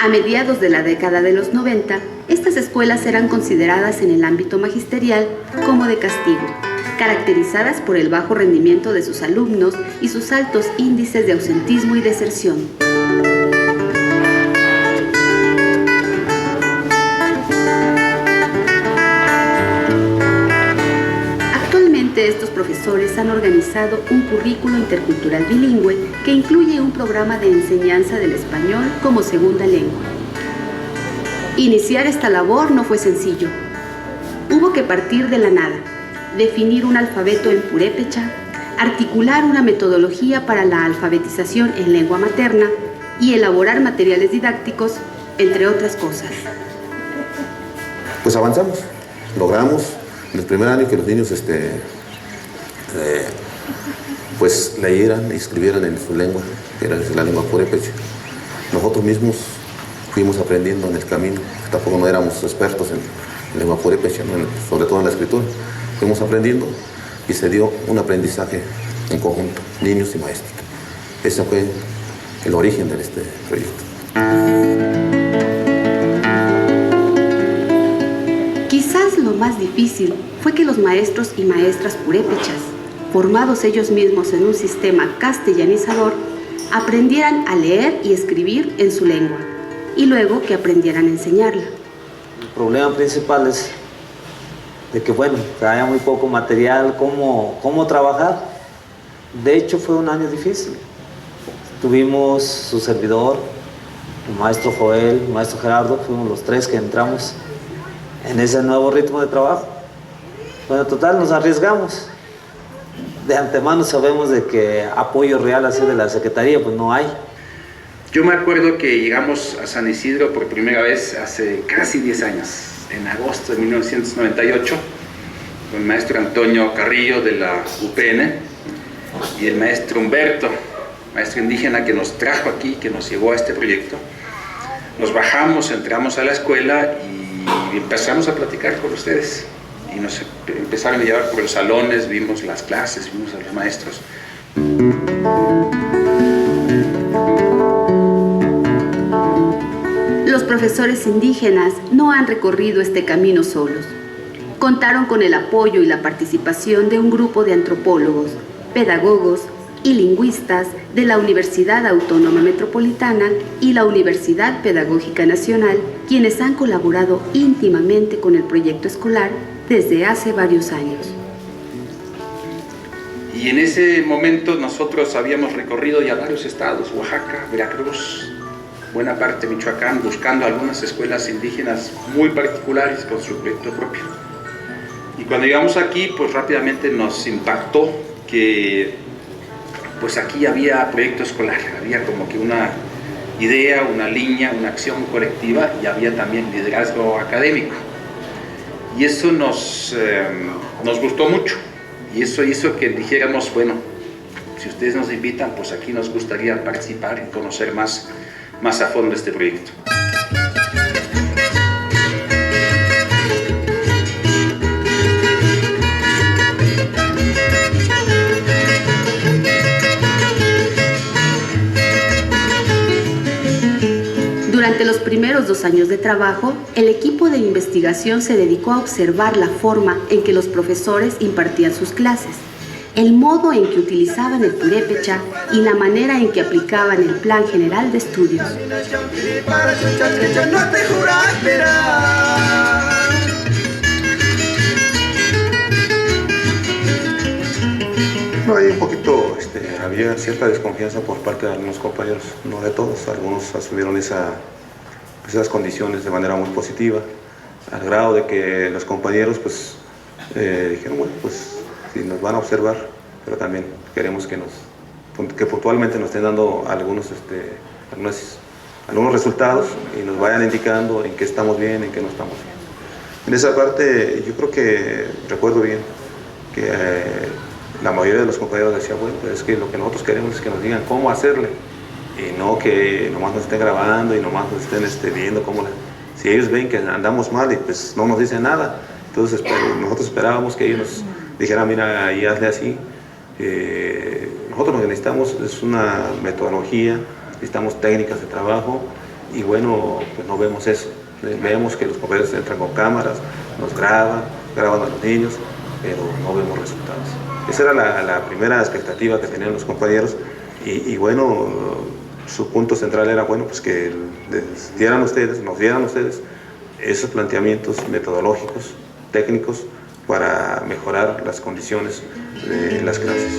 S12: A mediados de la década de los 90, estas escuelas eran consideradas en el ámbito magisterial como de castigo, caracterizadas por el bajo rendimiento de sus alumnos y sus altos índices de ausentismo y deserción. Actualmente estos profesores han organizado un currículo intercultural bilingüe que incluye un programa de enseñanza del español como segunda lengua. Iniciar esta labor no fue sencillo. Hubo que partir de la nada, definir un alfabeto en purépecha, articular una metodología para la alfabetización en lengua materna y elaborar materiales didácticos, entre otras cosas.
S14: Pues avanzamos, logramos en el primer año que los niños pues leyeran y escribieran en su lengua, que era la lengua purépecha. Nosotros mismos fuimos aprendiendo en el camino, tampoco no éramos expertos en lengua purépecha, ¿no? Sobre todo en la escritura. Fuimos aprendiendo y se dio un aprendizaje en conjunto, niños y maestros. Ese fue el origen de este proyecto.
S12: Quizás lo más difícil fue que los maestros y maestras purépechas, formados ellos mismos en un sistema castellanizador, aprendieran a leer y escribir en su lengua, y luego que aprendieran a enseñarla.
S15: El problema principal es de que, bueno, que haya muy poco material, cómo trabajar. De hecho, fue un año difícil. Tuvimos su servidor, el maestro Joel, el maestro Gerardo, fuimos los tres que entramos en ese nuevo ritmo de trabajo. Bueno, total, nos arriesgamos. De antemano sabemos de que apoyo real así de la Secretaría, pues no hay.
S16: Yo me acuerdo que llegamos a San Isidro por primera vez hace casi 10 años. En agosto de 1998, con el maestro Antonio Carrillo de la UPN y el maestro Humberto, maestro indígena que nos trajo aquí, que nos llevó a este proyecto. Nos bajamos, entramos a la escuela y empezamos a platicar con ustedes. Y nos empezaron a llevar por los salones, vimos las clases, vimos a los maestros.
S12: Los profesores indígenas no han recorrido este camino solos. Contaron con el apoyo y la participación de un grupo de antropólogos, pedagogos y lingüistas de la Universidad Autónoma Metropolitana y la Universidad Pedagógica Nacional, quienes han colaborado íntimamente con el proyecto escolar desde hace varios años.
S16: Y en ese momento nosotros habíamos recorrido ya varios estados, Oaxaca, Veracruz, buena parte de Michoacán, buscando algunas escuelas indígenas muy particulares con su proyecto propio. Y cuando llegamos aquí, pues rápidamente nos impactó que pues aquí había proyecto escolar, había como que una idea, una línea, una acción colectiva y había también liderazgo académico. Y eso nos gustó mucho y eso hizo que dijéramos, bueno, si ustedes nos invitan, pues aquí nos gustaría participar y conocer más a fondo este proyecto.
S12: Durante los primeros 2 años de trabajo, el equipo de investigación se dedicó a observar la forma en que los profesores impartían sus clases, el modo en que utilizaban el purépecha y la manera en que aplicaban el Plan General de Estudios.
S14: hay un poquito, había cierta desconfianza por parte de algunos compañeros, no de todos. Algunos asumieron esas condiciones de manera muy positiva, al grado de que los compañeros pues dijeron, bueno, pues si nos van a observar, pero también queremos que puntualmente nos estén dando algunos resultados y nos vayan indicando en qué estamos bien, en qué no estamos bien. En esa parte yo creo que recuerdo bien que la mayoría de los compañeros decía, bueno, pues es que lo que nosotros queremos es que nos digan cómo hacerle y no que nomás nos estén grabando y nomás nos estén viendo cómo si ellos ven que andamos mal y pues no nos dicen nada. Entonces nosotros esperábamos que ellos nos dijeran, mira, ahí hazle así. Nosotros lo que necesitamos es una metodología, necesitamos técnicas de trabajo y bueno, pues no vemos eso. Vemos que los compañeros entran con cámaras, nos graban a los niños, pero no vemos resultados. Esa era la primera expectativa que tenían los compañeros y bueno, su punto central era, bueno, pues que nos dieran ustedes esos planteamientos metodológicos, técnicos, para mejorar las condiciones de las clases.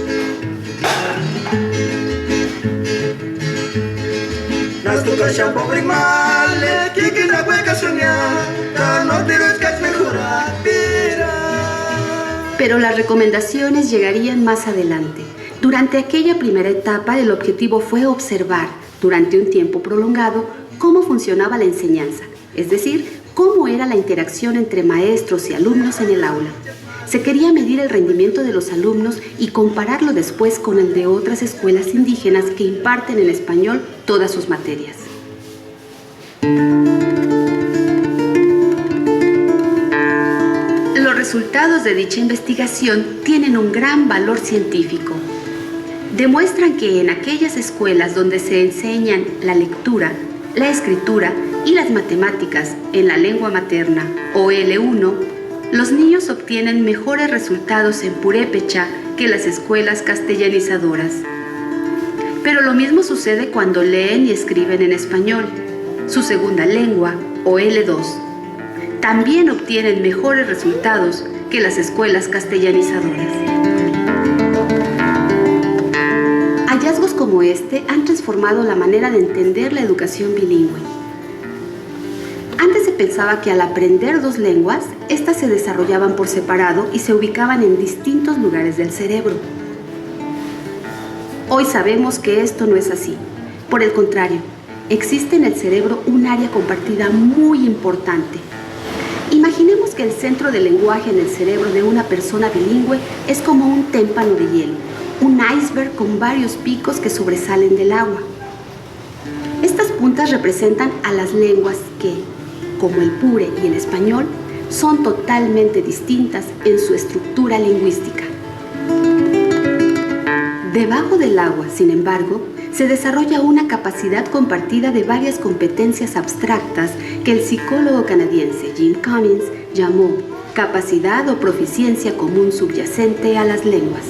S12: Pero las recomendaciones llegarían más adelante. Durante aquella primera etapa, el objetivo fue observar, durante un tiempo prolongado, cómo funcionaba la enseñanza, es decir, cómo era la interacción entre maestros y alumnos en el aula. Se quería medir el rendimiento de los alumnos y compararlo después con el de otras escuelas indígenas que imparten en español todas sus materias. Los resultados de dicha investigación tienen un gran valor científico. Demuestran que en aquellas escuelas donde se enseñan la lectura, la escritura y las matemáticas en la lengua materna o L1, los niños obtienen mejores resultados en purépecha que las escuelas castellanizadoras. Pero lo mismo sucede cuando leen y escriben en español, su segunda lengua o L2. También obtienen mejores resultados que las escuelas castellanizadoras. Hallazgos como este han transformado la manera de entender la educación bilingüe. Antes se pensaba que al aprender dos lenguas, éstas se desarrollaban por separado y se ubicaban en distintos lugares del cerebro. Hoy sabemos que esto no es así. Por el contrario, existe en el cerebro un área compartida muy importante. Imaginemos que el centro del lenguaje en el cerebro de una persona bilingüe es como un témpano de hielo, un iceberg con varios picos que sobresalen del agua. Estas puntas representan a las lenguas que, como el pure y el español, son totalmente distintas en su estructura lingüística. Debajo del agua, sin embargo, se desarrolla una capacidad compartida de varias competencias abstractas que el psicólogo canadiense Jim Cummins llamó capacidad o proficiencia común subyacente a las lenguas.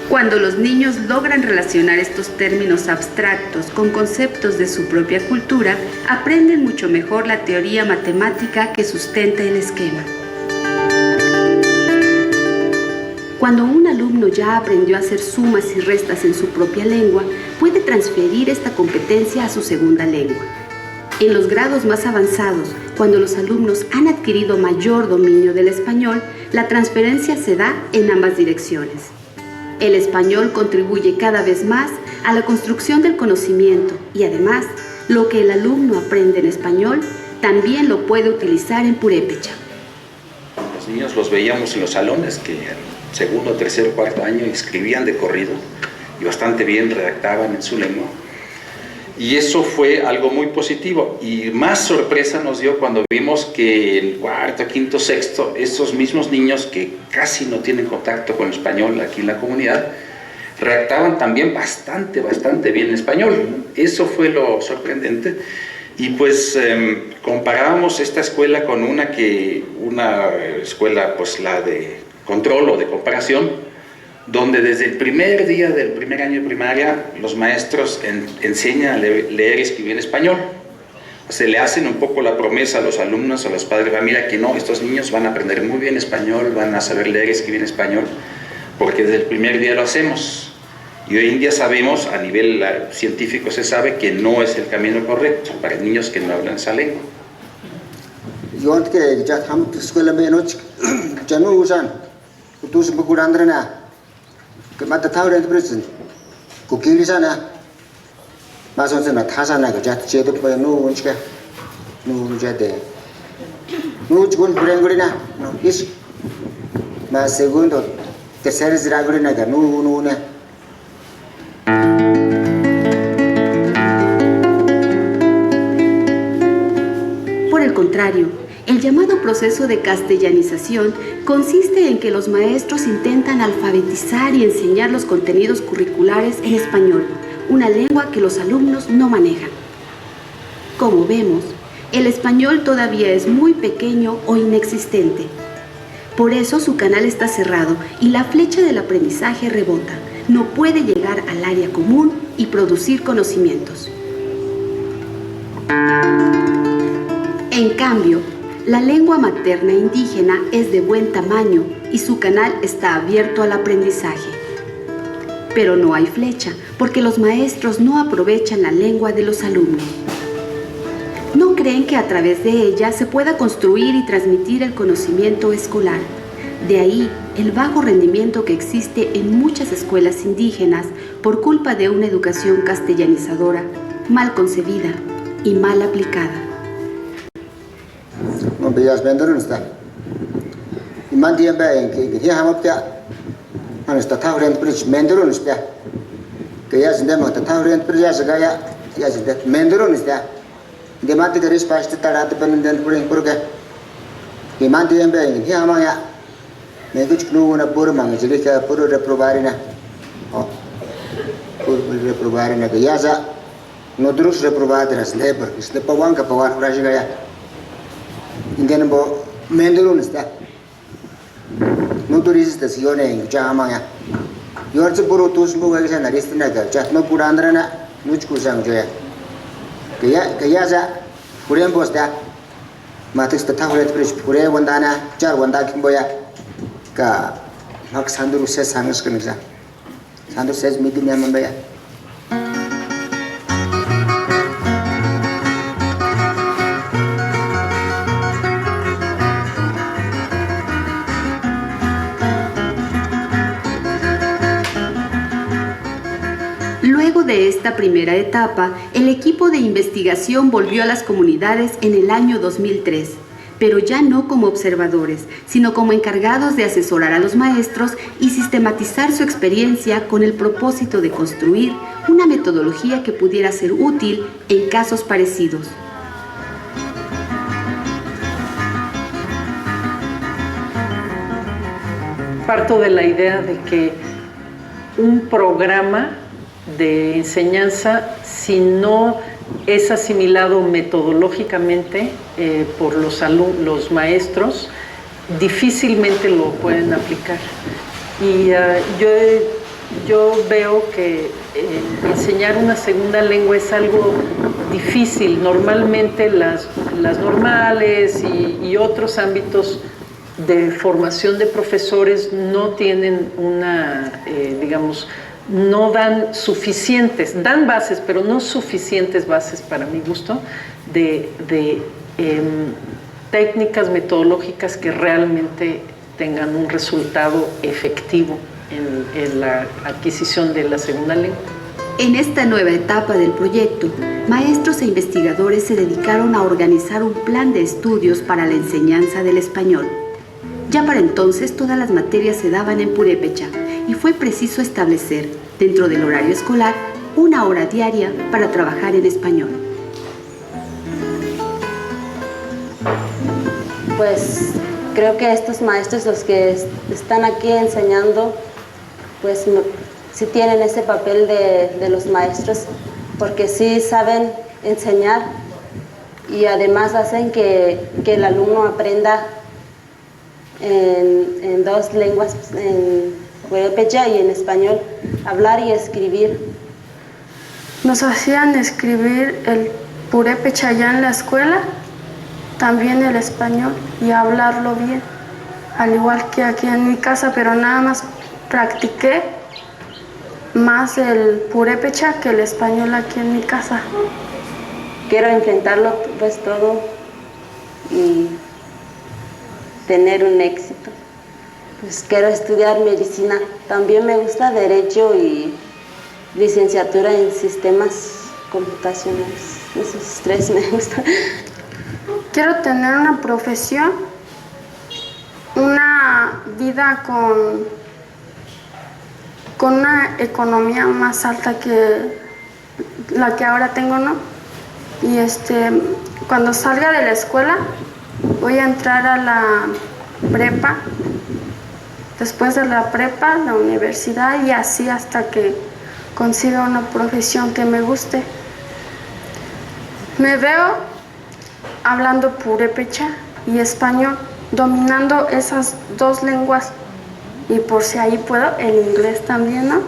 S12: Cuando los niños logran relacionar estos términos abstractos con conceptos de su propia cultura, aprenden mucho mejor la teoría matemática que sustenta el esquema. Cuando un alumno ya aprendió a hacer sumas y restas en su propia lengua, puede transferir esta competencia a su segunda lengua. En los grados más avanzados, cuando los alumnos han adquirido mayor dominio del español, la transferencia se da en ambas direcciones. El español contribuye cada vez más a la construcción del conocimiento y además, lo que el alumno aprende en español también lo puede utilizar en purépecha.
S16: Los niños los veíamos en los salones que segundo, tercero, cuarto año escribían de corrido y bastante bien redactaban en su lengua. Y eso fue algo muy positivo. Y más sorpresa nos dio cuando vimos que en cuarto, quinto, sexto, esos mismos niños que casi no tienen contacto con el español aquí en la comunidad, redactaban también bastante bien español. Eso fue lo sorprendente. Y pues comparábamos esta escuela con una escuela, pues la de control o de comparación, donde desde el primer día del primer año de primaria los maestros enseñan a leer y escribir en español. se le hacen un poco la promesa a los alumnos, a los padres, mira que no, estos niños van a aprender muy bien español, van a saber leer y escribir en español, porque desde el primer día lo hacemos. Y hoy en día sabemos, a nivel científico se sabe que no es el camino correcto para niños que no hablan esa lengua.
S17: Yo que ya estamos escuela menos ya no usan tú se procura andrena que mata taure en prison kukili sana más o menos tasana que ya te pues no unchica no ya de no chun brengurina no es más segundo tercero ziragurina que no
S12: Por el contrario, el llamado proceso de castellanización consiste en que los maestros intentan alfabetizar y enseñar los contenidos curriculares en español, una lengua que los alumnos no manejan. Como vemos, el español todavía es muy pequeño o inexistente. Por eso su canal está cerrado y la flecha del aprendizaje rebota. No puede llegar al área común y producir conocimientos. En cambio, la lengua materna indígena es de buen tamaño y su canal está abierto al aprendizaje. Pero no hay flecha, porque los maestros no aprovechan la lengua de los alumnos. No creen que a través de ella se pueda construir y transmitir el conocimiento escolar. De ahí el bajo rendimiento que existe en muchas escuelas indígenas por culpa de una educación castellanizadora, mal concebida y mal aplicada.
S17: Bellas vendedores está. Y man tiempo en que ya hemos ya han estado en bridge vendedores está. Que ya se demo estado en bridge ya se de vendedores está. De más de res para estar a depender porque y man tiempo en que ya me gusta no una por man se le queda por reprobarina. Por reprobarina que ya sa no drus reprobadas de porque este pawang ka pawar raja ya. Indian bo mendulun está no turistas en Jamaya yorse puro tus mujeres en la lista naga chat no pura andrana nuchku sang joya que ya sa puren posta matis ta tawret pres pure wandana char wanda kimboya ka mak sanduru se sangus kenisa sandur ses midin yamambaya.
S12: Luego de esta primera etapa, el equipo de investigación volvió a las comunidades en el año 2003, pero ya no como observadores, sino como encargados de asesorar a los maestros y sistematizar su experiencia con el propósito de construir una metodología que pudiera ser útil en casos parecidos.
S2: Parto de la idea de que un programa de enseñanza, si no es asimilado metodológicamente por los maestros, difícilmente lo pueden aplicar. Y yo veo que enseñar una segunda lengua es algo difícil. Normalmente las normales y otros ámbitos de formación de profesores no tienen no dan suficientes, dan bases, pero no suficientes bases para mi gusto, de técnicas metodológicas que realmente tengan un resultado efectivo en la adquisición de la segunda lengua.
S12: En esta nueva etapa del proyecto, maestros e investigadores se dedicaron a organizar un plan de estudios para la enseñanza del español. Ya para entonces todas las materias se daban en purépecha y fue preciso establecer, dentro del horario escolar, una hora diaria para trabajar en español.
S18: Pues creo que estos maestros, los que están aquí enseñando, pues sí tienen ese papel de los maestros, porque sí saben enseñar y además hacen que el alumno aprenda en dos lenguas, en purépecha y en español, hablar y escribir.
S11: Nos hacían escribir
S19: purépecha ya en la escuela, también el español y hablarlo bien, al igual que aquí en mi casa, pero nada más practiqué más el purépecha que el español aquí en mi casa.
S18: Quiero enfrentarlo pues todo y tener un éxito. Pues quiero estudiar medicina, también me gusta derecho y licenciatura en sistemas computacionales. Esos tres me gustan.
S19: Quiero tener una profesión, una vida con una economía más alta que la que ahora tengo, ¿no? Y cuando salga de la escuela voy a entrar a la prepa, después de la prepa, la universidad y así hasta que consiga una profesión que me guste. Me veo hablando purépecha y español, dominando esas dos lenguas y por si ahí puedo, el inglés también, ¿no?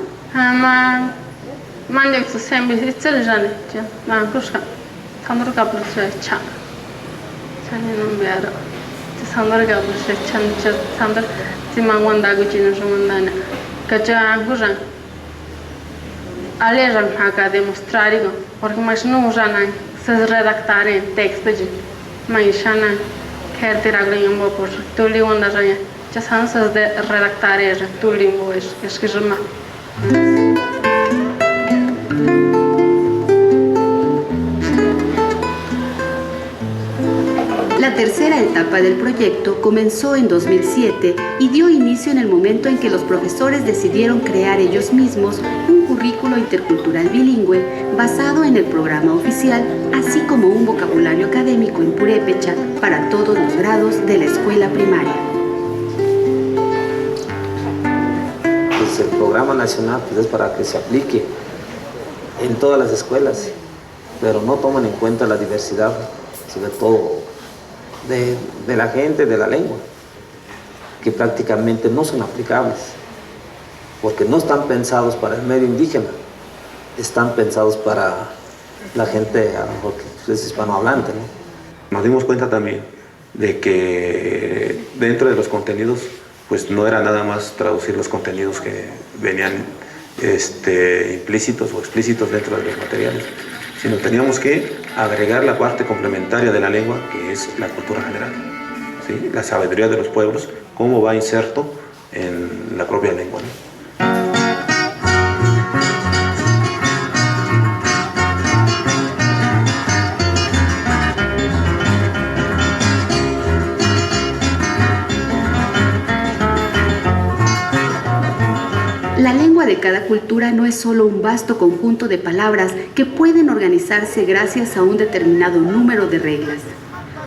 S19: Se redactar en texto de maishana quer ter agora por tu li onda já já são de redactar tu limbo esquema.
S12: La tercera etapa del proyecto comenzó en 2007 y dio inicio en el momento en que los profesores decidieron crear ellos mismos un currículo intercultural bilingüe basado en el programa oficial, así como un vocabulario académico en purépecha para todos los grados de la escuela primaria.
S15: Pues el programa nacional pues es para que se aplique en todas las escuelas, pero no toman en cuenta la diversidad, sobre todo de la gente, de la lengua, que prácticamente no son aplicables, porque no están pensados para el medio indígena, están pensados para la gente, a lo mejor que es hispanohablante, ¿no?
S14: Nos dimos cuenta también de que dentro de los contenidos, pues no era nada más traducir los contenidos que venían implícitos o explícitos dentro de los materiales, sino teníamos que agregar la parte complementaria de la lengua, que es la cultura general, ¿sí? La sabiduría de los pueblos, cómo va inserto en la propia lengua, ¿no?
S12: La lengua de cada cultura no es solo un vasto conjunto de palabras que pueden organizarse gracias a un determinado número de reglas.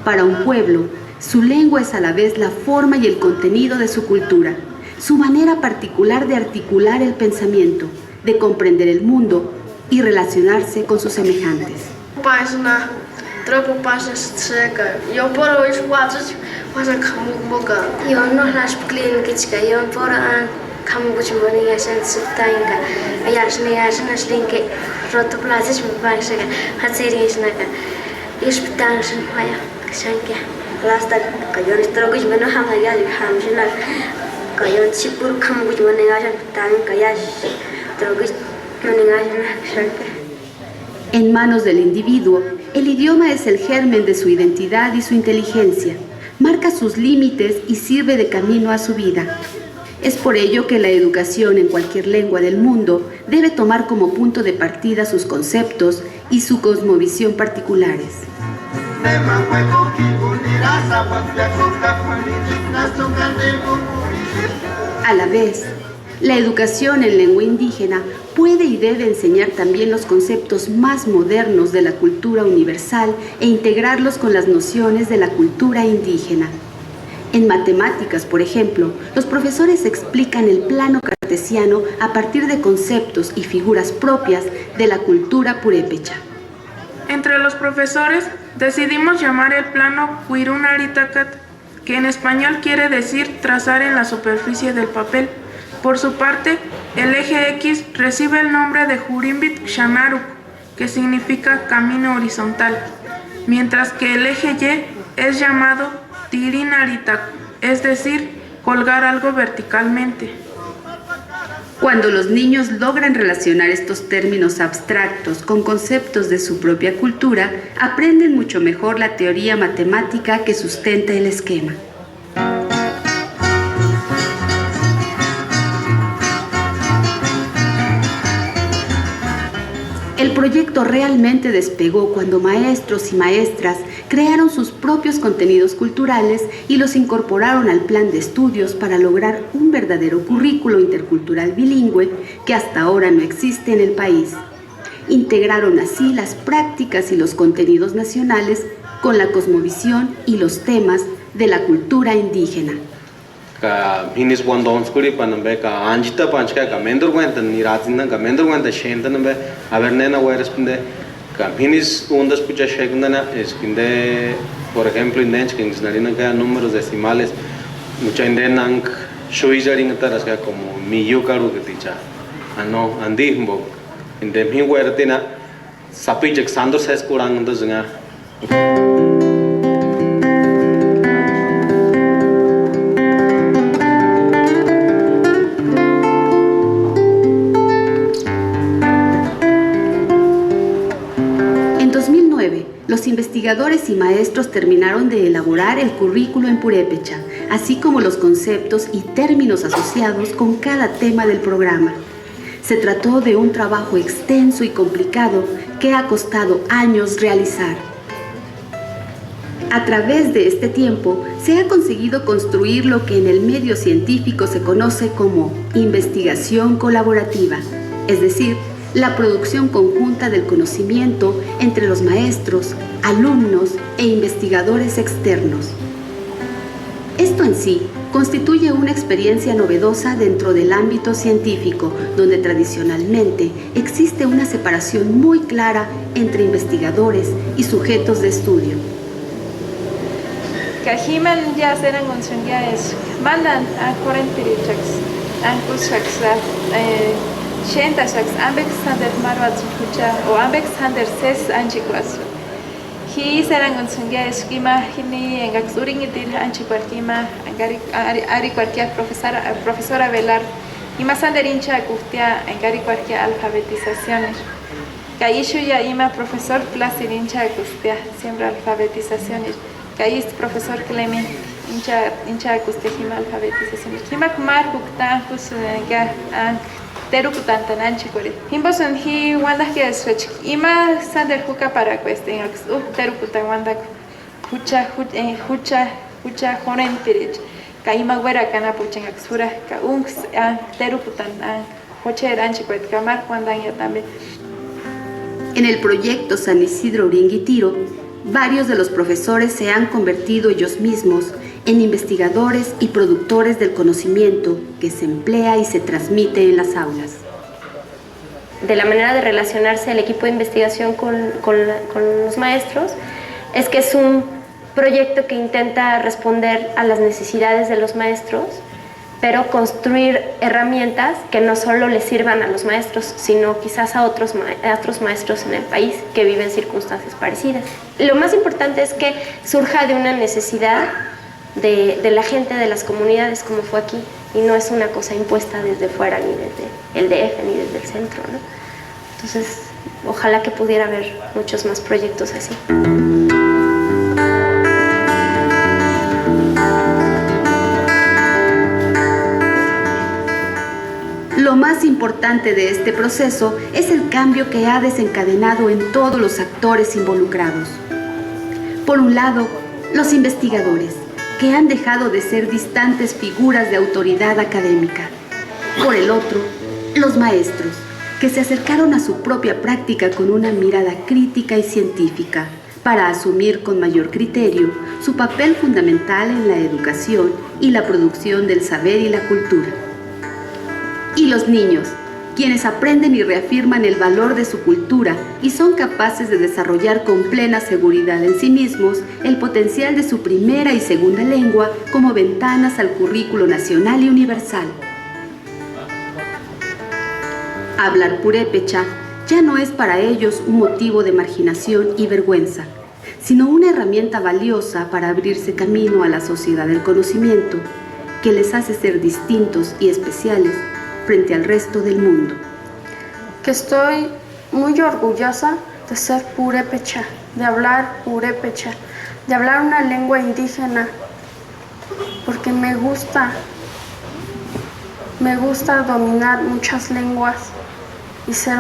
S12: Para un pueblo, su lengua es a la vez la forma y el contenido de su cultura, su manera particular de articular el pensamiento, de comprender el mundo y relacionarse con sus semejantes. En manos del individuo, el idioma es el germen de su identidad y su inteligencia, marca sus límites y sirve de camino a su vida. Es por ello que la educación en cualquier lengua del mundo debe tomar como punto de partida sus conceptos y su cosmovisión particulares. A la vez, la educación en lengua indígena puede y debe enseñar también los conceptos más modernos de la cultura universal e integrarlos con las nociones de la cultura indígena. En matemáticas, por ejemplo, los profesores explican el plano cartesiano a partir de conceptos y figuras propias de la cultura purépecha.
S8: Entre los profesores decidimos llamar el plano Huirunaritacat, que en español quiere decir trazar en la superficie del papel. Por su parte, el eje X recibe el nombre de Jurimbit Xanaruk, que significa camino horizontal, mientras que el eje Y es llamado tirinaritac, es decir, colgar algo verticalmente.
S12: Cuando los niños logran relacionar estos términos abstractos con conceptos de su propia cultura, aprenden mucho mejor la teoría matemática que sustenta el esquema. El proyecto realmente despegó cuando maestros y maestras crearon sus propios contenidos culturales y los incorporaron al plan de estudios para lograr un verdadero currículo intercultural bilingüe que hasta ahora no existe en el país. Integraron así las prácticas y los contenidos nacionales con la cosmovisión y los temas de la cultura indígena.
S20: Ka hinis wandon skuri panambe ka anjita panchka ka mendur cuenta ni ratinda ka mendur cuenta shenta nambe a ver nena wires pinde ka hinis undas pucha shekundana es pinde por ejemplo indens que narina ka números decimales mucha indenang shuijaring taras ka como miyukaru que ticha ano andi mbo indem hi wertina sapijek sando ses kurang nda zinga.
S12: Los investigadores y maestros terminaron de elaborar el currículo en purépecha, así como los conceptos y términos asociados con cada tema del programa. Se trató de un trabajo extenso y complicado que ha costado años realizar. A través de este tiempo se ha conseguido construir lo que en el medio científico se conoce como investigación colaborativa, es decir, la producción conjunta del conocimiento entre los maestros, alumnos e investigadores externos. Esto en sí constituye una experiencia novedosa dentro del ámbito científico, donde tradicionalmente existe una separación muy clara entre investigadores y sujetos de estudio.
S21: Kahiman ya serán es mandan a 40 Shenta shaks ambex sander marwat kucha o ambex sander ses anchikwas. Hi serang unsungia esquema hini engaxuring itir anchikwarkima ari cualquier profesora velar y más sander hincha gustia engari cualquier alfabetizaciones. Kaishu ya ima profesor clase hincha gustia siempre alfabetizaciones. Kais profesor Clement hincha gustia hima alfabetizaciones. Hima kumar gukta kus ga terukutan tananchi kore. Himboson hi wanda que switch. Ima sander huka para cueste en terukutan wanda hucha horen pirich. Ka ima wera kana puchen aksura ka unks terukutan hoche ranchi cuet kamar wanda ya también.
S12: En el proyecto San Isidro Uringuitiro, varios de los profesores se han convertido ellos mismos en investigadores y productores del conocimiento que se emplea y se transmite en las aulas.
S22: De la manera de relacionarse el equipo de investigación con los maestros es que es un proyecto que intenta responder a las necesidades de los maestros, pero construir herramientas que no solo les sirvan a los maestros, sino quizás a otros maestros en el país que viven circunstancias parecidas. Lo más importante es que surja de una necesidad de la gente de las comunidades, como fue aquí, y no es una cosa impuesta desde fuera, ni desde el DF, ni desde el centro, ¿no? Entonces, ojalá que pudiera haber muchos más proyectos así.
S12: Lo más importante de este proceso es el cambio que ha desencadenado en todos los actores involucrados. Por un lado, los investigadores, que han dejado de ser distantes figuras de autoridad académica. Por el otro, los maestros, que se acercaron a su propia práctica con una mirada crítica y científica, para asumir con mayor criterio su papel fundamental en la educación y la producción del saber y la cultura. Y los niños, quienes aprenden y reafirman el valor de su cultura y son capaces de desarrollar con plena seguridad en sí mismos el potencial de su primera y segunda lengua como ventanas al currículo nacional y universal. Hablar purépecha ya no es para ellos un motivo de marginación y vergüenza, sino una herramienta valiosa para abrirse camino a la sociedad del conocimiento, que les hace ser distintos y especiales frente al resto del mundo.
S19: Que estoy muy orgullosa de ser purépecha, de hablar purépecha, de hablar una lengua indígena, porque me gusta dominar muchas lenguas y ser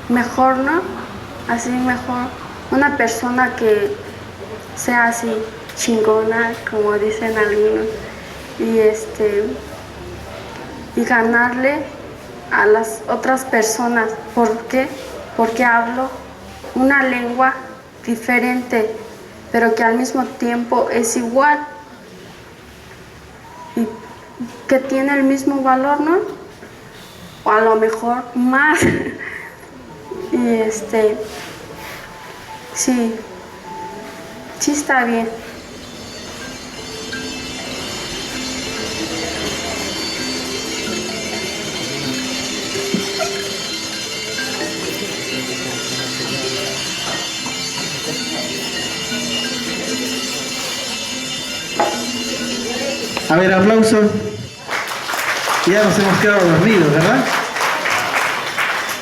S19: mejor, ¿no? Así mejor, una persona que sea así chingona, como dicen algunos, y ganarle a las otras personas. ¿Por qué? Porque hablo una lengua diferente, pero que al mismo tiempo es igual y que tiene el mismo valor, ¿no? O a lo mejor más. Y sí está bien.
S4: A ver, aplauso. Ya nos hemos quedado dormidos, ¿verdad?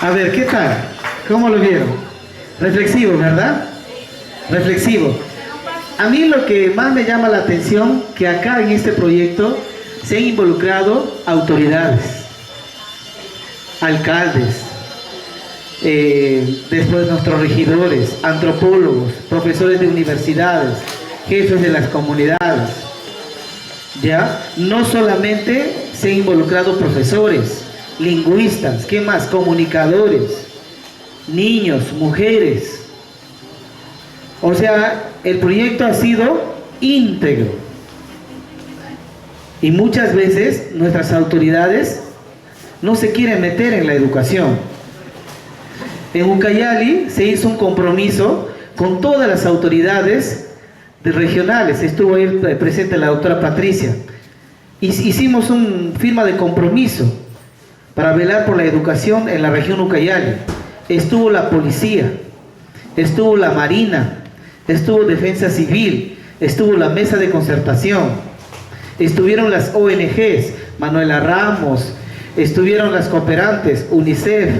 S4: A ver, ¿qué tal? ¿Cómo lo vieron? Reflexivo, ¿verdad? Reflexivo. A mí lo que más me llama la atención, que acá en este proyecto se han involucrado autoridades, alcaldes, después nuestros regidores, antropólogos, profesores de universidades, jefes de las comunidades. ¿Ya? No solamente se han involucrado profesores, lingüistas, ¿qué más? Comunicadores, niños, mujeres. O sea, el proyecto ha sido íntegro. Y muchas veces nuestras autoridades no se quieren meter en la educación. En Ucayali se hizo un compromiso con todas las autoridades regionales. Estuvo ahí presente la doctora Patricia. Hicimos una firma de compromiso para velar por la educación en la región Ucayali. Estuvo la policía, estuvo la marina, estuvo defensa civil, estuvo la mesa de concertación, estuvieron las ONGs, Manuela Ramos, estuvieron las cooperantes, UNICEF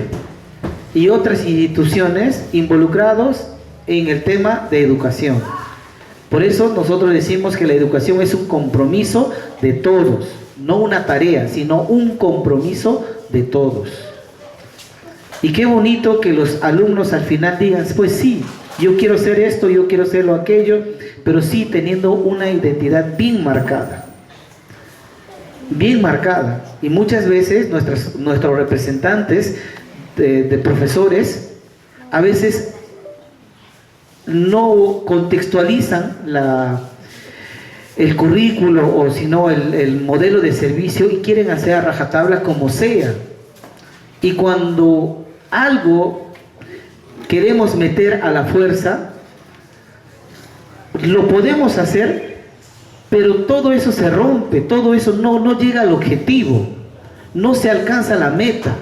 S4: y otras instituciones involucrados en el tema de educación. Por eso nosotros decimos que la educación es un compromiso de todos, no una tarea, sino un compromiso de todos. Y qué bonito que los alumnos al final digan, pues sí, yo quiero ser esto, yo quiero ser lo aquello, pero sí teniendo una identidad bien marcada. Bien marcada. Y muchas veces nuestros representantes de profesores a veces no contextualizan el currículo o sino el modelo de servicio y quieren hacer a rajatabla como sea. Y cuando algo queremos meter a la fuerza, lo podemos hacer, pero todo eso se rompe, todo eso no llega al objetivo, no se alcanza la meta.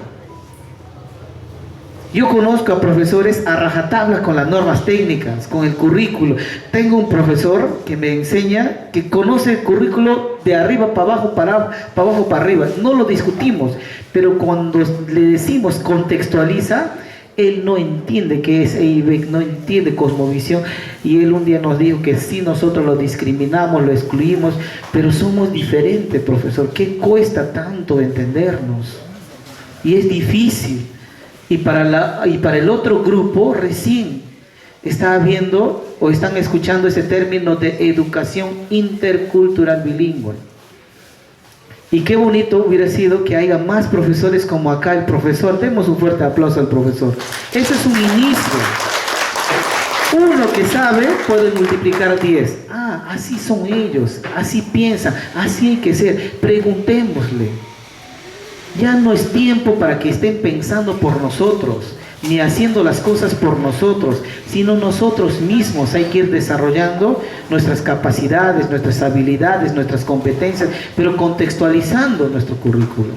S4: Yo conozco a profesores a rajatabla con las normas técnicas, con el currículo. Tengo un profesor que me enseña, que conoce el currículo de arriba para abajo, para abajo para arriba. No lo discutimos, pero cuando le decimos contextualiza, él no entiende qué es EIVEC, no entiende cosmovisión. Y él un día nos dijo que sí, nosotros lo discriminamos, lo excluimos, pero somos diferentes, profesor. ¿Qué cuesta tanto entendernos? Y es difícil. Y para el otro grupo recién está viendo o están escuchando ese término de educación intercultural bilingüe. Y qué bonito hubiera sido que haya más profesores como acá el profesor. Demos un fuerte aplauso al profesor. Ese es un inicio. Uno que sabe puede multiplicar 10. Ah, así son ellos, así piensan, así hay que ser. Preguntémosle. Ya no es tiempo para que estén pensando por nosotros, ni haciendo las cosas por nosotros, sino nosotros mismos hay que ir desarrollando nuestras capacidades, nuestras habilidades, nuestras competencias, pero contextualizando nuestro currículo.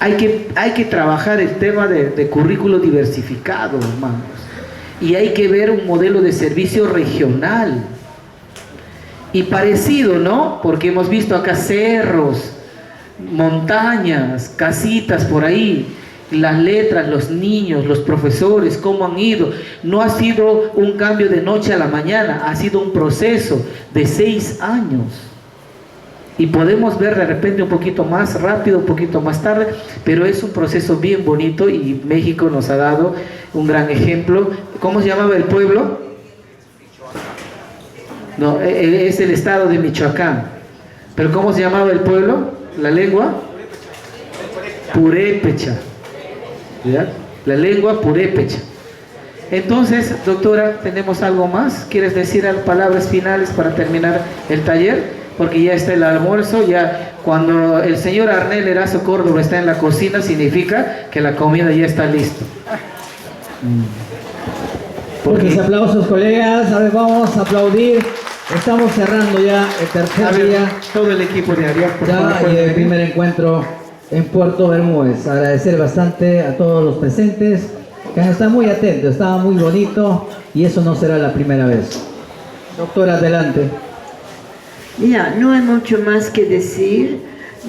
S4: hay que trabajar el tema de currículo diversificado, hermanos. Y hay que ver un modelo de servicio regional. Y parecido, ¿no? Porque hemos visto acá cerros, montañas, casitas por ahí, las letras, los niños, los profesores, cómo han ido. No ha sido un cambio de noche a la mañana, ha sido un proceso de 6 años. Y podemos ver de repente un poquito más rápido, un poquito más tarde, pero es un proceso bien bonito y México nos ha dado un gran ejemplo. ¿Cómo se llamaba el pueblo? No, es el estado de Michoacán. ¿Pero cómo se llamaba el pueblo? ¿La lengua? Purépecha. ¿Ya? La lengua purépecha. Entonces, doctora, ¿tenemos algo más? ¿Quieres decir palabras finales para terminar el taller? Porque ya está el almuerzo, ya cuando el señor Arnel Erazo Córdoba está en la cocina, significa que la comida ya está lista.
S5: Porque aplausos, colegas. A ver, vamos a aplaudir. Estamos cerrando ya el tercer día.
S4: Todo el equipo de Ariad, por
S5: ya
S4: favor,
S5: el primer encuentro en Puerto Bermúdez. Agradecer bastante a todos los presentes, que están muy atentos, estaba muy bonito y eso no será la primera vez. Doctora, adelante.
S1: Ya, no hay mucho más que decir.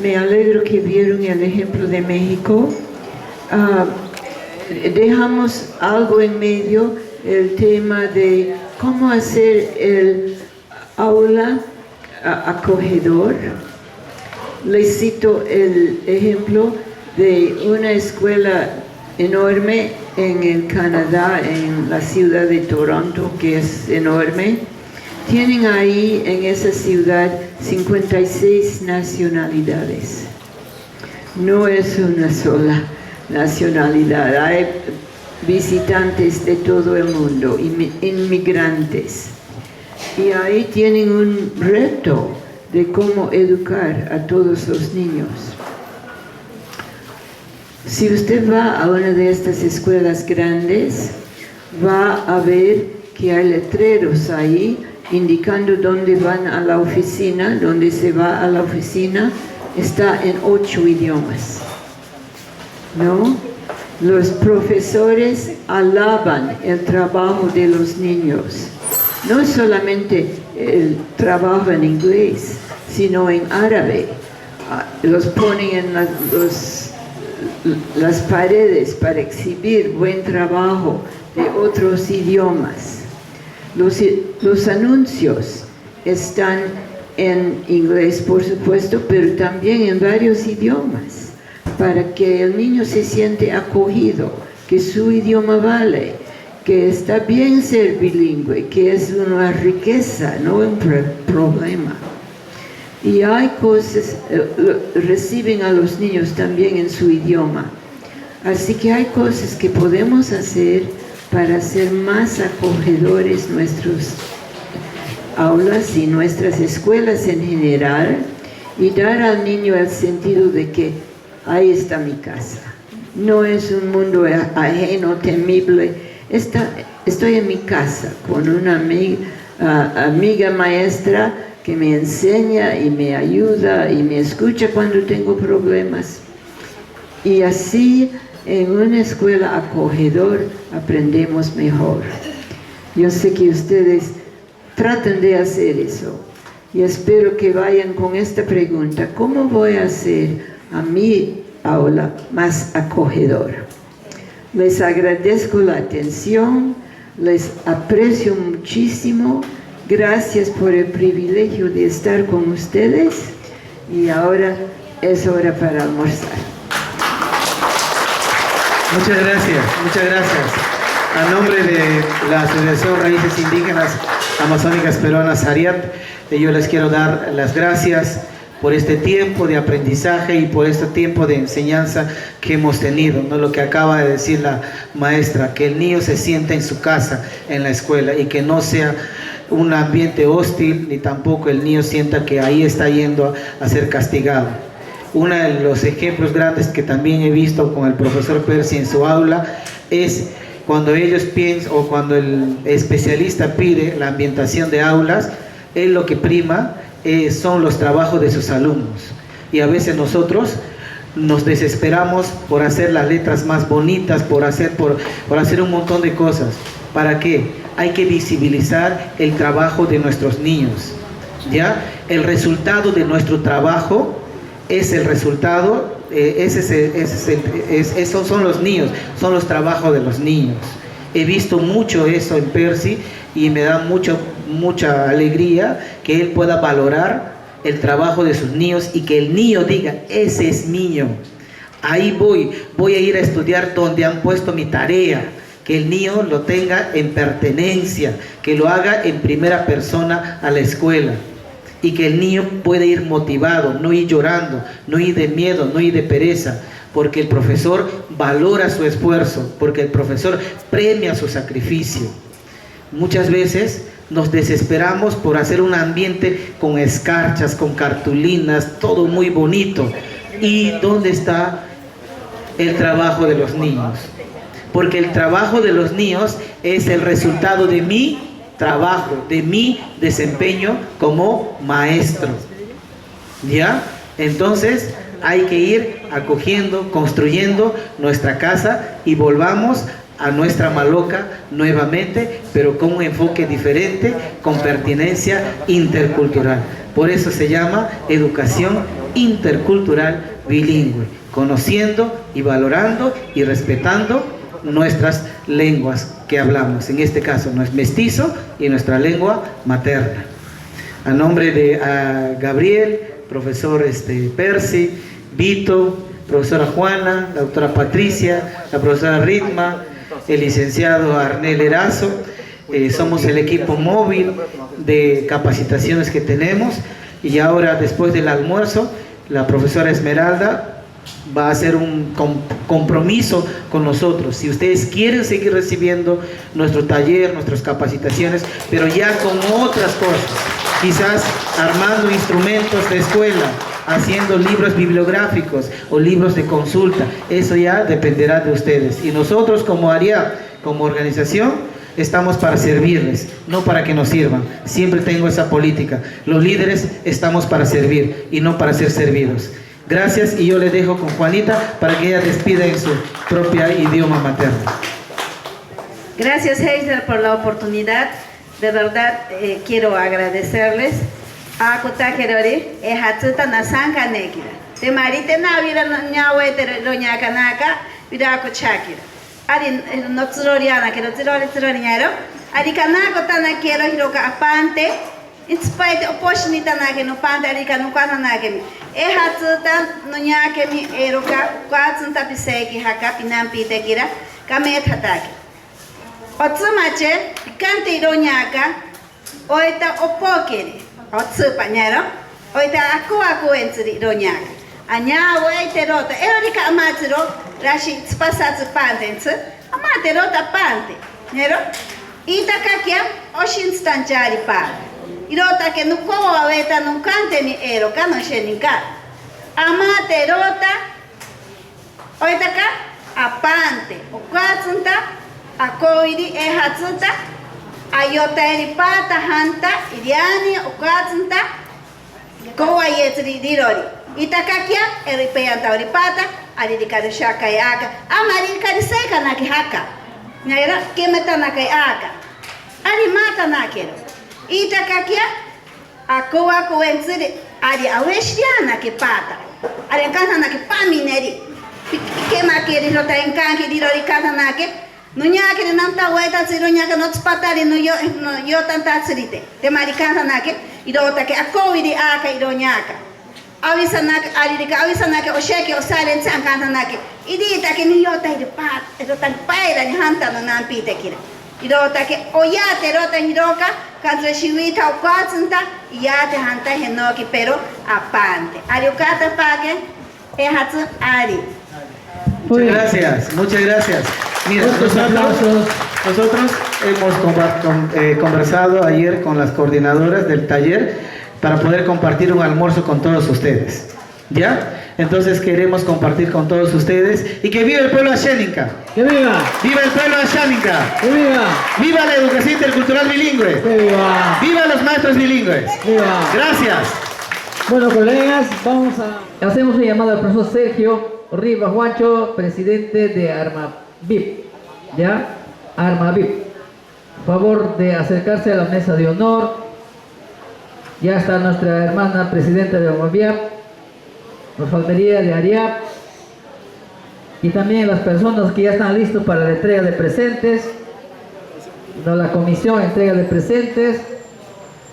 S1: Me alegro que vieron el ejemplo de México. Dejamos algo en medio, el tema de cómo hacer el aula acogedor. Les cito el ejemplo de una escuela enorme en el Canadá, en la ciudad de Toronto, que es enorme. Tienen ahí en esa ciudad 56 nacionalidades. No es una sola nacionalidad, hay visitantes de todo el mundo, inmigrantes. Y ahí tienen un reto de cómo educar a todos los niños. Si usted va a una de estas escuelas grandes, va a ver que hay letreros ahí indicando dónde van a la oficina. Donde se va a la oficina está en 8 idiomas, ¿no? Los profesores alaban el trabajo de los niños, no solamente el trabajo en inglés, sino en árabe. Los ponen en las paredes para exhibir buen trabajo de otros idiomas. Los anuncios están en inglés, por supuesto, pero también en varios idiomas, para que el niño se siente acogido, que su idioma vale, que está bien ser bilingüe, que es una riqueza, no un problema. Y hay cosas, reciben a los niños también en su idioma. Así que hay cosas que podemos hacer para hacer más acogedores nuestros aulas y nuestras escuelas en general, y dar al niño el sentido de que ahí está mi casa. No es un mundo ajeno, temible. Estoy en mi casa con una amiga maestra que me enseña y me ayuda y me escucha cuando tengo problemas. Y así, en una escuela acogedor, aprendemos mejor. Yo sé que ustedes tratan de hacer eso y espero que vayan con esta pregunta: ¿cómo voy a hacer a mi aula más acogedora? Les agradezco la atención, les aprecio muchísimo. Gracias por el privilegio de estar con ustedes, y ahora es hora para almorzar.
S4: Muchas gracias. A nombre de la Asociación Raíces Indígenas Amazónicas Peruanas Ariad, yo les quiero dar las gracias por este tiempo de aprendizaje y por este tiempo de enseñanza que hemos tenido, ¿no? Lo que acaba de decir la maestra, que el niño se sienta en su casa, en la escuela, y que no sea un ambiente hostil, ni tampoco el niño sienta que ahí está yendo a ser castigado. Uno de los ejemplos grandes que también he visto con el profesor Percy en su aula es cuando ellos piensan, o cuando el especialista pide la ambientación de aulas, él lo que prima son los trabajos de sus alumnos. Y a veces nosotros nos desesperamos por hacer las letras más bonitas, por hacer un montón de cosas. ¿Para qué? Hay que visibilizar el trabajo de nuestros niños, ¿ya? El resultado de nuestro trabajo es el resultado, esos son los niños, son los trabajos de los niños. He visto mucho eso en Percy y me da mucha alegría que él pueda valorar el trabajo de sus niños y que el niño diga, ese es mío, ahí voy a ir a estudiar donde han puesto mi tarea. Que el niño lo tenga en pertenencia, que lo haga en primera persona a la escuela y que el niño pueda ir motivado, no ir llorando, no ir de miedo, no ir de pereza, porque el profesor valora su esfuerzo, porque el profesor premia su sacrificio. Muchas veces nos desesperamos por hacer un ambiente con escarchas, con cartulinas, todo muy bonito. ¿Y dónde está el trabajo de los niños? Porque el trabajo de los niños es el resultado de mi trabajo, de mi desempeño como maestro. ¿Ya? Entonces hay que ir acogiendo, construyendo nuestra casa y volvamos a nuestra Maloca nuevamente, pero con un enfoque diferente, con pertinencia intercultural. Por eso se llama educación intercultural bilingüe, conociendo y valorando y respetando nuestras lenguas que hablamos, en este caso no es mestizo y nuestra lengua materna. A nombre de Gabriel, profesor Percy, Vito, profesora Juana, la doctora Patricia, la profesora Ritma, el licenciado Arnel Erazo, somos el equipo móvil de capacitaciones que tenemos y ahora después del almuerzo la profesora Esmeralda va a hacer un compromiso con nosotros. Si ustedes quieren seguir recibiendo nuestro taller, nuestras capacitaciones, pero ya con otras cosas, quizás armando instrumentos de escuela, haciendo libros bibliográficos o libros de consulta, eso ya dependerá de ustedes. Y nosotros como ARIA, como organización, estamos para servirles, no para que nos sirvan. Siempre tengo esa política. Los líderes estamos para servir y no para ser servidos. Gracias y yo le dejo con Juanita para que ella despida en su propia idioma materno.
S7: Gracias, Heiser, por la oportunidad. De verdad, quiero agradecerles. A Kutakerori, Hatsuta Nasanka Nekira. De Marite Navira Nawe, Doña Kanaka, Vidako Chakira. Ari Notzoriana, que Notzoriano, Ari Kanako Tanakero, Hiroka Apante, in spite of Poshnitana, no Pante, Arikanukana Nagami. Hatsuta Nonyakemi, Eroka, Quatsun Tapiseki, Hakapinam Pitekira, Kamet Hataki. Otsumache, Kante Ronyaka, Oita Opokeri. Otsupañero, oita aku entri Ronyaka. Aña oite rota, erika amatiro, rashi spasatsu pantens, amaterota pante. Nero? Itakakia, oshin stanchari pa. Irota que no como aveta no cante ni eroka no sheninka. Amaterota, oitaka, apante. Okwatsunta, akoiri ehatsunta. Ayota eripata hanta, iriani, okatsunta, koa yetri dirori. Itakakia, eripeanta oripata, aririkari shaka yaka, amarikari seka naki haka. Naira, kemeta naki aka. Arimata nakero. Itakakia, akoa koensiri, ari aweshiana ki pata. Ari encanta naki pamineri. Kema kiri rota encanki dirori kata naki. Nunya que nanta hueta siroña que no tspatari no yo tanta sirite de maricana nake irota que akovidi aka iroñaka avisa nak aririka avisa nak o sheke o salen sankana nake idita que ni yota ir pat irota paira ni hanta no nampite kira irota que oyate rota hiroka kantre shiwita o kwatsunta yate hanta henoki pero apante ariokata pake e hatsu ari.
S4: Muchas gracias, muchas gracias. Mira, nosotros hemos conversado ayer con las coordinadoras del taller para poder compartir un almuerzo con todos ustedes. ¿Ya? Entonces queremos compartir con todos ustedes y que viva el pueblo ashéninka.
S5: ¡Que viva!
S4: ¡Viva el pueblo ashéninka!
S5: ¡Que viva!
S4: ¡Viva la educación intercultural bilingüe!
S5: ¡Que viva!
S4: ¡Viva los maestros bilingües!
S5: ¡Viva!
S4: Gracias.
S5: Bueno, colegas, hacemos un llamado al profesor Sergio Rivas Juancho, presidente de Armavip, ¿ya? Armavip. Favor de acercarse a la mesa de honor. Ya está nuestra hermana presidenta de Armavip, la alcaldía de Ariap, y también las personas que ya están listos para la entrega de presentes, la comisión de entrega de presentes.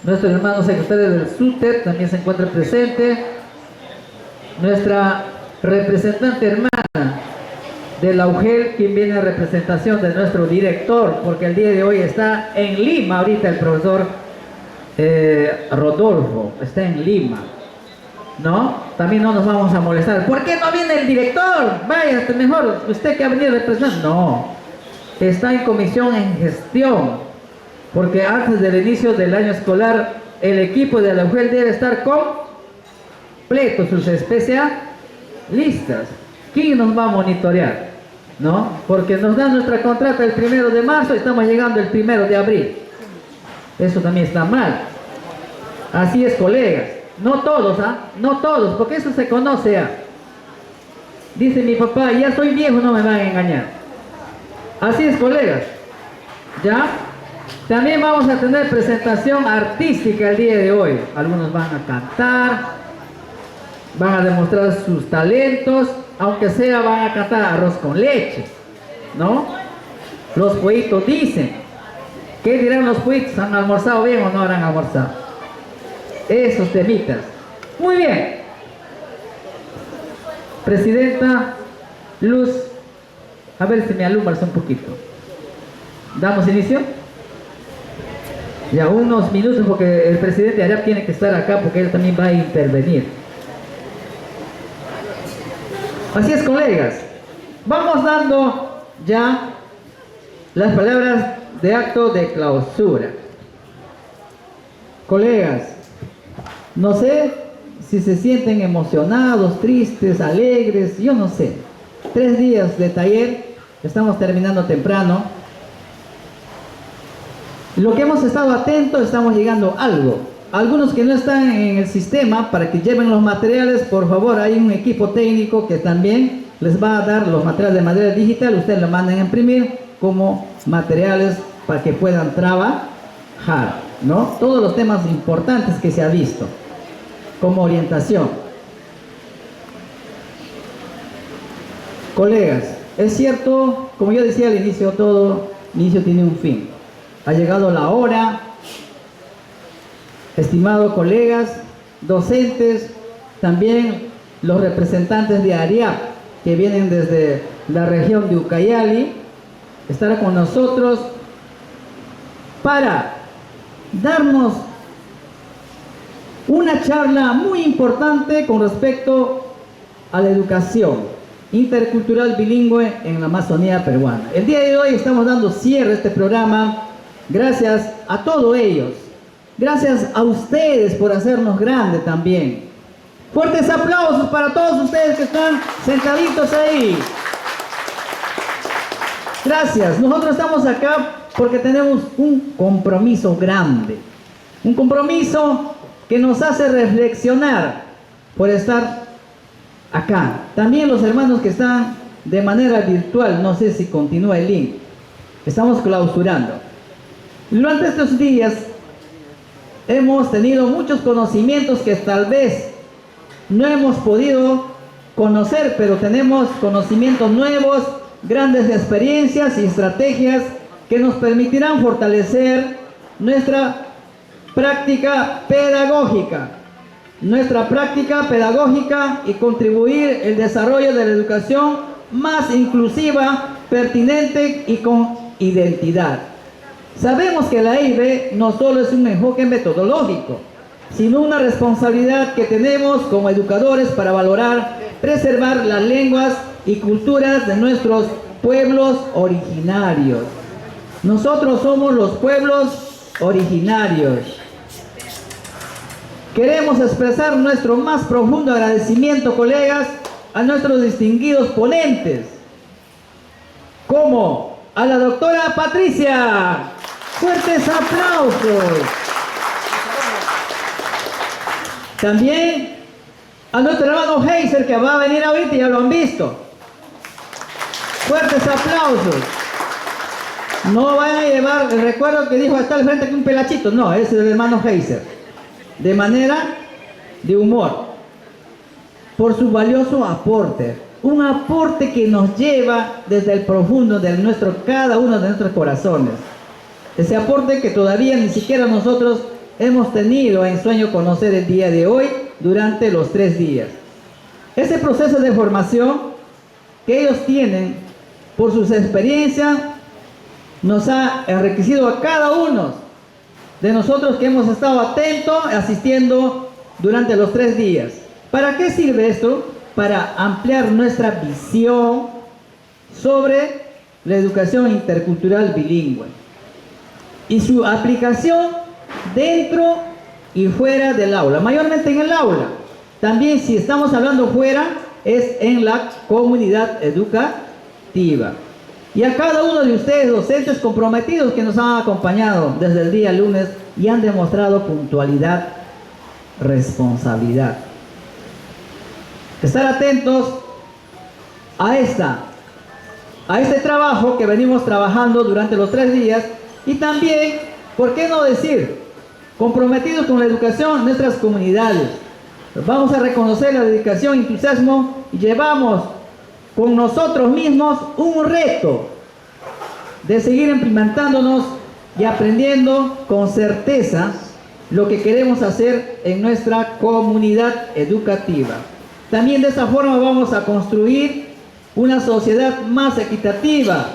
S5: Nuestro hermano secretario del SUTEP también se encuentra presente. Nuestra representante hermana de la UGEL, quien viene en representación de nuestro director, porque el día de hoy está en Lima, ahorita el profesor Rodolfo, está en Lima, ¿no? También no nos vamos a molestar. ¿Por qué no viene el director? Vaya, mejor usted que ha venido representando. No, está en comisión en gestión. Porque antes del inicio del año escolar, el equipo de la UGEL debe estar completo, sus especialistas. ¿Quién nos va a monitorear? ¿No? Porque nos dan nuestra contrata el 1 de marzo y estamos llegando el 1 de abril. Eso también está mal. Así es, colegas. No todos, no todos, porque eso se conoce. Dice mi papá, ya soy viejo, no me van a engañar. Así es, colegas. ¿Ya? También vamos a tener presentación artística el día de hoy. Algunos van a cantar, van a demostrar sus talentos, aunque sea van a cantar arroz con leche, ¿no? Los pollitos dicen. ¿Qué dirán los pollitos? ¿Han almorzado bien o no habrán almorzado? Esos temitas. Muy bien. Presidenta Luz, a ver si me alumbras un poquito. ¿Damos inicio? Ya unos minutos, porque el presidente Ariap tiene que estar acá porque él también va a intervenir. Así es, colegas. Vamos dando ya las palabras de acto de clausura. Colegas, no sé si se sienten emocionados, tristes, alegres, yo no sé. 3 días de taller, estamos terminando temprano. Lo que hemos estado atentos, estamos llegando a algo. Algunos que no están en el sistema, para que lleven los materiales, por favor, hay un equipo técnico que también les va a dar los materiales de manera digital. Ustedes lo mandan a imprimir como materiales para que puedan trabajar, ¿no? Todos los temas importantes que se ha visto como orientación. Colegas, es cierto, como yo decía al inicio, todo inicio tiene un fin. Ha llegado la hora, estimados colegas, docentes, también los representantes de Ariap, que vienen desde la región de Ucayali, estará con nosotros para darnos una charla muy importante con respecto a la educación intercultural bilingüe en la Amazonía peruana. El día de hoy estamos dando cierre a este programa. Gracias a todos ellos. Gracias a ustedes por hacernos grande también. Fuertes aplausos para todos ustedes que están sentaditos ahí. Gracias. Nosotros estamos acá porque tenemos un compromiso grande. Un compromiso que nos hace reflexionar por estar acá. También los hermanos que están de manera virtual, no sé si continúa el link. Estamos clausurando. Durante estos días hemos tenido muchos conocimientos que tal vez no hemos podido conocer, pero tenemos conocimientos nuevos, grandes experiencias y estrategias que nos permitirán fortalecer nuestra práctica pedagógica y contribuir al desarrollo de la educación más inclusiva, pertinente y con identidad. Sabemos que la EIB no solo es un enfoque metodológico, sino una responsabilidad que tenemos como educadores para valorar, preservar las lenguas y culturas de nuestros pueblos originarios. Nosotros somos los pueblos originarios. Queremos expresar nuestro más profundo agradecimiento, colegas, a nuestros distinguidos ponentes, como a la doctora Patricia. Fuertes aplausos. También a nuestro hermano Heiser, que va a venir ahorita, ya lo han visto. Fuertes aplausos. No van a llevar, recuerdo que dijo hasta al frente que un pelachito, no, ese es el hermano Heiser. De manera de humor, por su valioso aporte, un aporte que nos lleva desde el profundo de cada uno de nuestros corazones. Ese aporte que todavía ni siquiera nosotros hemos tenido en sueño conocer el día de hoy durante los 3 días. Ese proceso de formación que ellos tienen por sus experiencias nos ha enriquecido a cada uno de nosotros que hemos estado atentos, asistiendo durante los 3 días. ¿Para qué sirve esto? Para ampliar nuestra visión sobre la educación intercultural bilingüe y su aplicación dentro y fuera del aula, mayormente en el aula. También, si estamos hablando fuera, es en la comunidad educativa. Y a cada uno de ustedes, docentes comprometidos que nos han acompañado desde el día lunes y han demostrado puntualidad, responsabilidad. Estar atentos a este trabajo que venimos trabajando durante los 3 días y también, ¿por qué no decir? Comprometidos con la educación en nuestras comunidades. Vamos a reconocer la dedicación y entusiasmo y llevamos con nosotros mismos un reto de seguir implementándonos y aprendiendo con certeza lo que queremos hacer en nuestra comunidad educativa. También de esa forma vamos a construir una sociedad más equitativa,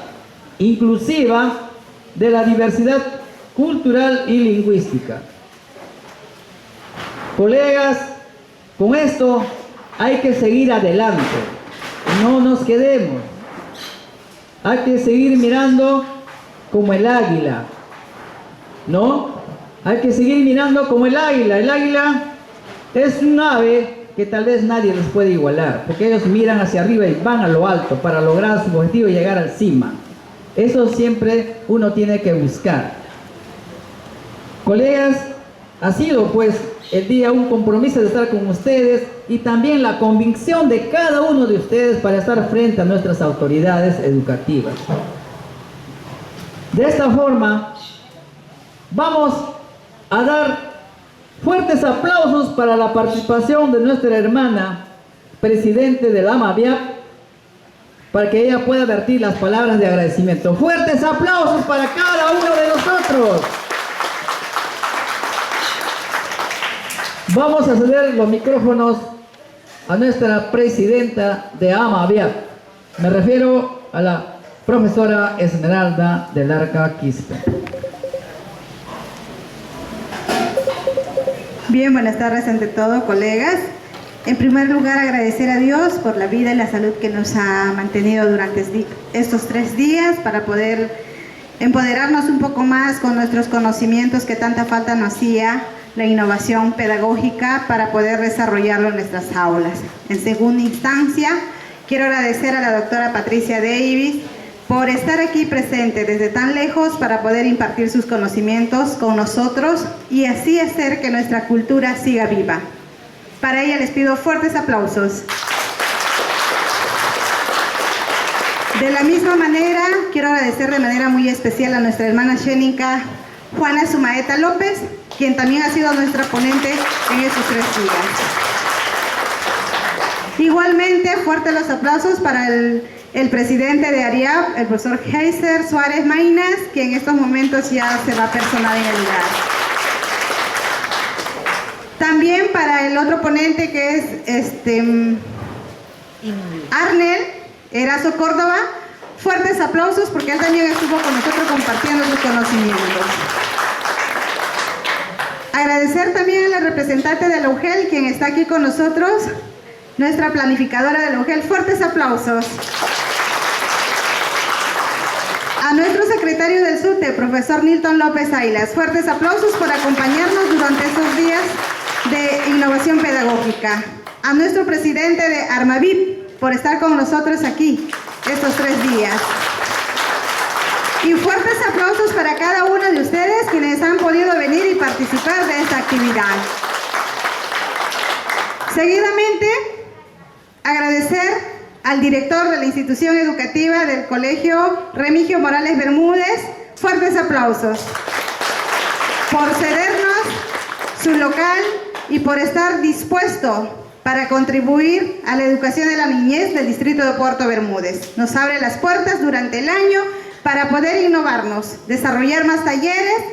S5: inclusiva de la diversidad cultural y lingüística. Colegas, con esto hay que seguir adelante, no nos quedemos. Hay que seguir mirando como el águila, ¿no? Hay que seguir mirando como el águila. El águila es un ave que tal vez nadie les puede igualar, porque ellos miran hacia arriba y van a lo alto para lograr su objetivo y llegar al cima. Eso siempre uno tiene que buscar. Colegas, ha sido pues el día un compromiso de estar con ustedes y también la convicción de cada uno de ustedes para estar frente a nuestras autoridades educativas. De esta forma, vamos a dar fuertes aplausos para la participación de nuestra hermana, presidente de la AMAVIAP, para que ella pueda vertir las palabras de agradecimiento. Fuertes aplausos para cada uno de nosotros. Vamos a ceder los micrófonos a nuestra presidenta de AMAVIAP. Me refiero a la profesora Esmeralda del Arca Quispe.
S3: Bien, buenas tardes ante todo, colegas. En primer lugar, agradecer a Dios por la vida y la salud que nos ha mantenido durante estos 3 días para poder empoderarnos un poco más con nuestros conocimientos que tanta falta nos hacía, la innovación pedagógica para poder desarrollarlo en nuestras aulas. En segunda instancia, quiero agradecer a la doctora Patricia Davis por estar aquí presente desde tan lejos para poder impartir sus conocimientos con nosotros y así hacer que nuestra cultura siga viva. Para ella les pido fuertes aplausos. De la misma manera, quiero agradecer de manera muy especial a nuestra hermana Xénica Juana Sumaeta López, quien también ha sido nuestra ponente en estos 3 días. Igualmente, fuertes los aplausos para el presidente de ARIAP, el profesor Heiser Suárez Mainas, que en estos momentos ya se va a personar en el lugar. También para el otro ponente que es Arnel Erazo Córdoba, fuertes aplausos porque él también estuvo con nosotros compartiendo sus conocimientos. Agradecer también a la representante de la UGEL, quien está aquí con nosotros, nuestra planificadora de la UGEL, fuertes aplausos. A nuestro secretario del SUTE, profesor Nilton López Ailas, fuertes aplausos por acompañarnos durante estos días de innovación pedagógica. A nuestro presidente de ARMAVIP por estar con nosotros aquí estos 3 días. Y fuertes aplausos para cada uno de ustedes quienes han podido venir y participar de esta actividad. Seguidamente, agradecer al director de la institución educativa del Colegio Remigio Morales Bermúdez, fuertes aplausos, por cedernos su local y por estar dispuesto para contribuir a la educación de la niñez del distrito de Puerto Bermúdez. Nos abre las puertas durante el año para poder innovarnos, desarrollar más talleres,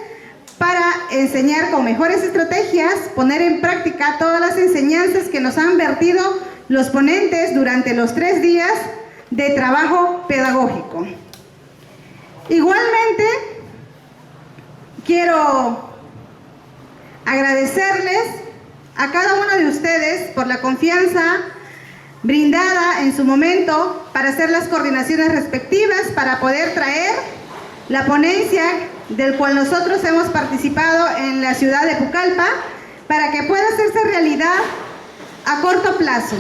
S3: para enseñar con mejores estrategias, poner en práctica todas las enseñanzas que nos han vertido los ponentes durante los 3 días de trabajo pedagógico. Igualmente, quiero agradecerles a cada uno de ustedes por la confianza brindada en su momento para hacer las coordinaciones respectivas, para poder traer la ponencia del cual nosotros hemos participado en la ciudad de Pucallpa, para que pueda hacerse realidad a corto plazo,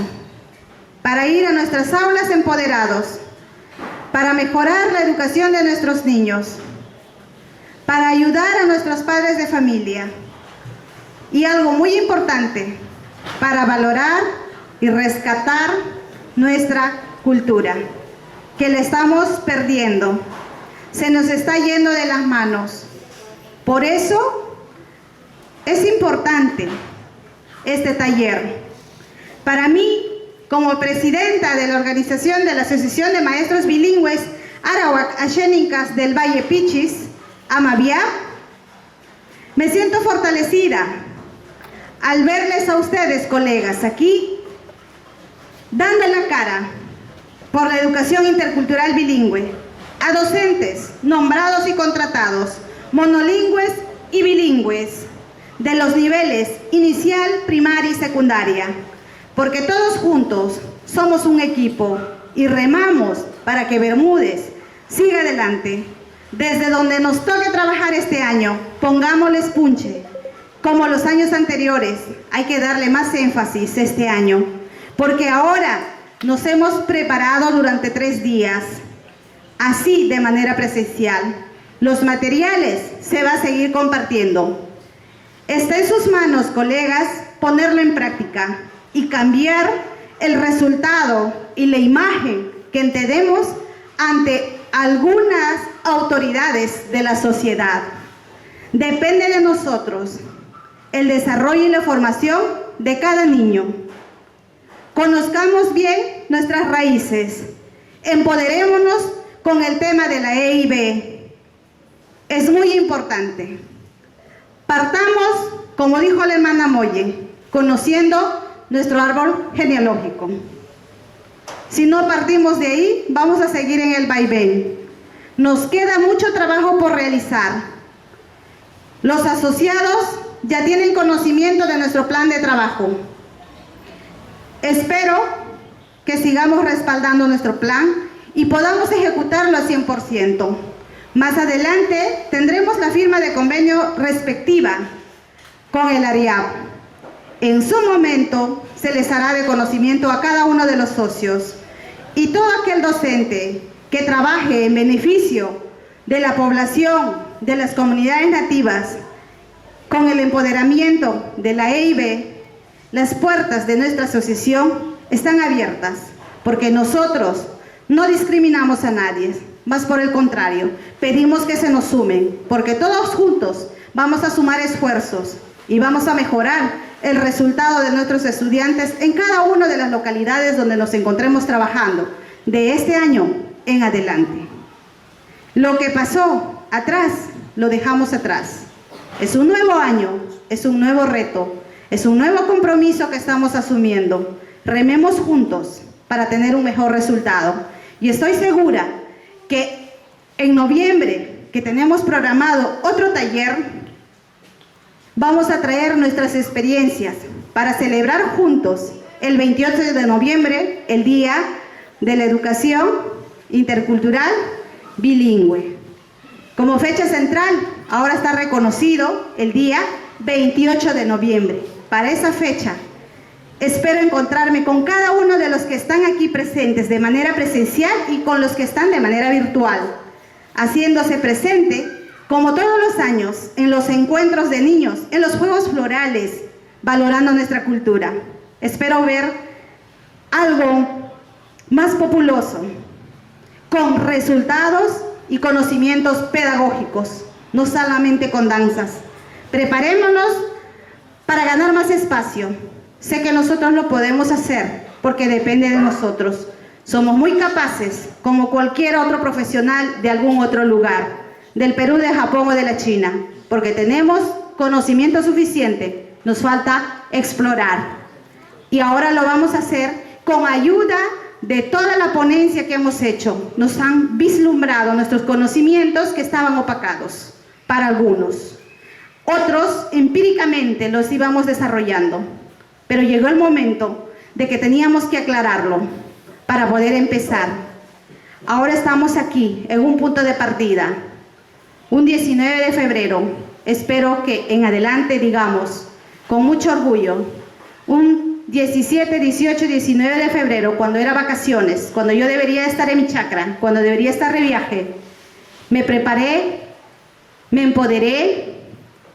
S3: para ir a nuestras aulas empoderados, para mejorar la educación de nuestros niños, para ayudar a nuestros padres de familia y algo muy importante, para valorar y rescatar nuestra cultura, que la estamos perdiendo, se nos está yendo de las manos. Por eso es importante este taller. Para mí, como presidenta de la organización de la Asociación de Maestros Bilingües Arawak Ashénicas del Valle Pichis, Amavia, me siento fortalecida al verles a ustedes, colegas, aquí, dando la cara por la educación intercultural bilingüe, a docentes nombrados y contratados, monolingües y bilingües, de los niveles inicial, primaria y secundaria, porque todos juntos somos un equipo y remamos para que Bermúdez siga adelante. Desde donde nos toque trabajar este año, pongámosles punche. Como los años anteriores, hay que darle más énfasis este año, porque ahora nos hemos preparado durante 3 días, así de manera presencial. Los materiales se va a seguir compartiendo. Está en sus manos, colegas, ponerlo en práctica y cambiar el resultado y la imagen que tenemos ante algunas autoridades de la sociedad. Depende de nosotros el desarrollo y la formación de cada niño. Conozcamos bien nuestras raíces, empoderémonos con el tema de la EIB. Es muy importante. Partamos, como dijo la hermana Molle, conociendo nuestro árbol genealógico. Si no partimos de ahí, vamos a seguir en el vaivén. Nos queda mucho trabajo por realizar. Los asociados ya tienen conocimiento de nuestro plan de trabajo. Espero que sigamos respaldando nuestro plan y podamos ejecutarlo al 100%. Más adelante tendremos la firma de convenio respectiva con el ARIAP. En su momento se les hará de conocimiento a cada uno de los socios, y todo aquel docente que trabaje en beneficio de la población, de las comunidades nativas, con el empoderamiento de la EIB, las puertas de nuestra asociación están abiertas, porque nosotros no discriminamos a nadie, más por el contrario, pedimos que se nos sumen, porque todos juntos vamos a sumar esfuerzos y vamos a mejorar el resultado de nuestros estudiantes en cada una de las localidades donde nos encontremos trabajando, de este año en adelante. Lo que pasó atrás, lo dejamos atrás. Es un nuevo año, es un nuevo reto, es un nuevo compromiso que estamos asumiendo. Rememos juntos para tener un mejor resultado. Y estoy segura que en noviembre, que tenemos programado otro taller, vamos a traer nuestras experiencias para celebrar juntos el 28 de noviembre, el Día de la Educación Intercultural Bilingüe. Como fecha central, ahora está reconocido el día 28 de noviembre. Para esa fecha, espero encontrarme con cada uno de los que están aquí presentes de manera presencial y con los que están de manera virtual, haciéndose presente, como todos los años, en los encuentros de niños, en los juegos florales, valorando nuestra cultura. espero ver algo más populoso, con resultados y conocimientos pedagógicos, no solamente con danzas. Preparémonos para ganar más espacio. Sé que nosotros lo podemos hacer porque depende de nosotros. Somos muy capaces, como cualquier otro profesional de algún otro lugar, del Perú, de Japón o de la China, porque tenemos conocimiento suficiente, nos falta explorar. Y ahora lo vamos a hacer con ayuda de toda la ponencia que hemos hecho. Nos han vislumbrado nuestros conocimientos que estaban opacados para algunos. Otros empíricamente los íbamos desarrollando, pero llegó el momento de que teníamos que aclararlo para poder empezar. Ahora estamos aquí en un punto de partida, un 19 de febrero. Espero que en adelante digamos con mucho orgullo, un 17, 18, 19 de febrero, cuando era vacaciones, cuando yo debería estar en mi chacra, cuando debería estar de viaje, me preparé, me empoderé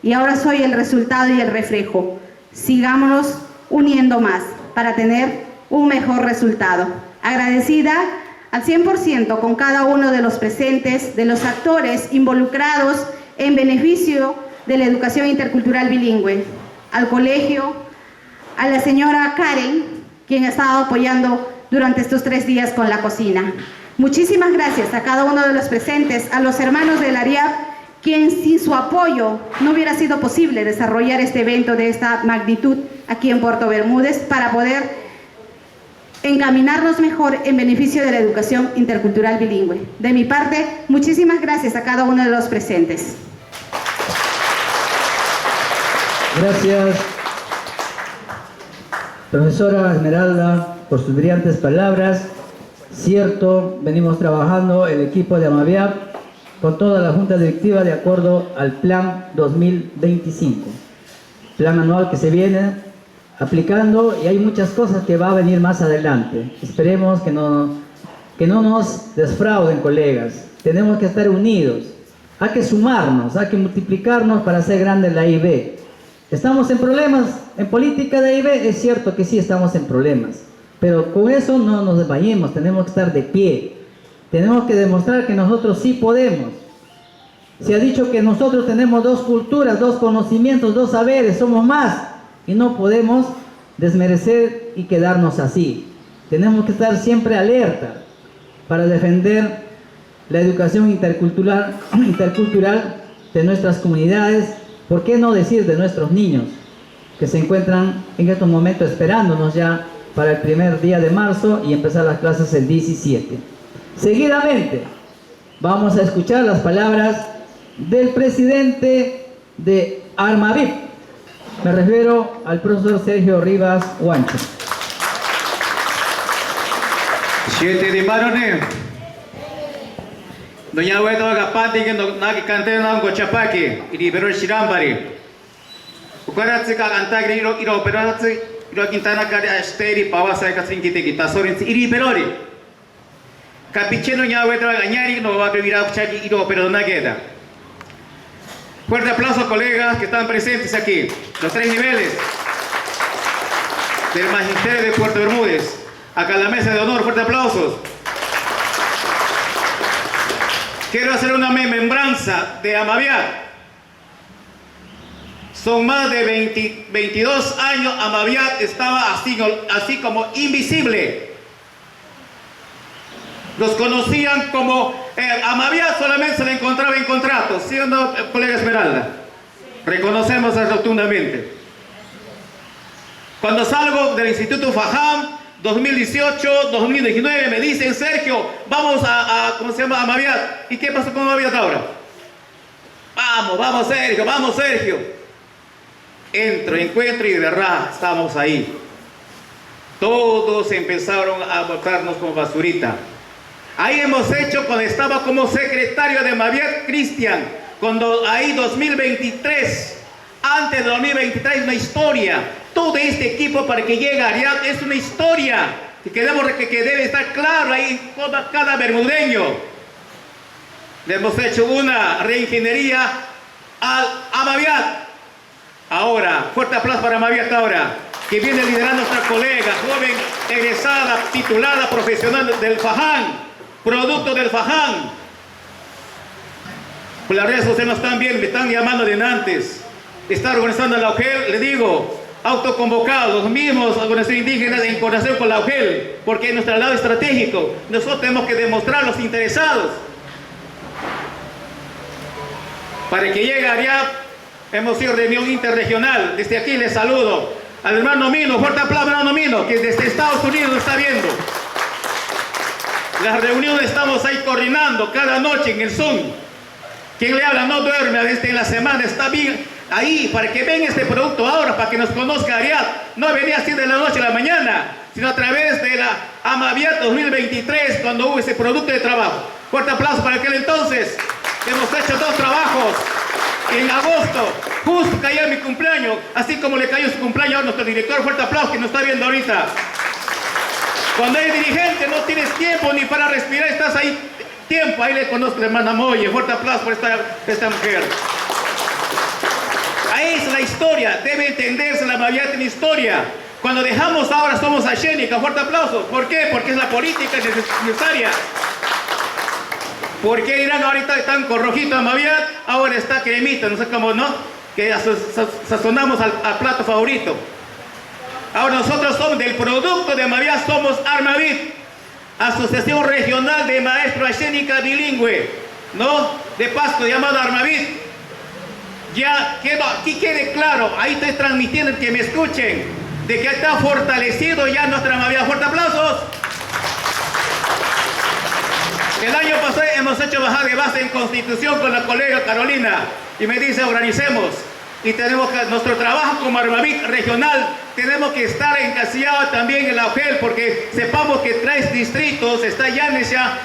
S3: y ahora soy el resultado y el reflejo. Sigámonos uniendo más para tener un mejor resultado. Agradecida al 100% con cada uno de los presentes, de los actores involucrados en beneficio de la educación intercultural bilingüe, al colegio, a la señora Karen, quien ha estado apoyando durante estos 3 días con la cocina. Muchísimas gracias a cada uno de los presentes, a los hermanos del ARIAP, quien sin su apoyo no hubiera sido posible desarrollar este evento de esta magnitud aquí en Puerto Bermúdez para poder encaminarnos mejor en beneficio de la educación intercultural bilingüe. De mi parte, muchísimas gracias a cada uno de los presentes.
S5: Gracias, profesora Esmeralda, por sus brillantes palabras. Cierto, venimos trabajando el equipo de Amaviap con toda la Junta Directiva de acuerdo al Plan 2025, plan anual que se viene aplicando, y hay muchas cosas que va a venir más adelante. Esperemos que no nos desfrauden, colegas. Tenemos que estar unidos, hay que sumarnos, hay que multiplicarnos para hacer grande la IB. ¿Estamos en problemas en política de IB? Es cierto que sí estamos en problemas, pero con eso no nos desmayemos, tenemos que estar de pie. Tenemos que demostrar que nosotros sí podemos. Se ha dicho que nosotros tenemos 2 culturas, 2 conocimientos, 2 saberes, somos más. Y no podemos desmerecer y quedarnos así. Tenemos que estar siempre alerta para defender la educación intercultural de nuestras comunidades. ¿Por qué no decir de nuestros niños que se encuentran en estos momentos esperándonos ya para el primer día de marzo y empezar las clases el 17? Seguidamente vamos a escuchar las palabras del presidente de Armavip. Me refiero al profesor Sergio Rivas Huancho.
S6: 7 de marone. Doña Hueto Agapati que no que cante na Gochapaki y liberó Shirambari. Ukaratsi ka antagri iro operatsi iro Quintana kari asteri pawasa ka singite kita sorin iri perori. Capicheno Doña Hueto Gañari no va a vivir a Chaki iro pero no queda. Fuerte aplauso, colegas que están presentes aquí, los 3 niveles del Magisterio de Puerto Bermúdez. Acá en la mesa de honor, fuerte aplausos. Quiero hacer una remembranza de Amaviap. Son más de 22 años Amaviap estaba así como invisible. Los conocían como Amaviap, solamente se le encontraba en contratos, ¿sí o no, colega Esmeralda? Reconocemos rotundamente. Cuando salgo del Instituto Fajam, 2018, 2019, me dicen, Sergio, vamos ¿cómo se llama? Amaviap. ¿Y qué pasó con Amaviap ahora? Vamos Sergio, vamos Sergio. Encuentro y de verdad, estamos ahí. Todos empezaron a botarnos como basurita. Ahí hemos hecho, cuando estaba como secretario de Amaviap, Cristian, cuando ahí 2023, antes de 2023, una historia. Todo este equipo para que llegue a Ariap es una historia que debe estar claro ahí cada bermudeño. Le hemos hecho una reingeniería al Amaviap. Ahora, fuerte aplauso para Amaviap ahora. que viene liderando nuestra colega, joven egresada, titulada profesional del Faján, producto del Faján. Por las redes sociales nos están viendo, me están llamando de antes. Está organizando la UGEL, le digo, autoconvocados, los mismos organizaciones indígenas en coordinación con la UGEL, porque es nuestro lado estratégico. Nosotros tenemos que demostrar a los interesados. Para que llegue a Ariap, hemos sido reunión interregional. Desde aquí les saludo al hermano Mino, fuerte aplauso hermano Mino, que desde Estados Unidos nos está viendo. Las reuniones estamos ahí coordinando cada noche en el Zoom. Quien le habla no duerme, a veces en la semana está bien ahí para que venga este producto ahora, para que nos conozca Ariap. No venía así de la noche a la mañana, sino a través de la Amaviat 2023, cuando hubo ese producto de trabajo. Fuerte aplauso para aquel entonces. Hemos hecho 2 trabajos en agosto, justo cayó mi cumpleaños, así como le cayó su cumpleaños a nuestro director. Fuerte aplauso que nos está viendo ahorita. Cuando eres dirigente no tienes tiempo ni para respirar, estás ahí tiempo. Ahí le conozco a la hermana Moye. Fuerte aplauso por esta mujer. Ahí es la historia, debe entenderse, la Amaviat en historia. Cuando dejamos ahora somos Ashénica. Fuerte aplauso. ¿Por qué? Porque es la política necesaria. ¿Por qué dirán ahorita están con rojito Amaviat, ahora está cremita? No sé cómo, ¿no? Que sazonamos al plato favorito. Ahora nosotros somos del producto de Amaviat, somos Armavit, Asociación Regional de Maestros Ashénica Bilingüe, ¿no? De Pasto, llamado Armavit. Ya quedó, aquí quede claro, ahí estoy transmitiendo que me escuchen, de que está fortalecido ya nuestra Amaviat. Fuerte aplausos. El año pasado hemos hecho bajada de base en Constitución con la colega Carolina y me dice organicemos y tenemos que, nuestro trabajo como Armavit regional, tenemos que estar encasillados también en la UGEL, porque sepamos que 3 distritos está Yanesha,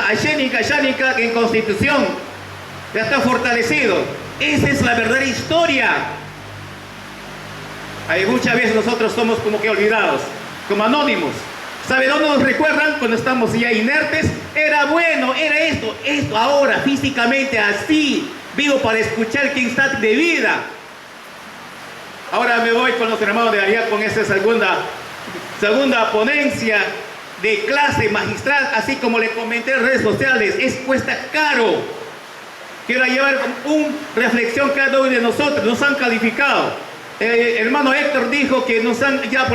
S6: Ashénica, Xánica en Constitución, ya está fortalecido. Esa es la verdadera historia. Hay muchas veces nosotros somos como que olvidados, como anónimos. ¿Sabe dónde nos recuerdan? Cuando estamos ya inertes. Era bueno, era esto ahora físicamente así, vivo para escuchar quién está de vida. Ahora me voy con los hermanos de allá con esta segunda ponencia de clase magistral, así como le comenté en redes sociales, cuesta caro. Quiero llevar una reflexión cada uno de nosotros, nos han calificado. El hermano Héctor dijo que nos han ya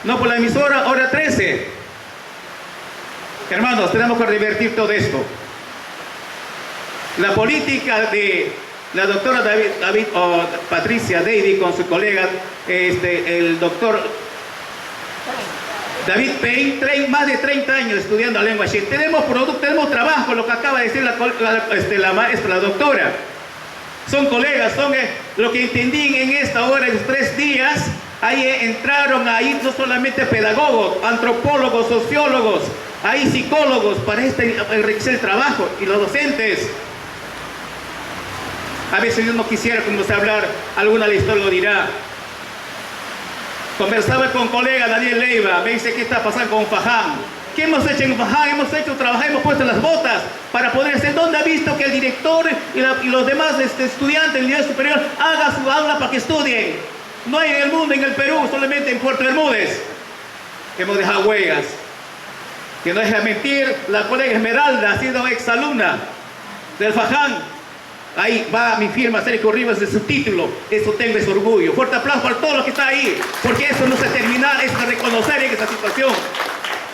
S6: no por la emisora, hora 13. Hermanos, tenemos que revertir todo esto. La política de la doctora Patricia David con su colega, el doctor David Payne, más de 30 años estudiando la lengua Shin. Tenemos producto, tenemos trabajo, lo que acaba de decir la maestra, la doctora. Son colegas, son lo que entendí en esta hora, en 3 días, ahí entraron ahí no solamente pedagogos, antropólogos, sociólogos, ahí psicólogos para enriquecer el trabajo, y los docentes. A veces yo no quisiera como se hablar, alguna de la historia lo dirá. Conversaba con colega Daniel Leiva, me dice qué está pasando con Faján. ¿Qué hemos hecho en Faján? Hemos hecho trabajar, hemos puesto las botas para poder hacer. ¿Dónde ha visto que el director y los demás estudiantes del nivel superior haga su aula para que estudien? No hay en el mundo, en el Perú, solamente en Puerto Bermúdez. Hemos dejado huellas. Que no deja mentir, la colega Esmeralda ha sido exalumna del Faján. Ahí va mi firma, Sergio Rivas, de su título. Eso tengo ese orgullo. Fuerte aplauso para todos los que están ahí, porque eso no se termina, es de reconocer en esta situación.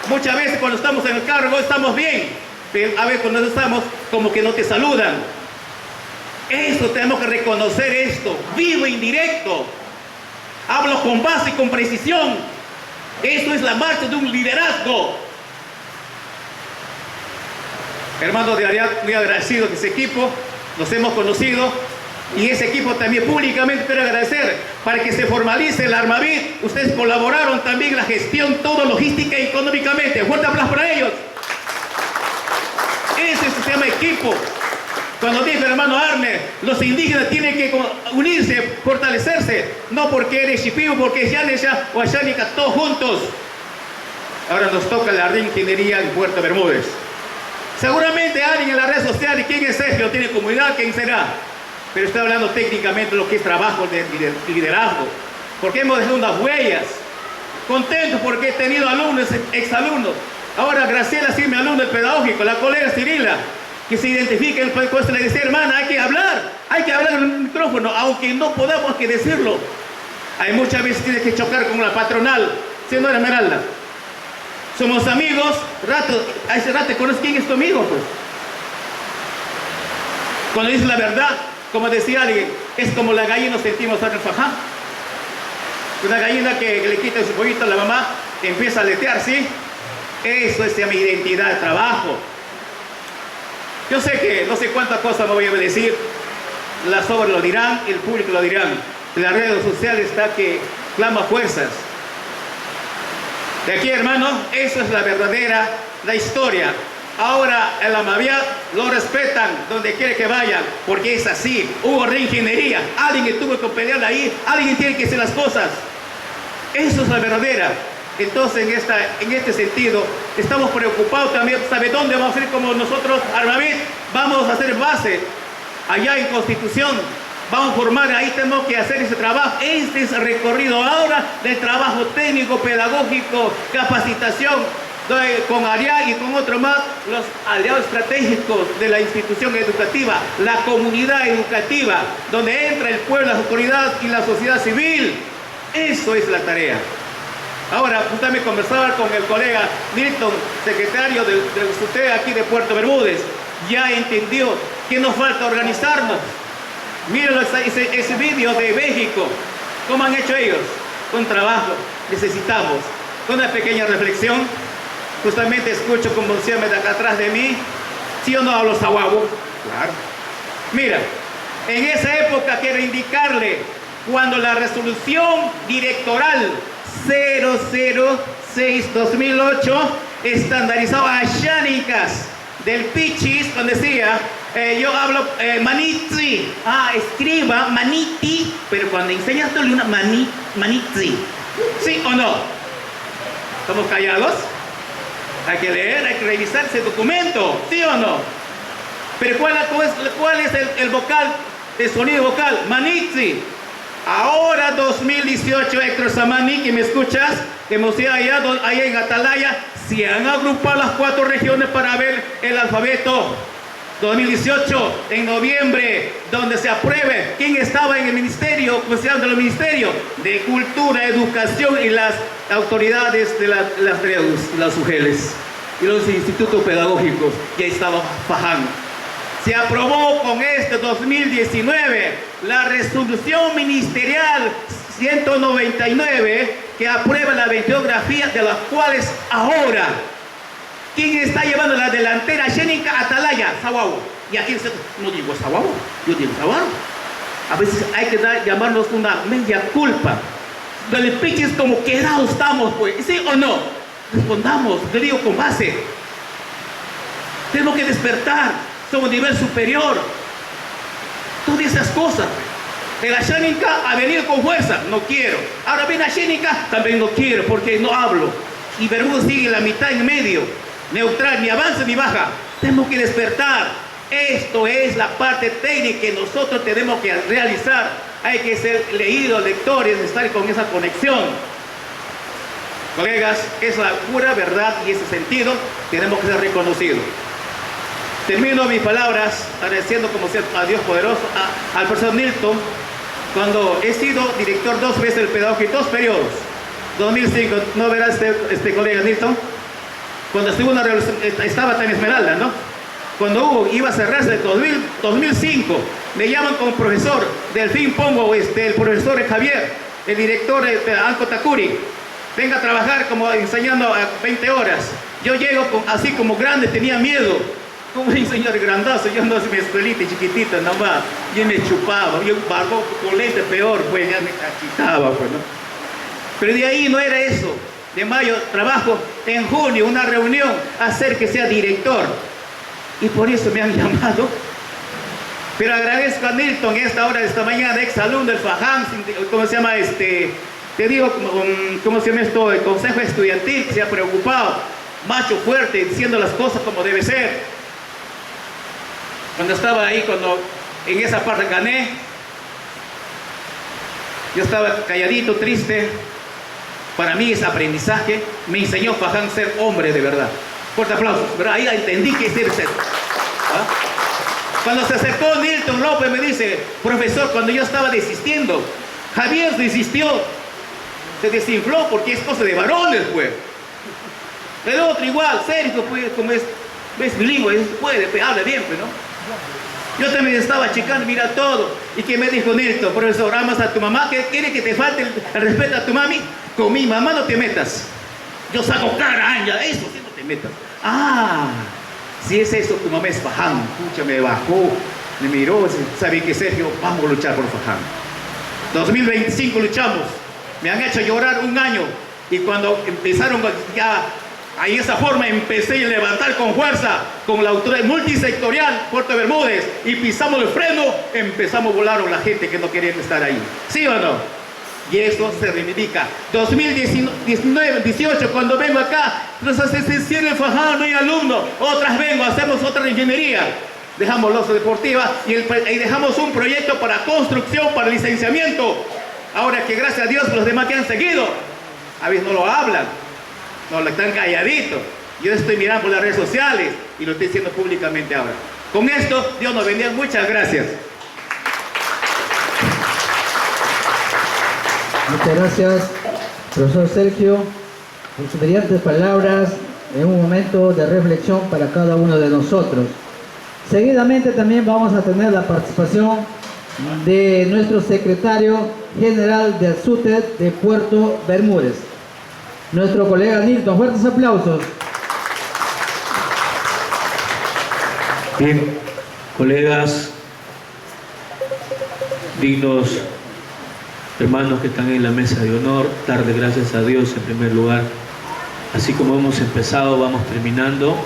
S6: Muchas veces cuando estamos en el cargo estamos bien, pero a veces cuando no estamos como que no te saludan. Eso tenemos que reconocer esto, vivo e indirecto. Hablo con base y con precisión. Eso es la marcha de un liderazgo. Hermanos de Ariap, muy agradecidos de ese equipo, nos hemos conocido. Y ese equipo también públicamente quiero agradecer para que se formalice el Armavit. Ustedes colaboraron también en la gestión, todo logística y económicamente. Fuerte aplauso para ellos. Ese se llama equipo. Cuando dijo el hermano Arne, los indígenas tienen que unirse, fortalecerse. No porque eres Shipibo, porque es Yanesha o Ashánica, todos juntos. Ahora nos toca la ingeniería en Puerto Bermúdez. Seguramente alguien en las redes sociales, ¿quién es Sergio? ¿Tiene comunidad? ¿Quién será? Pero estoy hablando técnicamente de lo que es trabajo de liderazgo, porque hemos dejado unas huellas. contento porque he tenido alumnos, exalumnos. Ahora Graciela sí, mi alumno pedagógico, la colega Cirila, que se identifiquen, pues le decía, hermana, hay que hablar en el micrófono, aunque no podamos que decirlo. Hay muchas veces que tienes que chocar con la patronal, siendo la Esmeralda. Somos amigos, a ese rato conoces quién es tu amigo, pues. Cuando dices la verdad, como decía alguien, es como la gallina nos sentimos en el fajá. Una gallina que le quita su pollito a la mamá, empieza a aletear, ¿sí? Eso es mi identidad de trabajo. Yo sé que no sé cuántas cosas me voy a decir, las obras lo dirán, el público lo dirán. En las redes sociales está que clama fuerzas. De aquí, hermano, eso es la verdadera, la historia. Ahora en la Mavia lo respetan donde quiere que vayan, porque es así. Hubo reingeniería, alguien que tuvo que pelear ahí, alguien tiene que hacer las cosas. Eso es la verdadera. Entonces en este sentido estamos preocupados también. ¿Sabe dónde vamos a ir como nosotros, Armavit? Vamos a hacer base allá en Constitución. Vamos a formar, ahí tenemos que hacer ese trabajo. Este es el recorrido ahora del trabajo técnico, pedagógico, capacitación, con ARIA y con otros más, los aliados estratégicos de la institución educativa, la comunidad educativa, donde entra el pueblo, las autoridades y la sociedad civil. Eso es la tarea. Ahora, justamente conversaba con el colega Nilton, secretario del SUTE aquí de Puerto Bermúdez. Ya entendió que nos falta organizarnos. Miren ese vídeo de México. ¿Cómo han hecho ellos? Con trabajo. Necesitamos. Con una pequeña reflexión. Justamente escucho como decía de acá atrás de mí. ¿Sí o no hablo sahuavo? Claro. Mira, en esa época quiero indicarle, cuando la resolución directoral 006-2008 estandarizó a Xánicas del Pichis, donde decía, yo hablo manitzi, escriba maniti, pero cuando enseñas tú una manitzi, ¿sí o no? ¿Estamos callados? Hay que leer, hay que revisar ese documento, ¿sí o no? Pero ¿cuál es el vocal, el sonido vocal? Manitzi. Ahora 2018, Héctor Samani, que me escuchas, hemos ido allá en Atalaya, se han agrupado las 4 regiones para ver el alfabeto. 2018, en noviembre, donde se apruebe quién estaba en el ministerio, considerando el ministerio de Cultura, Educación y las autoridades de las UGELes y los institutos pedagógicos. Ya estaba fajando. Se aprobó con este 2019 la resolución ministerial 199 que aprueba la 22 grafías, de las cuales ahora, ¿quién está llevando la delantera? Xénica Atalaya, Sahuavo. Y aquí no digo Sahuavo, yo digo Sahuavo. A veces hay que llamarnos una media culpa. Del piches como quedados estamos, pues, ¿sí o no? Respondamos, le digo con base. Tenemos que despertar. Somos nivel superior. Todas esas cosas. La Xénica ha venido con fuerza, no quiero. Ahora viene la Xénica, también no quiero porque no hablo. Y Bermuda sigue la mitad en medio, neutral, ni avanza ni baja. Tenemos que despertar. Esto es la parte técnica que nosotros tenemos que realizar. Hay que ser leídos, lectores, estar con esa conexión. Colegas, es la pura verdad y ese sentido tenemos que ser reconocidos. Termino mis palabras agradeciendo como siempre a Dios poderoso, al profesor Nilton, cuando he sido director 2 veces del pedagógico, 2 periodos. 2005, ¿no verás este colega Nilton? Cuando estuvo una revolución, estaba en Esmeralda, ¿no? Cuando iba a cerrarse en 2005, me llaman como profesor Delfín Pombo, el profesor Javier, el director Anco Takuri, venga a trabajar como enseñando a 20 horas. Yo llego así como grande, tenía miedo. Como un señor grandazo, yo no sé, mi escuelita chiquitita nomás, yo me chupaba, yo barbo con lente peor, pues ya me quitaba, pues, ¿no? Pero de ahí no era eso. De mayo trabajo en junio, una reunión, hacer que sea director. Y por eso me han llamado. Pero agradezco a Nilton esta hora de esta mañana, ex alumno del FAJAM, ¿cómo se llama? Te digo, ¿cómo se llama esto? El Consejo Estudiantil, que se ha preocupado, macho fuerte, diciendo las cosas como debe ser. Cuando estaba ahí, en esa parte gané, yo estaba calladito, triste, Para mí es aprendizaje, me enseñó Faján a ser hombre de verdad. Fuerte aplauso, pero ahí entendí que es ser. ¿Ah? Cuando se acercó Nilton López me dice, profesor, cuando yo estaba desistiendo, Javier desistió, se desinfló porque es cosa de varones, pues. El otro igual, Sergio, pues, como es bilingüe, puede, habla bien, pues, ¿no? Yo también estaba checando, mira todo. ¿Y qué me dijo Nilton? Profesor, ¿amas a tu mamá? ¿Qué quiere que te falte el respeto a tu mami? Con mi mamá no te metas. Yo saco cara, Anja, eso sí no te metas. Ah, si es eso, tu mamá es Faján. Escucha, me bajó, me miró, sabe que Sergio, vamos a luchar por Faján. 2025 luchamos. Me han hecho llorar un año. Y cuando empezaron ya, ahí esa forma empecé a levantar con fuerza, con la autoridad multisectorial, Puerto Bermúdez, y pisamos el freno, empezamos a volar a la gente que no quería estar ahí. ¿Sí o no? Y eso se reivindica. 2019, 18, cuando vengo acá, se cierra el Faján, no hay alumnos. Otras vengo, hacemos otra ingeniería. Dejamos la deportiva y dejamos un proyecto para construcción, para licenciamiento. Ahora que gracias a Dios los demás que han seguido, a veces no lo hablan. No, están calladitos. Yo estoy mirando por las redes sociales y lo estoy diciendo públicamente ahora. Con esto, Dios nos bendiga. Muchas gracias.
S5: Muchas gracias, profesor Sergio, por sus brillantes palabras en un momento de reflexión para cada uno de nosotros. Seguidamente también vamos a tener la participación de nuestro secretario general del SUTED de Puerto Bermúdez, nuestro colega Nilton. Fuertes aplausos.
S9: Bien, colegas, dignos hermanos que están en la mesa de honor, darle gracias a Dios en primer lugar. Así como hemos empezado, vamos terminando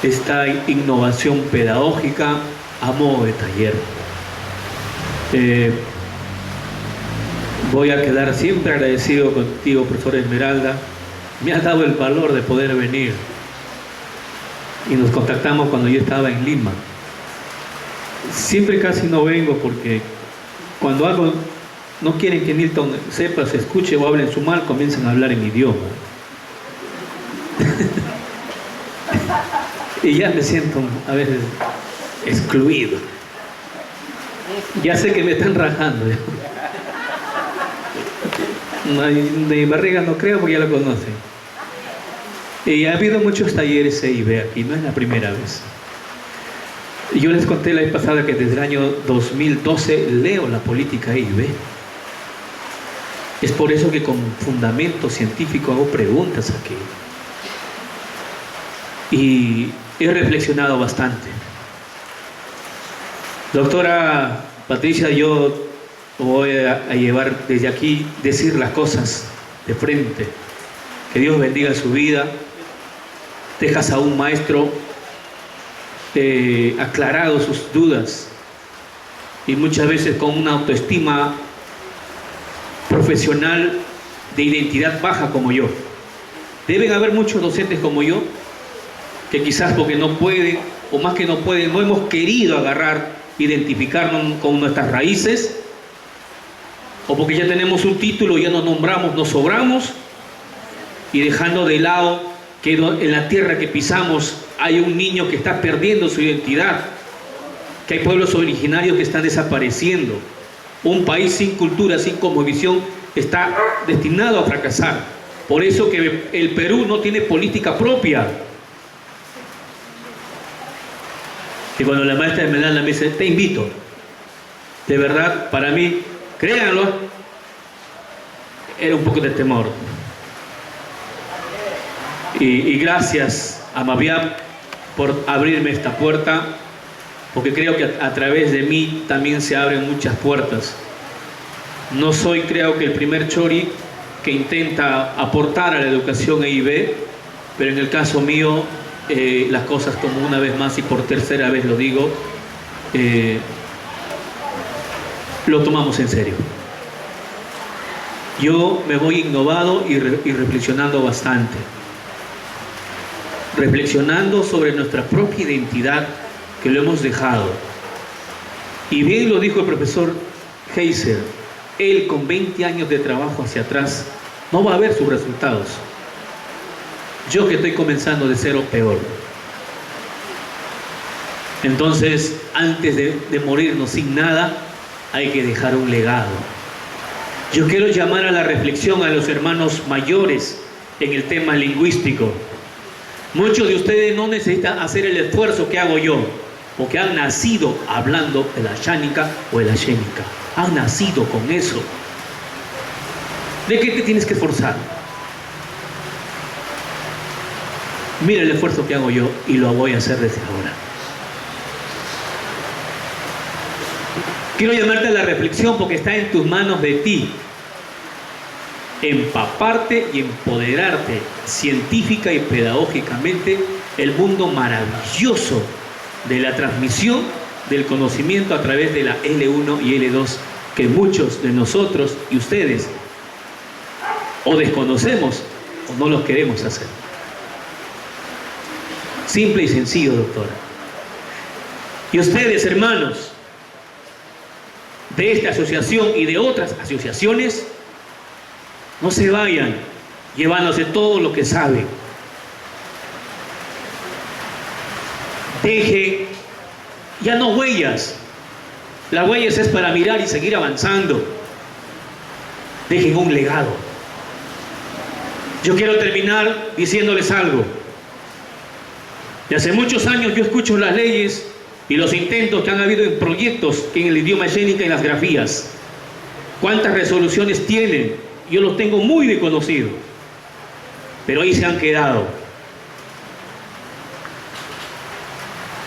S9: esta innovación pedagógica a modo de taller. Voy a quedar siempre agradecido contigo, profesor Esmeralda. Me has dado el valor de poder venir. Y nos contactamos cuando yo estaba en Lima. Siempre casi no vengo porque cuando algo no quieren que Nilton sepa, se escuche o hable en su mal, comienzan a hablar en mi idioma. Y ya me siento a veces excluido. Ya sé que me están rajando. De mi barriga no creo porque ya lo conocen. Y ha habido muchos talleres EIB aquí, no es la primera vez. Yo les conté la vez pasada que desde el año 2012 leo la política EIB. Es por eso que con fundamento científico hago preguntas aquí. Y he reflexionado bastante. Doctora Patricia, yo voy a llevar desde aquí, decir las cosas de frente. Que Dios bendiga su vida. Dejas a un maestro aclarado sus dudas y muchas veces con una autoestima profesional de identidad baja como yo. Deben haber muchos docentes como yo que quizás porque no pueden, o más que no pueden, no hemos querido agarrar, identificarnos con nuestras raíces, o porque ya tenemos un título, ya nos nombramos, nos sobramos, y dejando de lado que en la tierra que pisamos hay un niño que está perdiendo su identidad, que hay pueblos originarios que están desapareciendo. Un país sin cultura, sin cosmovisión, está destinado a fracasar. Por eso que el Perú no tiene política propia. Y cuando la maestra Esmeralda me dice, te invito, de verdad, para mí, créanlo, era un poco de temor. Y gracias a Maviap por abrirme esta puerta, porque creo que a través de mí también se abren muchas puertas. No soy, creo que el primer chori que intenta aportar a la educación EIB, pero en el caso mío, las cosas como una vez más y por tercera vez lo digo, lo tomamos en serio. Yo me voy innovado y reflexionando bastante. Reflexionando sobre nuestra propia identidad que lo hemos dejado. Y bien lo dijo el profesor Heiser, él con 20 años de trabajo hacia atrás no va a ver sus resultados. Yo que estoy comenzando de cero, peor. Entonces, antes de morirnos sin nada, hay que dejar un legado. Yo quiero llamar a la reflexión a los hermanos mayores en el tema lingüístico. Muchos de ustedes no necesitan hacer el esfuerzo que hago yo, porque han nacido hablando el ayánica o el ayénica. Han nacido con eso. ¿De qué te tienes que esforzar? Mira el esfuerzo que hago yo y lo voy a hacer desde ahora. Quiero llamarte a la reflexión porque está en tus manos de ti. Empaparte y empoderarte científica y pedagógicamente el mundo maravilloso de la transmisión del conocimiento a través de la L1 y L2 que muchos de nosotros y ustedes o desconocemos o no los queremos hacer. Simple y sencillo, doctora. Y ustedes, hermanos, de esta asociación y de otras asociaciones, no se vayan llevándose todo lo que saben. Deje ya no huellas. Las huellas es para mirar y seguir avanzando. Dejen un legado. Yo quiero terminar diciéndoles algo. De hace muchos años yo escucho las leyes y los intentos que han habido en proyectos en el idioma ayénica y las grafías. ¿Cuántas resoluciones tienen? Yo los tengo muy de conocido, pero ahí se han quedado.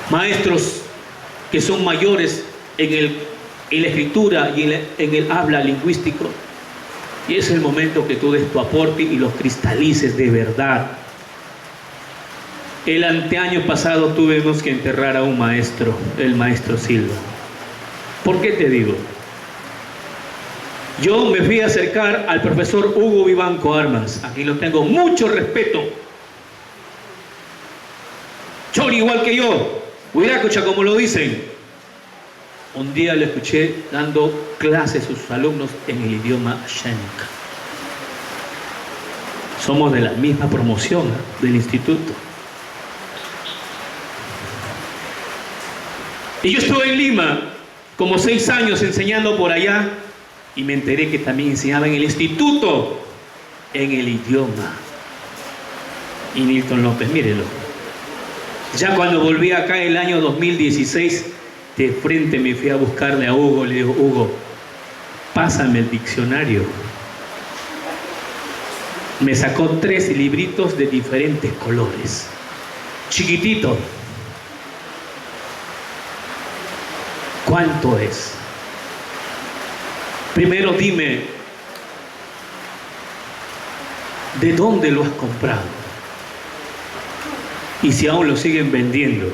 S9: Maestros que son mayores en la escritura y en el habla lingüístico, y es el momento que tú des tu aporte y los cristalices de verdad. El anteaño pasado tuvimos que enterrar a un maestro, el maestro Silva. ¿Por qué te digo? Yo me fui a acercar al profesor Hugo Vivanco Armas, a quien lo tengo mucho respeto. Chori igual que yo, huiracocha como lo dicen. Un día le escuché dando clases a sus alumnos en el idioma ayánica. Somos de la misma promoción del instituto. Y yo estuve en Lima como 6 años enseñando por allá y me enteré que también enseñaba en el instituto en el idioma. Y Nilton López, mírelo. Ya cuando volví acá el año 2016, de frente me fui a buscarle a Hugo, le digo, Hugo, pásame el diccionario. Me sacó 3 libritos de diferentes colores, chiquitito. ¿Cuánto es? Primero dime, ¿de dónde lo has comprado? Y si aún lo siguen vendiendo.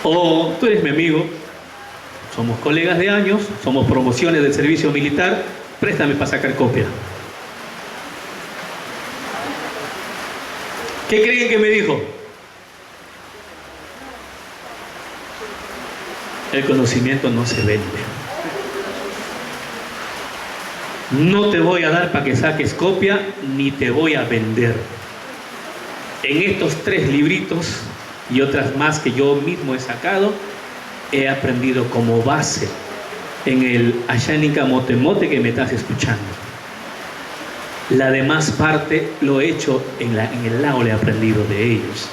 S9: O tú eres mi amigo, somos colegas de años, somos promociones del servicio militar, préstame para sacar copia. ¿Qué creen que me dijo? El conocimiento no se vende. No te voy a dar para que saques copia, ni te voy a vender. En estos 3 libritos y otras más que yo mismo he sacado, he aprendido como base en el ayánica motemote que me estás escuchando. La demás parte lo he hecho en el lago, le he aprendido de ellos.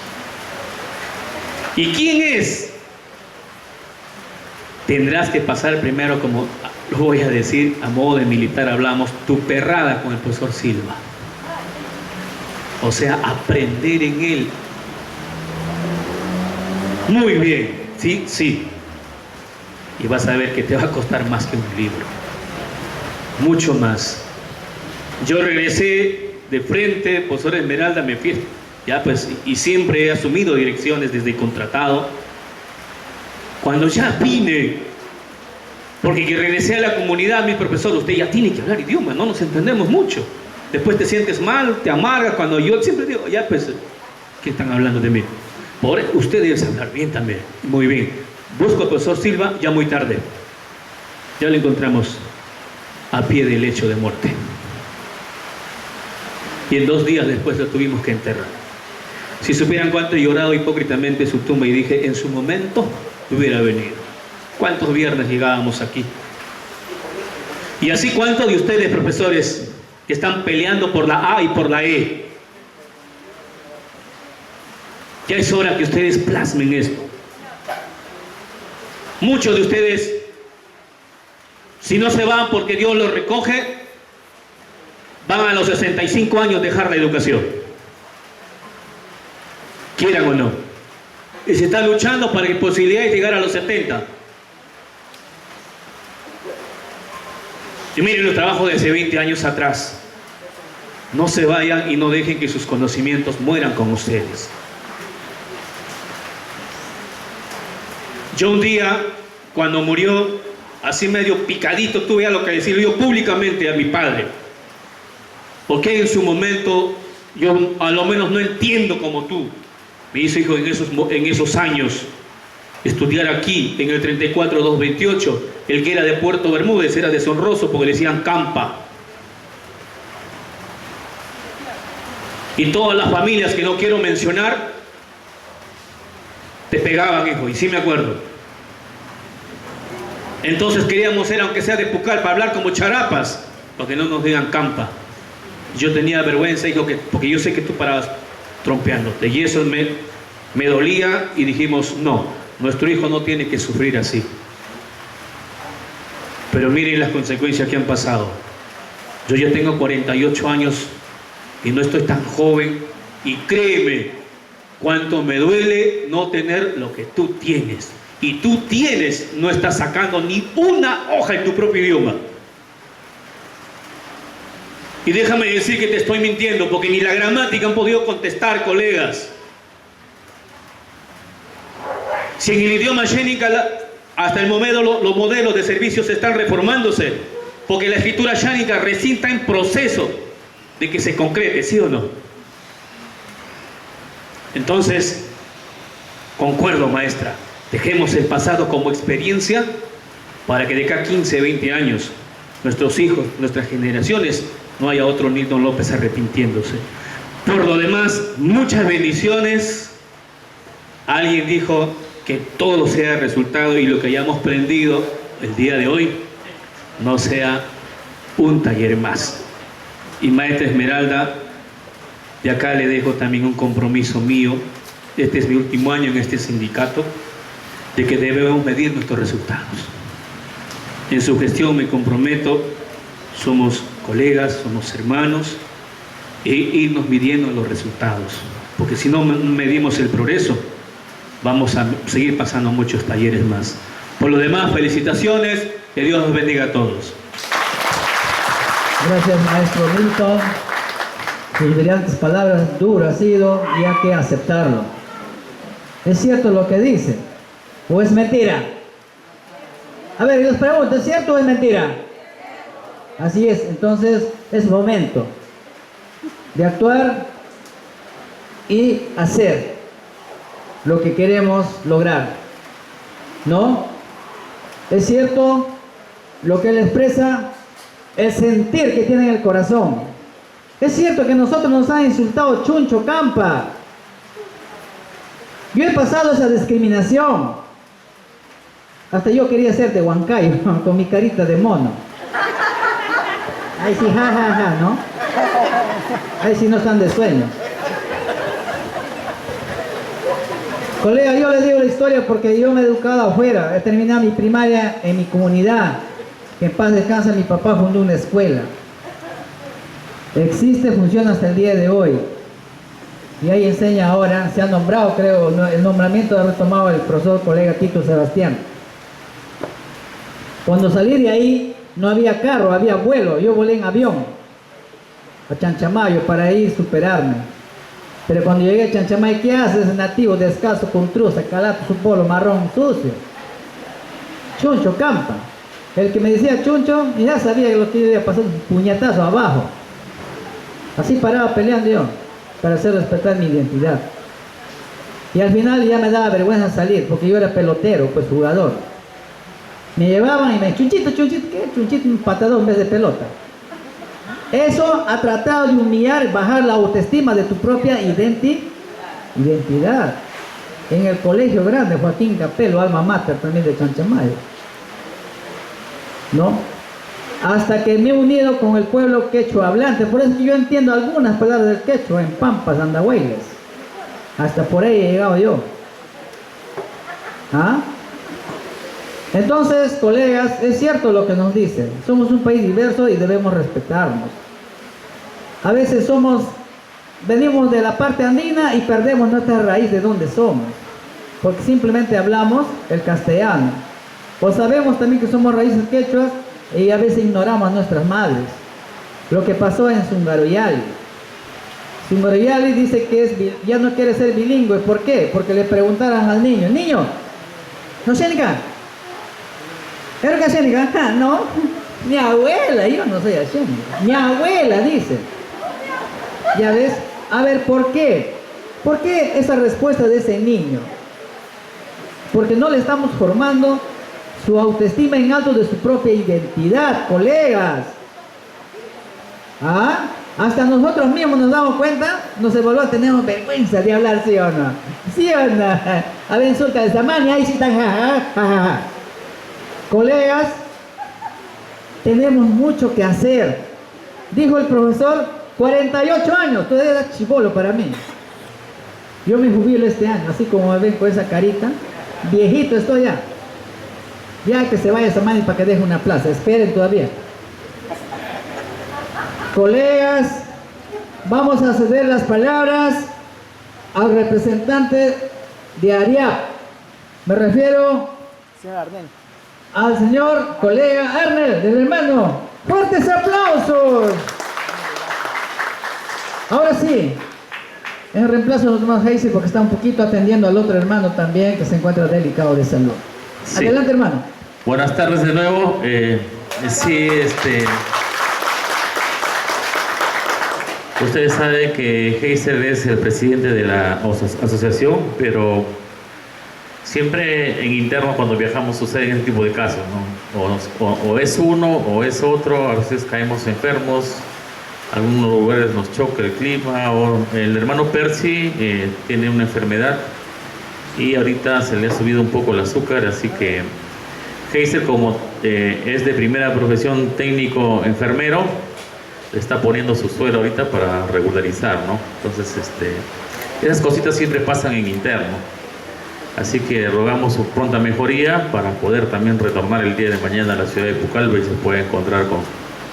S9: ¿Y quién es? Tendrás que pasar primero, como lo voy a decir a modo de militar hablamos, tu perrada con el profesor Silva. O sea, aprender en él. Muy bien, sí, sí. Y vas a ver que te va a costar más que un libro. Mucho más. Yo regresé de frente, profesor Esmeralda, me fui, ya pues, y siempre he asumido direcciones desde contratado. Cuando ya vine, porque que regresé a la comunidad, mi profesor, usted ya tiene que hablar idioma, no nos entendemos mucho. Después te sientes mal, te amargas, cuando yo siempre digo, ya pues, ¿qué están hablando de mí? Por usted debe hablar bien también. Muy bien. Busco al profesor Silva, ya muy tarde. Ya lo encontramos. a pie del lecho de muerte. Y en 2 días después lo tuvimos que enterrar. Si supieran cuánto he llorado hipócritamente su tumba y dije, en su momento hubiera venido. ¿Cuántos viernes llegábamos aquí? Y así, ¿cuántos de ustedes, profesores, que están peleando por la A y por la E? Ya es hora que ustedes plasmen esto. Muchos de ustedes, si no se van porque Dios los recoge, van a los 65 años dejar la educación. Quieran o no. Y se está luchando para que posibilidades de llegar a los 70. Y miren los trabajos de hace 20 años atrás. No se vayan y no dejen que sus conocimientos mueran con ustedes. Yo un día, cuando murió, así medio picadito, tuve algo que decirle yo públicamente a mi padre. Porque en su momento, yo a lo menos no entiendo como tú. Me hizo hijo en esos años estudiar aquí, en el 34-228. El que era de Puerto Bermúdez era deshonroso porque le decían campa. Y todas las familias que no quiero mencionar, te pegaban, hijo, y sí me acuerdo. Entonces queríamos ser, aunque sea de Pucal, para hablar como charapas, para que no nos digan campa. Yo tenía vergüenza, hijo, porque yo sé que tú parabas trompeándote. Y eso me dolía y dijimos, no, nuestro hijo no tiene que sufrir así. Pero miren las consecuencias que han pasado. Yo ya tengo 48 años y no estoy tan joven. Y créeme, cuánto me duele no tener lo que tú tienes. Y tú tienes, no estás sacando ni una hoja en tu propio idioma. Y déjame decir que te estoy mintiendo, porque ni la gramática han podido contestar, colegas. Si en el idioma Xénica hasta el momento los modelos de servicios están reformándose, porque la escritura Xénica recién está en proceso de que se concrete, ¿sí o no? Entonces, concuerdo, maestra, dejemos el pasado como experiencia para que de acá a 15, 20 años, nuestros hijos, nuestras generaciones, no haya otro Nilton López arrepintiéndose. Por lo demás, muchas bendiciones. Alguien dijo que todo sea resultado y lo que hayamos aprendido el día de hoy no sea un taller más. Y maestra Esmeralda, de acá le dejo también un compromiso mío. Este es mi último año en este sindicato, de que debemos medir nuestros resultados. En su gestión me comprometo, somos colegas, somos hermanos, e irnos midiendo los resultados, porque si no medimos el progreso, vamos a seguir pasando muchos talleres más. Por lo demás, felicitaciones, que Dios los bendiga a todos.
S5: Gracias, maestro Milton. Sus brillantes palabras, duro ha sido y hay que aceptarlo. ¿Es cierto lo que dice? ¿O es mentira? A ver, les pregunto, ¿es cierto o es mentira? Así es, entonces es momento de actuar y hacer lo que queremos lograr, ¿no? Es cierto lo que él expresa, el sentir que tiene en el corazón. Es cierto que nosotros nos han insultado chuncho, campa. Yo he pasado esa discriminación. Hasta yo quería ser de Huancayo, con mi carita de mono. Ahí sí, ja, ja, ja, ¿no? Ahí sí no están de sueño. Colega, yo les digo la historia porque yo me he educado afuera. He terminado mi primaria en mi comunidad. Que en paz descansa, mi papá fundó una escuela. Existe, funciona hasta el día de hoy. Y ahí enseña ahora, se ha nombrado, creo, el nombramiento ha retomado el profesor colega Tito Sebastián. Cuando salí de ahí, no había carro, había vuelo. Yo volé en avión a Chanchamayo para ir superarme. Pero cuando llegué a Chanchamayo, ¿qué haces, nativo descalzo con truza, calato, su polo marrón sucio? Chuncho, campa. El que me decía chuncho, ya sabía lo que yo iba a pasar un puñetazo abajo. Así paraba peleando yo, para hacer respetar mi identidad. Y al final ya me daba vergüenza salir, porque yo era pelotero, pues jugador. Me llevaban y me chunchito, ¿qué? Chunchito, un patadón en vez de pelota. Eso ha tratado de humillar, bajar la autoestima de tu propia identidad. En el colegio grande, Joaquín Capello, alma mater también de Chanchamayo, ¿no? Hasta que me he unido con el pueblo quechua hablante. Por eso que yo entiendo algunas palabras del quechua en Pampas, Andahuaylas. Hasta por ahí he llegado yo. ¿Ah? Entonces, colegas, es cierto lo que nos dicen. Somos un país diverso y debemos respetarnos. A veces venimos de la parte andina y perdemos nuestra raíz de dónde somos. Porque simplemente hablamos el castellano. O sabemos también que somos raíces quechuas y a veces ignoramos a nuestras madres. Lo que pasó en Sungaroyali. Sungaroyali dice que ya no quiere ser bilingüe. ¿Por qué? Porque le preguntaron al niño, niño, ¿no xénica? ¿Eres xénica? Ah, no. Mi abuela, yo no soy xénica. Mi abuela dice. Ya ves, a ver, ¿por qué? ¿Por qué esa respuesta de ese niño? Porque no le estamos formando su autoestima en alto de su propia identidad, colegas. ¿Ah? Hasta nosotros mismos nos damos cuenta, nos evaluamos, tenemos vergüenza de hablar, ¿sí o no? ¿Sí o no? A ver, insulta de Samania, ahí sí están, jajaja. Colegas, tenemos mucho que hacer. Dijo el profesor, 48 años, todavía era chibolo para mí. Yo me jubilo este año, así como me ven con esa carita. Viejito estoy ya. Ya que se vaya Samania para que deje una plaza, esperen todavía. Colegas, vamos a ceder las palabras al representante de ARIAP. Me refiero al señor colega Arnel, del hermano. ¡Fuertes aplausos! Ahora sí, en reemplazo de los hermanos Heisel, porque está un poquito atendiendo al otro hermano también que se encuentra delicado de salud. Sí. Adelante, hermano.
S10: Buenas tardes de nuevo. Ustedes saben que Heisel es el presidente de la asociación, pero siempre en interno cuando viajamos suceden ese tipo de casos, ¿no? O es uno o es otro, a veces caemos enfermos, algunos lugares nos choca el clima, o el hermano Percy tiene una enfermedad y ahorita se le ha subido un poco el azúcar, así que Heisel, como es de primera profesión técnico enfermero, le está poniendo su suero ahorita para regularizar, ¿no? Entonces, esas cositas siempre pasan en interno. Así que rogamos su pronta mejoría para poder también retornar el día de mañana a la ciudad de Pucallpa y se pueda encontrar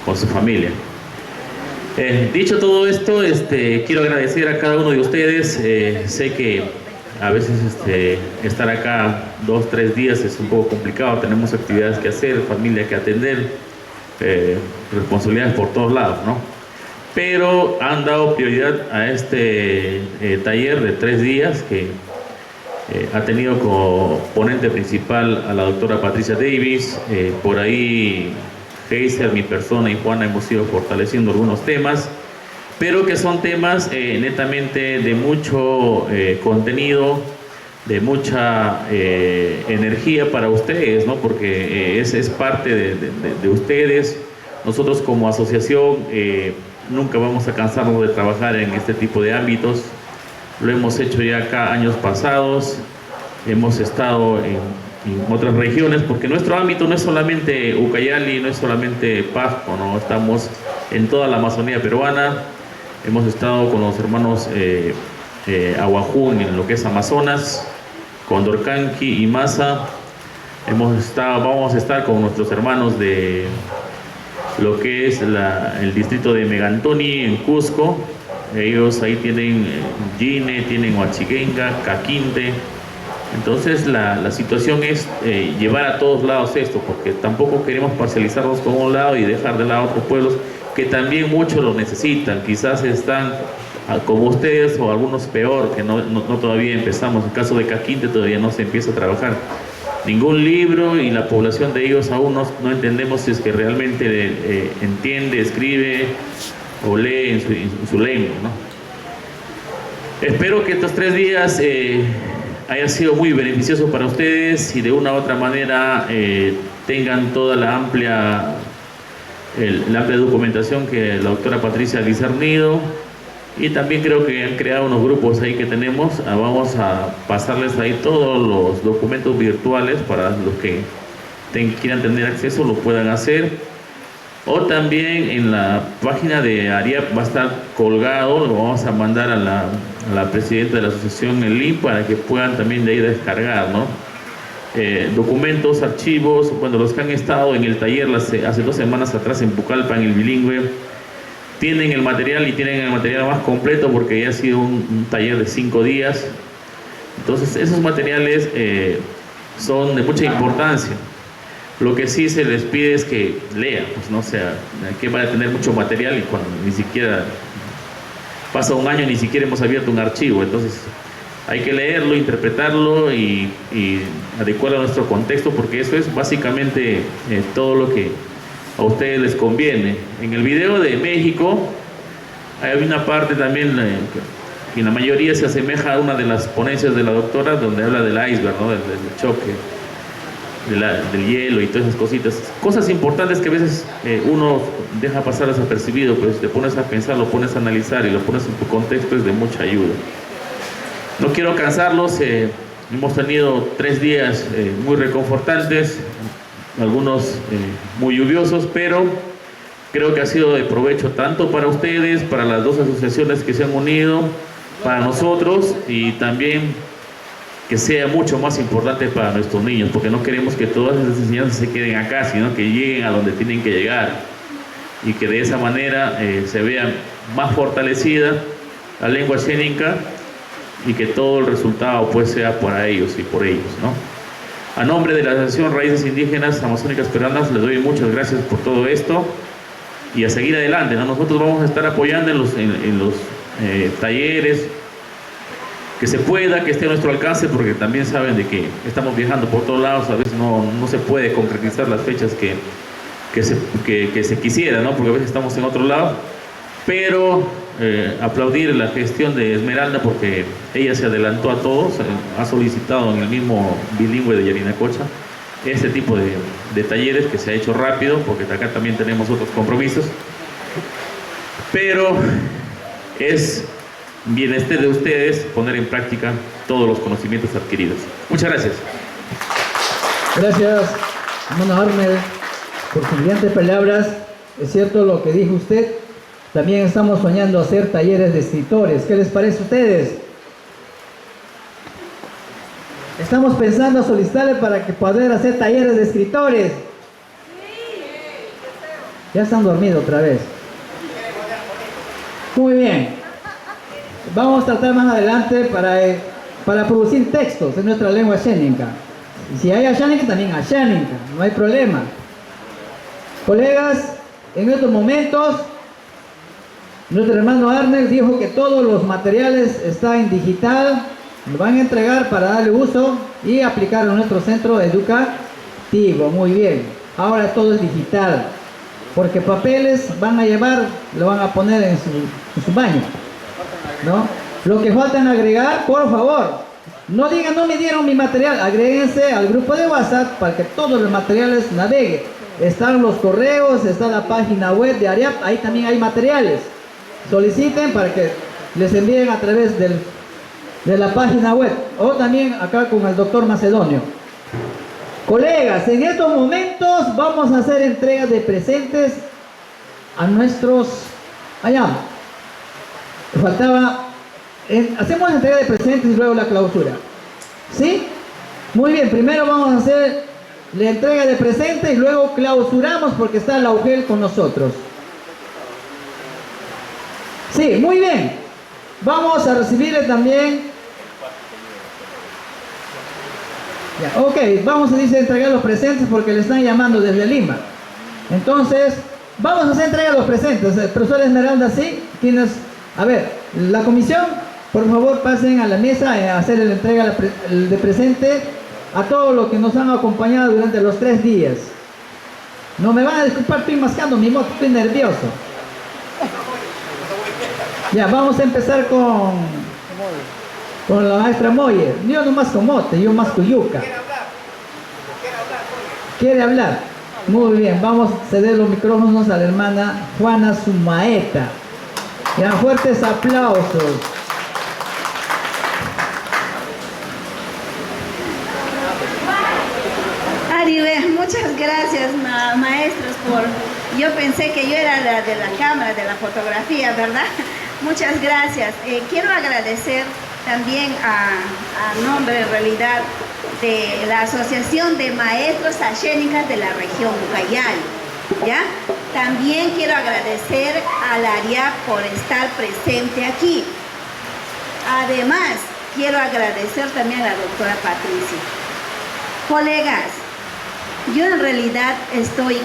S10: con su familia. Dicho todo esto, quiero agradecer a cada uno de ustedes. Sé que a veces estar acá 2 o 3 días es un poco complicado, tenemos actividades que hacer, familia que atender, responsabilidades por todos lados, ¿no? Pero han dado prioridad a este taller de 3 días que ha tenido como ponente principal a la doctora Patricia Davis. Por ahí Heisel, mi persona y Juana hemos ido fortaleciendo algunos temas, pero que son temas netamente de mucho contenido, de mucha energía para ustedes, ¿no? Porque es parte de ustedes. Nosotros como asociación nunca vamos a cansarnos de trabajar en este tipo de ámbitos. Lo hemos hecho ya acá años pasados, hemos estado en otras regiones, porque nuestro ámbito no es solamente Ucayali, no es solamente Pasco, ¿no? Estamos en toda la Amazonía peruana, hemos estado con los hermanos Aguajún en lo que es Amazonas, Condorcanqui y Masa, vamos a estar con nuestros hermanos de lo que es el distrito de Megantoni en Cusco. Ellos ahí tienen Gine, tienen Huachiquenga, Caquinte. Entonces la situación es llevar a todos lados esto, porque tampoco queremos parcializarnos con un lado y dejar de lado otros pueblos que también muchos lo necesitan. Quizás están como ustedes o algunos peor, que no todavía empezamos. En el caso de Caquinte todavía no se empieza a trabajar ningún libro y la población de ellos aún no entendemos si es que realmente entiende, escribe o lee en su lengua, ¿no? Espero que estos 3 días haya sido muy beneficioso para ustedes y de una u otra manera tengan toda la amplia documentación que la doctora Patricia ha discernido. Y también creo que han creado unos grupos ahí que tenemos. Vamos a pasarles ahí todos los documentos virtuales para los que quieran tener acceso, lo puedan hacer. O también en la página de ARIAP va a estar colgado, lo vamos a mandar a la presidenta de la asociación el link para que puedan también de ahí descargar, ¿no? Documentos, archivos, bueno, los que han estado en el taller hace 2 semanas atrás en Pucallpa, en el bilingüe, tienen el material y tienen el material más completo porque ya ha sido un taller de 5 días. Entonces esos materiales son de mucha importancia. Lo que sí se les pide es que lean, pues no sea, que van a tener mucho material y cuando ni siquiera pasa un año ni siquiera hemos abierto un archivo. Entonces hay que leerlo, interpretarlo y adecuarlo a nuestro contexto, porque eso es básicamente todo lo que a ustedes les conviene. En el video de México hay una parte también que en la mayoría se asemeja a una de las ponencias de la doctora, donde habla del iceberg, ¿no? del choque, del hielo y todas esas cositas. Cosas importantes que a veces uno deja pasar desapercibido, pues te pones a pensar, lo pones a analizar y lo pones en tu contexto, es de mucha ayuda. No quiero cansarlos, hemos tenido 3 días muy reconfortantes, algunos muy lluviosos, pero creo que ha sido de provecho tanto para ustedes, para las 2 asociaciones que se han unido, para nosotros y también que sea mucho más importante para nuestros niños, porque no queremos que todas esas enseñanzas se queden acá, sino que lleguen a donde tienen que llegar y que de esa manera se vea más fortalecida la lengua xénica y que todo el resultado pues sea para ellos y por ellos, ¿no? A nombre de la Asociación Raíces Indígenas Amazónicas Peruanas les doy muchas gracias por todo esto y a seguir adelante, ¿no? Nosotros vamos a estar apoyando en los talleres que se pueda, que esté a nuestro alcance, porque también saben de que estamos viajando por todos lados, a veces no se puede concretizar las fechas que se quisiera, ¿no? Porque a veces estamos en otro lado, pero aplaudir la gestión de Esmeralda porque ella se adelantó a todos, ha solicitado en el mismo bilingüe de Yarinacocha este tipo de talleres que se ha hecho rápido, porque acá también tenemos otros compromisos, pero es bienestar de ustedes poner en práctica todos los conocimientos adquiridos. Muchas gracias.
S5: Gracias, hermano Armel, por sus brillantes palabras. Es cierto lo que dijo usted. También estamos soñando hacer talleres de escritores. ¿Qué les parece a ustedes? Estamos pensando solicitarle para que poder hacer talleres de escritores. Ya están dormidos otra vez. Muy bien. Vamos a tratar más adelante para producir textos en nuestra lengua xénica. Y si hay axánica, también axánica, no hay problema. Colegas, en estos momentos, nuestro hermano Arnel dijo que todos los materiales están en digital, lo van a entregar para darle uso y aplicar en nuestro centro educativo. Muy bien, ahora todo es digital, porque papeles van a llevar, lo van a poner en su baño, ¿no? Lo que faltan agregar, por favor, no digan no me dieron mi material, agréguense al grupo de WhatsApp para que todos los materiales naveguen. Están los correos, está la página web de ARIAP, ahí también hay materiales. Soliciten para que les envíen a través de la página web o también acá con el doctor Macedonio. Colegas, en estos momentos vamos a hacer entrega de presentes a nuestros... Allá, faltaba... hacemos entrega de presentes y luego la clausura. ¿Sí? Muy bien, primero vamos a hacer la entrega de presentes y luego clausuramos porque está la UGEL con nosotros. Sí, muy bien. Vamos a recibirle también. Ya, ok, vamos a entregar los presentes porque le están llamando desde Lima. Entonces, vamos a hacer entrega de los presentes. El profesor Esmeralda, sí. ¿Quiénes? A ver, la comisión, por favor, pasen a la mesa a hacer la entrega de presente a todos los que nos han acompañado durante los 3 días. No me van a disculpar, estoy mascando mi moto, estoy nervioso. Ya, vamos a empezar con la maestra Moyer. Yo no masco mote, yo masco yuca. ¿Quiere hablar? Muy bien, vamos a ceder los micrófonos a la hermana Juana Sumaeta. Ya, fuertes aplausos.
S7: Aribe, muchas gracias maestros yo pensé que yo era la de la cámara, de la fotografía, ¿verdad? Muchas gracias. Quiero agradecer también a nombre en realidad de la Asociación de Maestros Ashénicas de la región Ucayali, ¿ya? También quiero agradecer a la ARIAP por estar presente aquí. Además, quiero agradecer también a la doctora Patricia. Colegas, yo en realidad estoy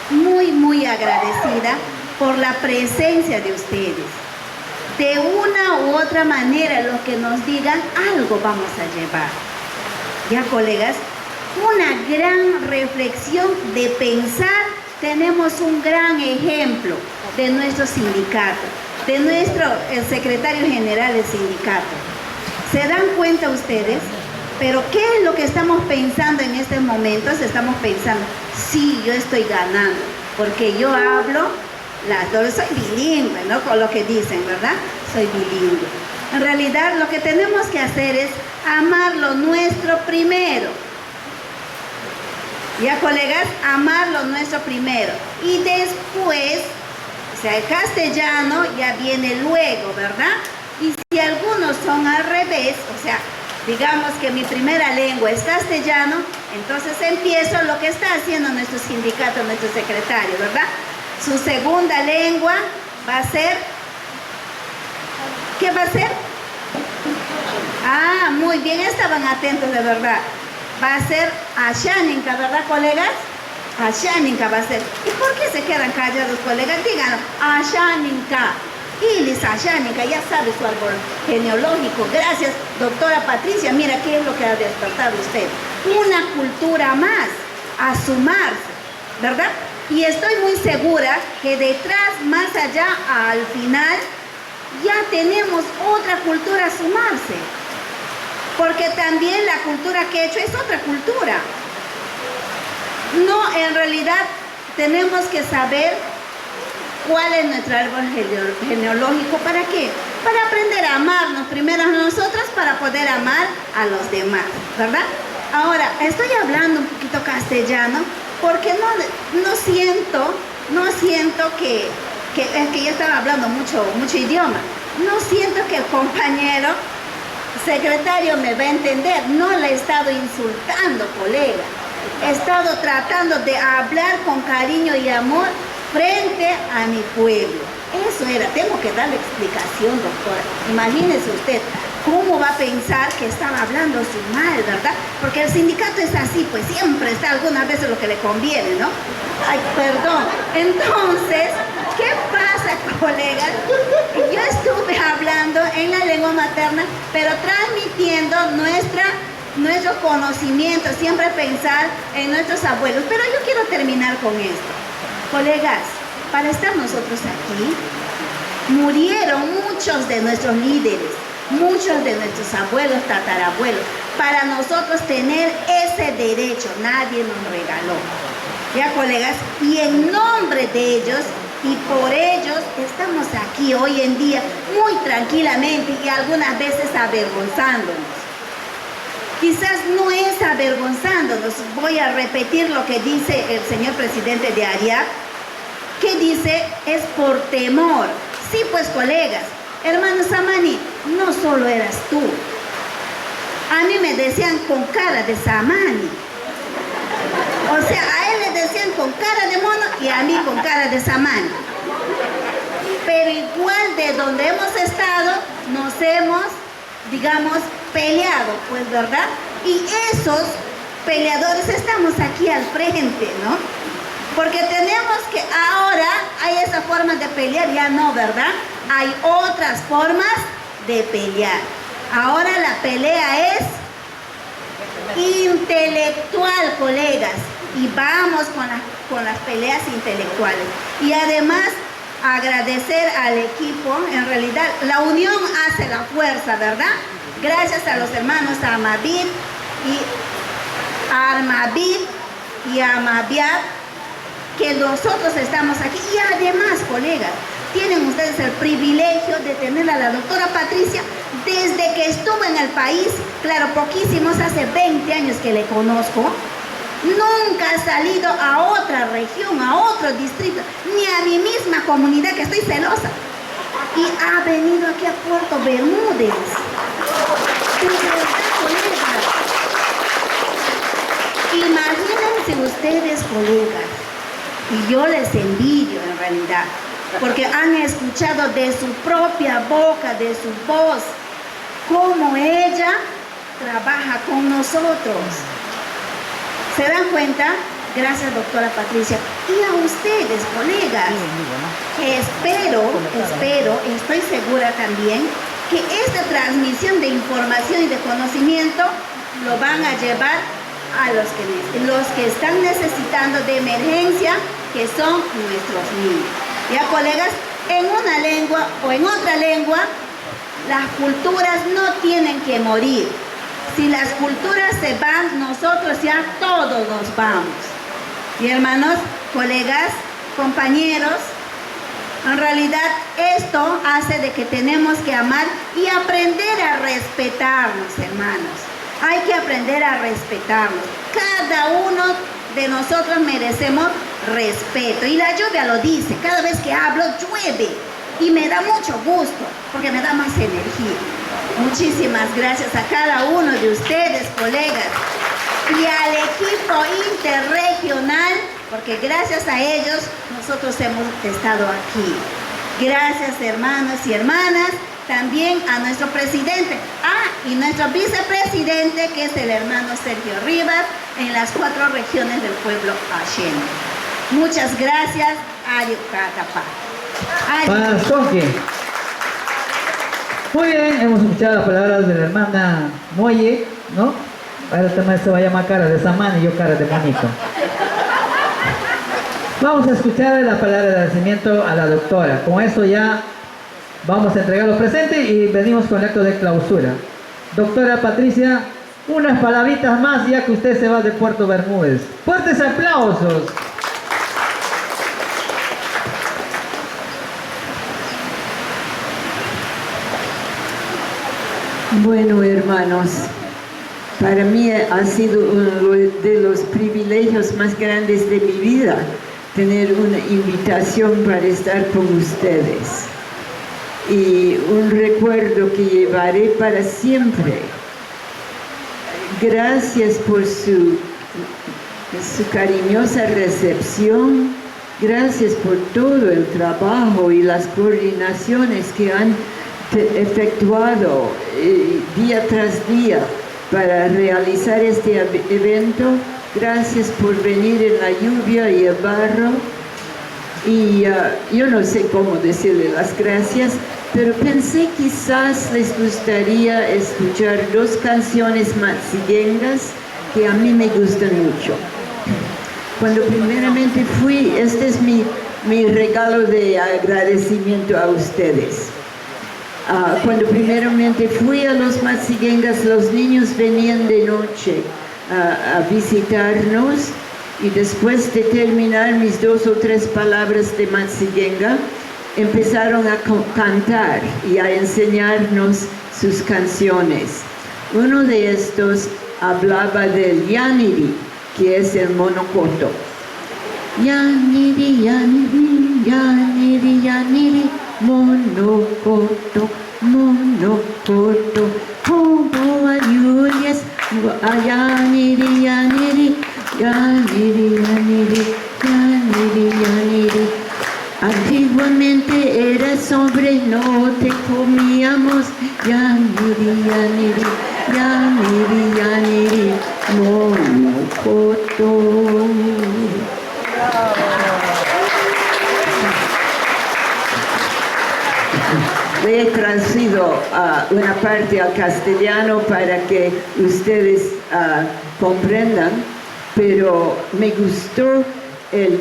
S7: muy agradecida por la presencia de ustedes. De una u otra manera, lo que nos digan, algo vamos a llevar. Ya, colegas, una gran reflexión de pensar. Tenemos un gran ejemplo de nuestro sindicato, de nuestro secretario general del sindicato. ¿Se dan cuenta ustedes? Pero ¿qué es lo que estamos pensando en estos momentos? Estamos pensando, sí, yo estoy ganando, porque yo hablo las dos, soy bilingüe, ¿no? Con lo que dicen, ¿verdad? Soy bilingüe. En realidad, lo que tenemos que hacer es amar lo nuestro primero. Ya, colegas, amar lo nuestro primero. Y después, o sea, el castellano ya viene luego, ¿verdad? Y si algunos son al revés, o sea, digamos que mi primera lengua es castellano, entonces empiezo lo que está haciendo nuestro sindicato, nuestro secretario, ¿verdad? Su segunda lengua va a ser, ¿qué va a ser? Ah, muy bien, estaban atentos de verdad. Va a ser Asháninka, ¿verdad, colegas? Asháninka va a ser. ¿Y por qué se quedan callados, colegas? Díganlo, Asháninka. Ilis Asháninka, ya sabe su árbol genealógico. Gracias, doctora Patricia. Mira qué es lo que ha despertado usted. Una cultura más, a sumarse, ¿verdad? Y estoy muy segura que detrás, más allá, al final, ya tenemos otra cultura a sumarse. Porque también la cultura quechua es otra cultura. No, en realidad tenemos que saber cuál es nuestro árbol genealógico. ¿Para qué? Para aprender a amarnos primero a nosotros, para poder amar a los demás, ¿verdad? Ahora, estoy hablando un poquito castellano porque no siento que es que yo estaba hablando mucho idioma. No siento que el compañero secretario me va a entender. No le he estado insultando, colega. He estado tratando de hablar con cariño y amor frente a mi pueblo. Eso era. Tengo que darle explicación, doctora. Imagínese usted cómo va a pensar que estaba hablando su mal, ¿verdad? Porque el sindicato es así, pues siempre está algunas veces lo que le conviene, ¿no? Ay, perdón. Entonces, ¿qué pasa, colegas? Yo estuve hablando en la lengua materna, pero transmitiendo nuestro conocimiento, siempre pensar en nuestros abuelos. Pero yo quiero terminar con esto. Colegas, para estar nosotros aquí, murieron muchos de nuestros líderes, muchos de nuestros abuelos, tatarabuelos, para nosotros tener ese derecho. Nadie nos regaló. Ya, colegas, y en nombre de ellos y por ellos estamos aquí hoy en día muy tranquilamente y algunas veces avergonzándonos. Quizás no es avergonzándonos. Voy a repetir lo que dice el señor presidente de ARIAP, que dice, es por temor. Sí, pues, colegas, hermano Samani, no solo eras tú. A mí me decían con cara de Samani. O sea, a él le decían con cara de mono y a mí con cara de Samani. Pero igual de donde hemos estado, nos hemos, digamos, peleado, pues, ¿verdad? Y esos peleadores estamos aquí al frente, ¿no? Porque tenemos que ahora, hay esa forma de pelear, ya no, ¿verdad? Hay otras formas de pelear. Ahora la pelea es intelectual, colegas. Y vamos con las peleas intelectuales. Y además, agradecer al equipo. En realidad, la unión hace la fuerza, ¿verdad? Gracias a los hermanos Armavid y y a Maviat, que nosotros estamos aquí. Y además, colegas, tienen ustedes el privilegio de tener a la doctora Patricia desde que estuvo en el país. Claro, poquísimos, hace 20 años que le conozco. Nunca ha salido a otra región, a otro distrito, ni a mi misma comunidad, que estoy celosa. Y ha venido aquí a Puerto Bermúdez. De verdad, colegas. Imagínense ustedes, colegas, y yo les envidio en realidad, porque han escuchado de su propia boca, de su voz, cómo ella trabaja con nosotros. ¿Se dan cuenta? Gracias, doctora Patricia. Y a ustedes, colegas, estoy segura también que esta transmisión de información y de conocimiento lo van a llevar a los que están necesitando de emergencia, que son nuestros niños. Ya, colegas, en una lengua o en otra lengua, las culturas no tienen que morir. Si las culturas se van, nosotros ya todos nos vamos. Y hermanos, colegas, compañeros, en realidad esto hace de que tenemos que amar y aprender a respetarnos, hermanos. Hay que aprender a respetarnos. Cada uno de nosotros merecemos respeto. Y la lluvia lo dice. Cada vez que hablo, llueve. Y me da mucho gusto, porque me da más energía. Muchísimas gracias a cada uno de ustedes, colegas. Y al equipo interregional, porque gracias a ellos nosotros hemos estado aquí. Gracias, hermanos y hermanas. También a nuestro presidente, y nuestro vicepresidente, que es el hermano Sergio Rivas, en las 4 regiones del pueblo Asheno. Muchas gracias. Ayucatapa.
S5: Pastoque. Muy bien, hemos escuchado las palabras de la hermana Moye, ¿no? Ahora también se va a llamar cara de Samán y yo cara de Monito. Vamos a escuchar la palabra de agradecimiento a la doctora. Con esto ya vamos a entregar los presentes y venimos con el acto de clausura. Doctora Patricia, unas palabritas más ya que usted se va de Puerto Bermúdez. Fuertes aplausos.
S1: Bueno, hermanos, para mí ha sido uno de los privilegios más grandes de mi vida tener una invitación para estar con ustedes. Y un recuerdo que llevaré para siempre. Gracias por su cariñosa recepción. Gracias por todo el trabajo y las coordinaciones que han efectuado día tras día para realizar este evento. Gracias por venir en la lluvia y el barro. Y yo no sé cómo decirle las gracias, pero pensé quizás les gustaría escuchar 2 canciones matziguengas que a mí me gustan mucho. Cuando primeramente fui, este es mi regalo de agradecimiento a ustedes. Cuando primeramente fui a los matziguengas, los niños venían de noche a visitarnos. Y después de terminar mis 2 o 3 palabras de matziguenga, empezaron a cantar y a enseñarnos sus canciones. Uno de estos hablaba del yaniri, que es el monocoto. Yaniri, yaniri, yaniri, yaniri, monocoto, monocoto, como ayuyes, yaniri, yaniri, yaniri, yaniri, yaniri, yaniri. Antiguamente era sobrenote, comíamos yaniri, yaniri, yaniri, yaniri, monocoto. Le he traducido una parte al castellano para que ustedes comprendan, pero me gustó el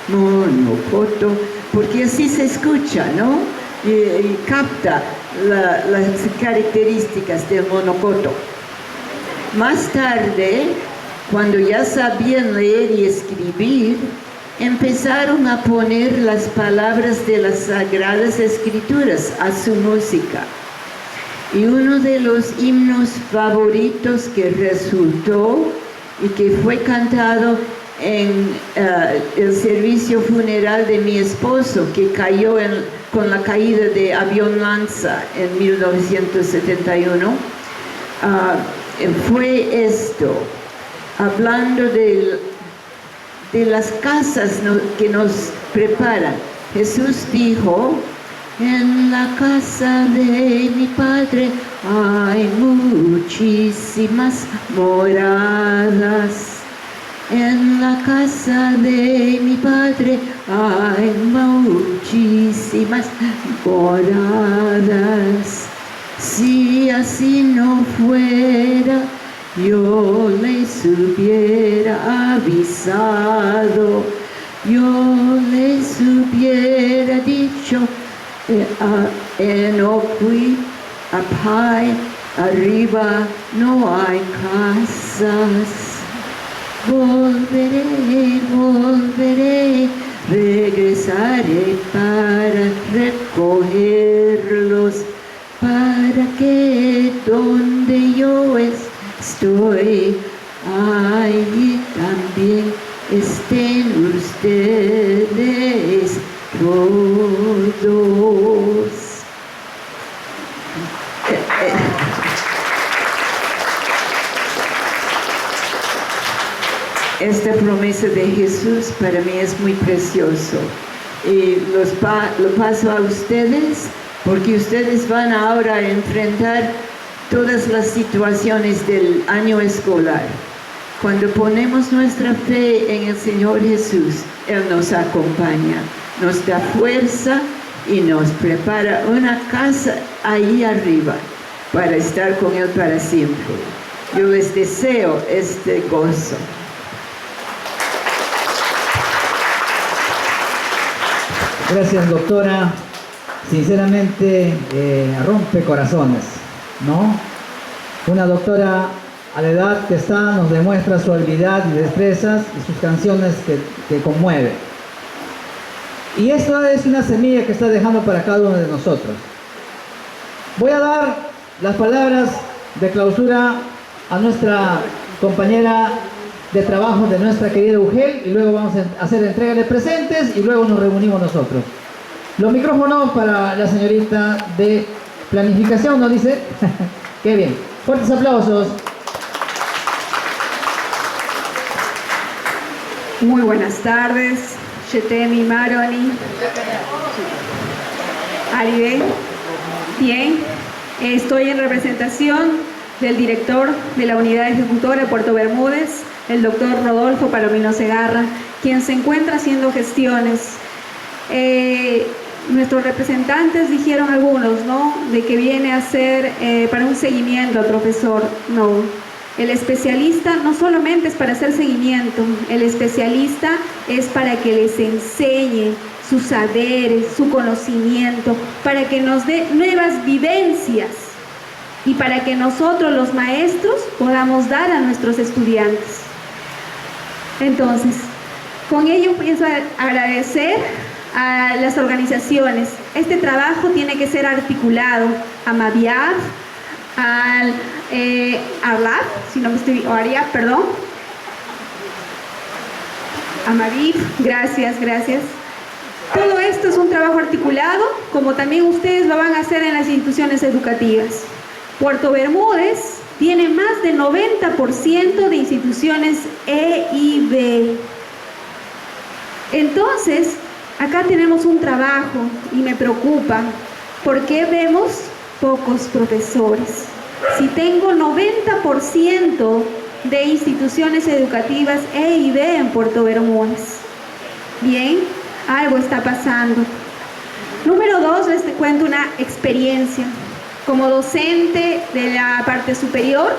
S1: monocoto, porque así se escucha, ¿no? y capta las características del monocoto. Más tarde, cuando ya sabían leer y escribir, empezaron a poner las palabras de las Sagradas Escrituras a su música. Y uno de los himnos favoritos que resultó y que fue cantado en el servicio funeral de mi esposo, que cayó con la caída de avión Lanza en 1971, fue esto, hablando de las casas que nos preparan. Jesús dijo: en la casa de mi Padre hay muchísimas moradas. En la casa de mi Padre hay muchísimas moradas. Si así no fuera, yo les hubiera avisado, yo les hubiera dicho, Enoqui, Apai, arriba no hay casas. Volveré, volveré, regresaré para recogerlos, para que donde yo estoy, allí también estén ustedes todos. Esta promesa de Jesús para mí es muy precioso y lo paso a ustedes porque ustedes van ahora a enfrentar todas las situaciones del año escolar. Cuando ponemos nuestra fe en el Señor Jesús, Él nos acompaña, nos da fuerza y nos prepara una casa ahí arriba para estar con Él para siempre. Yo les deseo este gozo.
S5: Gracias, doctora. Sinceramente, rompe corazones, ¿no? Una doctora a la edad que está nos demuestra su habilidad y destrezas y sus canciones que conmueven. Y esto es una semilla que está dejando para cada uno de nosotros. Voy a dar las palabras de clausura a nuestra compañera de trabajo de nuestra querida UGEL y luego vamos a hacer entrega de presentes y luego nos reunimos nosotros. Los micrófonos para la señorita de planificación, ¿no dice? Qué bien. Fuertes aplausos.
S13: Muy buenas tardes. Shetemi, Maroni, Aribe. Bien, estoy en representación del director de la Unidad Ejecutora de Puerto Bermúdez, el doctor Rodolfo Palomino Segarra, quien se encuentra haciendo gestiones. Nuestros representantes dijeron algunos, ¿no?, de que viene a ser para un seguimiento al profesor. No, el especialista no solamente es para hacer seguimiento, el especialista es para que les enseñe sus saberes, su conocimiento, para que nos dé nuevas vivencias y para que nosotros los maestros podamos dar a nuestros estudiantes. Entonces, con ello empiezo a agradecer a las organizaciones. Este trabajo tiene que ser articulado a Maviaf, al ARLAF, si no me estoy, o ARIAF, perdón, a Mavif, gracias. Todo esto es un trabajo articulado, como también ustedes lo van a hacer en las instituciones educativas. Puerto Bermúdez tiene más del 90% de instituciones EIB. Entonces, acá tenemos un trabajo y me preocupa, porque vemos pocos profesores. Si tengo 90% de instituciones educativas EIB en Puerto Bermúdez, bien, algo está pasando. Número 2, les cuento una experiencia. Como docente de la parte superior,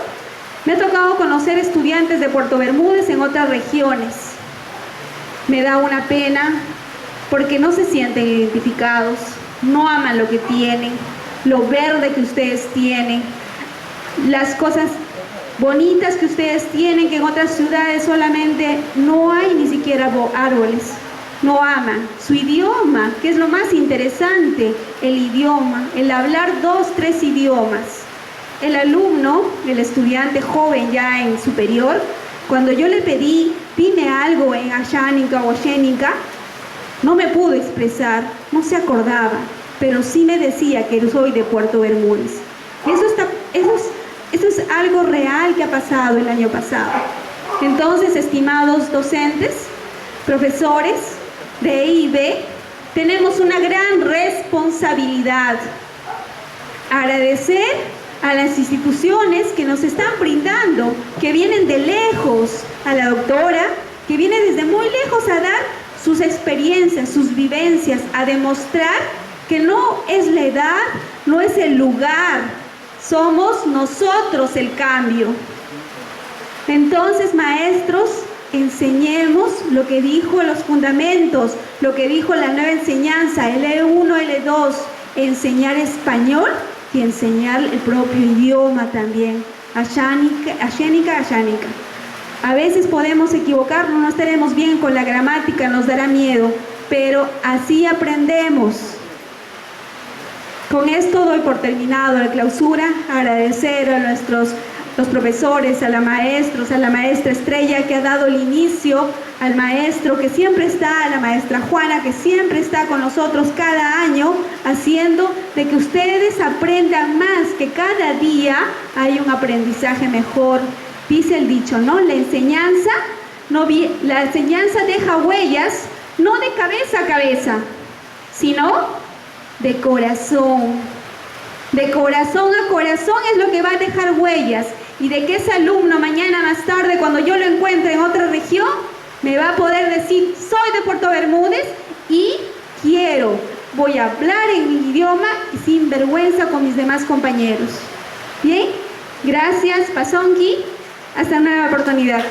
S13: me ha tocado conocer estudiantes de Puerto Bermúdez en otras regiones. Me da una pena porque no se sienten identificados, no aman lo que tienen, lo verde que ustedes tienen, las cosas bonitas que ustedes tienen, que en otras ciudades solamente no hay ni siquiera árboles. No aman su idioma, que es lo más interesante, el idioma, el hablar 2, 3 idiomas. El alumno, el estudiante joven ya en superior, cuando yo le pedí, dime algo en Asháninka o Xénica, no me pudo expresar, no se acordaba, pero sí me decía que soy de Puerto Bermúdez. Eso es algo real que ha pasado el año pasado. Entonces, estimados docentes, profesores de EIB, tenemos una gran responsabilidad. Agradecer a las instituciones que nos están brindando, que vienen de lejos, a la doctora, que viene desde muy lejos a dar sus experiencias, sus vivencias, a demostrar que no es la edad, no es el lugar, somos nosotros el cambio. Entonces, maestros, enseñemos lo que dijo los fundamentos, lo que dijo la nueva enseñanza, L1, L2, enseñar español y enseñar el propio idioma también, Asháninka. A veces podemos equivocarnos, no estaremos bien con la gramática, nos dará miedo, pero así aprendemos. Con esto doy por terminado la clausura, agradecer a los profesores, a la maestra Estrella que ha dado el inicio, al maestro que siempre está, a la maestra Juana que siempre está con nosotros cada año, haciendo de que ustedes aprendan más, que cada día hay un aprendizaje mejor. Dice el dicho, ¿no? La enseñanza deja huellas, no de cabeza a cabeza, sino de corazón. De corazón a corazón es lo que va a dejar huellas. Y de que ese alumno mañana más tarde, cuando yo lo encuentre en otra región, me va a poder decir, soy de Puerto Bermúdez y voy a hablar en mi idioma y sin vergüenza con mis demás compañeros. Bien, gracias Pasonki, hasta nueva oportunidad.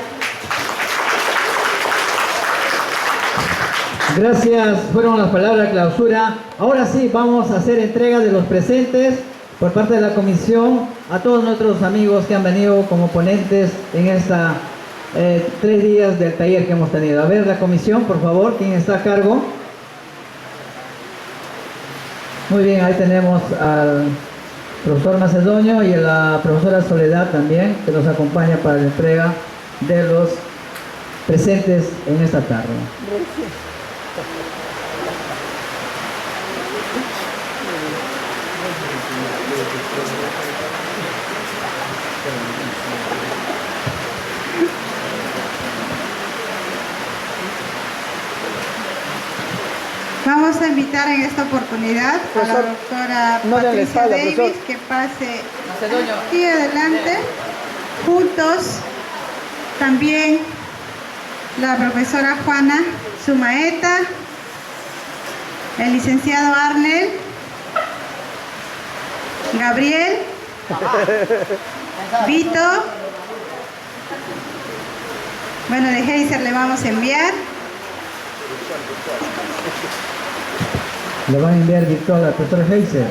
S5: Gracias, fueron las palabras de clausura. Ahora sí, vamos a hacer entrega de los presentes por parte de la comisión a todos nuestros amigos que han venido como ponentes en esta 3 días del taller que hemos tenido. A ver, la comisión, por favor, ¿quién está a cargo? Muy bien, ahí tenemos al profesor Macedonio y a la profesora Soledad también, que nos acompaña para la entrega de los presentes en esta tarde.
S1: Gracias.
S3: Vamos a invitar en esta oportunidad a la doctora Patricia Davis que pase aquí adelante, juntos también la profesora Juana Sumaeta, el licenciado Arnel, Gabriel, Vito, bueno, de Heiser le vamos a enviar.
S5: Le van a enviar virtual al profesor Heiser.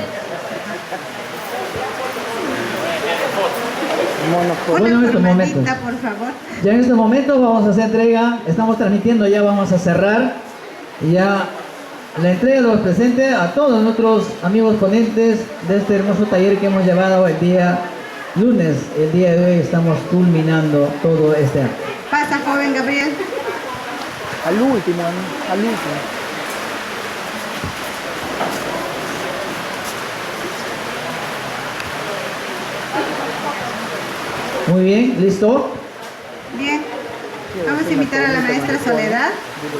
S5: Bueno, en estos momentos.
S3: Por favor.
S5: Ya en estos momentos vamos a hacer entrega, estamos transmitiendo, ya vamos a cerrar ya la entrega de los presentes a todos nuestros amigos ponentes de este hermoso taller que hemos llevado el día lunes. El día de hoy estamos culminando todo este acto.
S3: Pasa, joven Gabriel.
S5: Al último, al último. Muy bien, ¿listo?
S3: Bien. Vamos a invitar a la maestra Soledad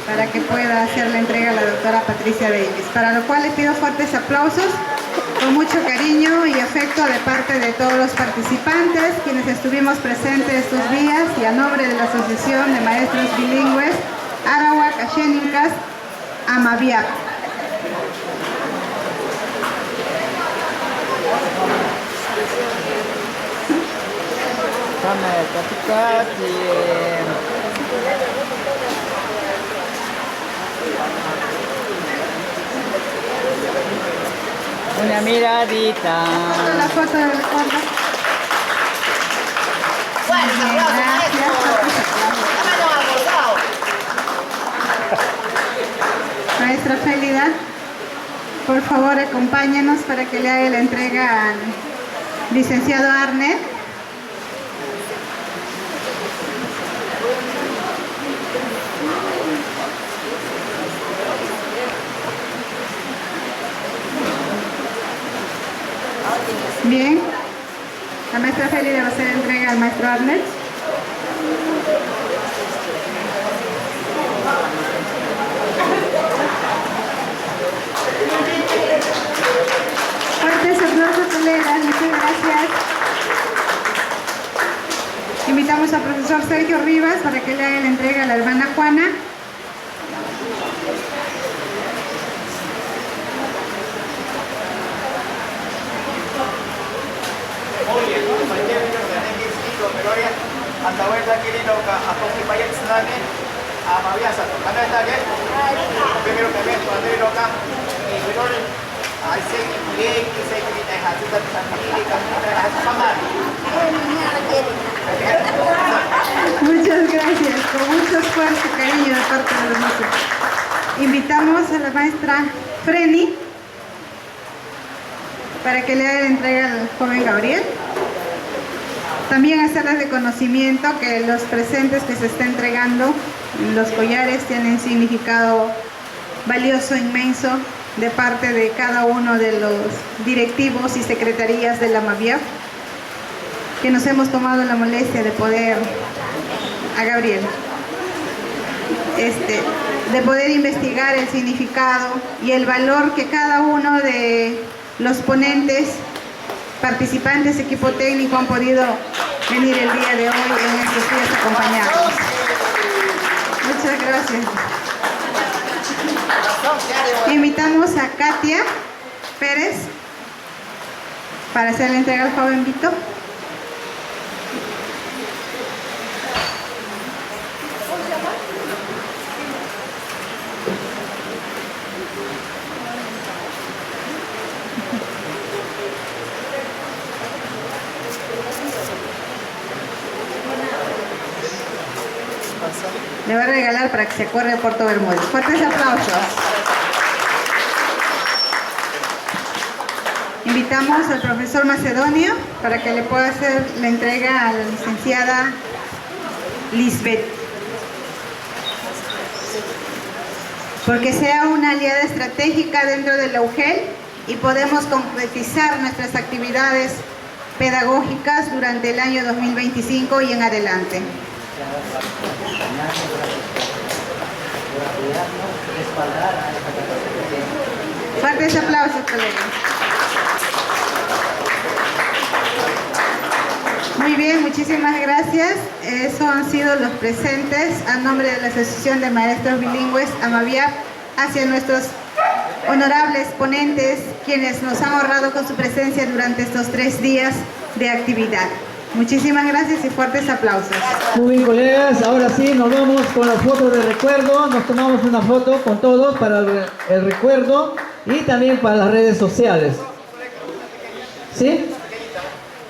S3: para que pueda hacer la entrega a la doctora Patricia Davis, para lo cual les pido fuertes aplausos, con mucho cariño y afecto de parte de todos los participantes, quienes estuvimos presentes estos días, y a nombre de la Asociación de Maestros Bilingües Arawak Ashénicas Amabiac.
S16: Una miradita.
S3: La foto de recuerdo. Maestra Félida, por favor acompáñanos para que le haga la entrega al licenciado Arnet. Bien, la maestra Félida va a hacer entrega al maestro Arnet. Fuertes aplausos, colegas, muchas gracias. Invitamos al profesor Sergio Rivas para que le haga la entrega a la hermana Juana. Muchas gracias, con mucho esfuerzo y cariño de parte de los maestros. Invitamos a la maestra Freni para que le haga la entrega al joven Gabriel. También hacerles de conocimiento que los presentes que se está entregando, los collares, tienen significado valioso, inmenso, de parte de cada uno de los directivos y secretarías de la MAVIAP, que nos hemos tomado la molestia de poder, a Gabriel, de poder investigar el significado y el valor que cada uno de los ponentes, participantes, equipo técnico han podido venir el día de hoy en estos días a acompañarnos. Muchas gracias. Invitamos a Katia Pérez para hacer la entrega al joven Vito. Le voy a regalar para que se acuerde de Puerto Bermúdez. Fuertes aplausos. Invitamos al profesor Macedonio para que le pueda hacer la entrega a la licenciada Lisbeth. Porque sea una aliada estratégica dentro de la UGEL y podemos concretizar nuestras actividades pedagógicas durante el año 2025 y en adelante. Fuertes aplausos, colegas. Muy bien, muchísimas gracias. Eso han sido los presentes a nombre de la Asociación de Maestros Bilingües AMAVIAP hacia nuestros honorables ponentes, quienes nos han honrado con su presencia durante estos 3 días de actividad. Muchísimas gracias y fuertes aplausos.
S5: Muy bien, colegas, ahora sí nos vamos con las fotos de recuerdo. Nos tomamos una foto con todos para el recuerdo y también para las redes sociales. ¿Sí?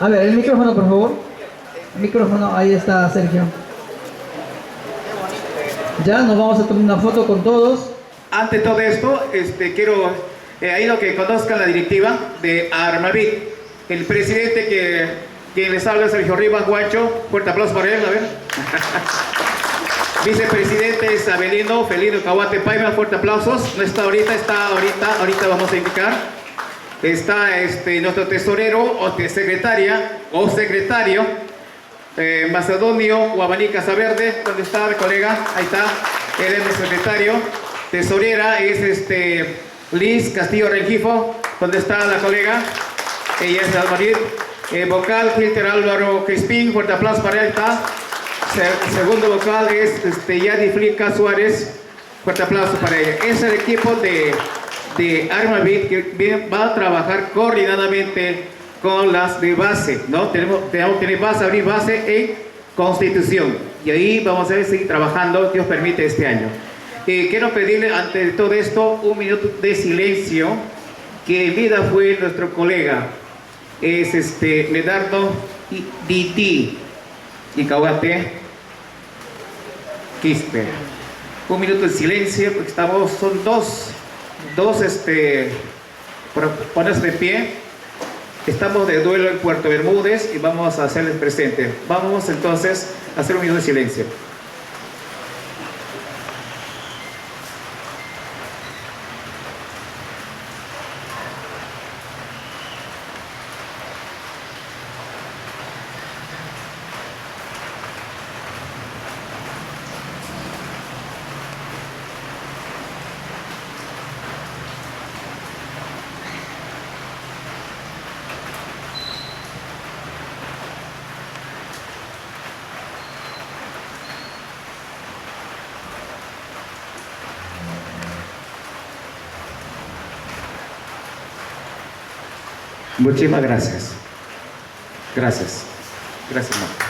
S5: A ver, el micrófono, por favor. El micrófono, ahí está Sergio. Ya nos vamos a tomar una foto con todos.
S6: Ante todo esto, quiero ahí lo que conozcan la directiva de Armavit. El presidente quien les habla, Sergio Rivas Guancho. Fuerte aplauso para él, a ver. Vicepresidente es Abelino Felino Cahuate Paima, fuerte aplausos. No está ahorita, ahorita vamos a indicar. Está nuestro tesorero o secretaria o secretario, Macedonio Guabaní Casaverde. ¿Dónde está el colega? Ahí está, él es el secretario. Tesorera es Liz Castillo Rengifo. ¿Dónde está la colega? Ella es Almarid. Vocal Filter Álvaro Crispín, fuerte aplauso para él, está. Segundo vocal es Yadi Flica Suárez, fuerte aplauso para ella. Es el equipo de Armavit que va a trabajar coordinadamente con las de base, ¿no? Tenemos que abrir base en Constitución y ahí vamos a seguir trabajando, Dios permite, este año. Quiero pedirle ante todo esto un minuto de silencio que en vida fue nuestro colega, es Medardo Diti y Cahuate Quispe. Un minuto de silencio, porque son dos, por ponerse de pie. Estamos de duelo en Puerto Bermúdez y vamos a hacerles presente. Vamos entonces a hacer un minuto de silencio. Muchísimas gracias. Gracias. Gracias, Marta.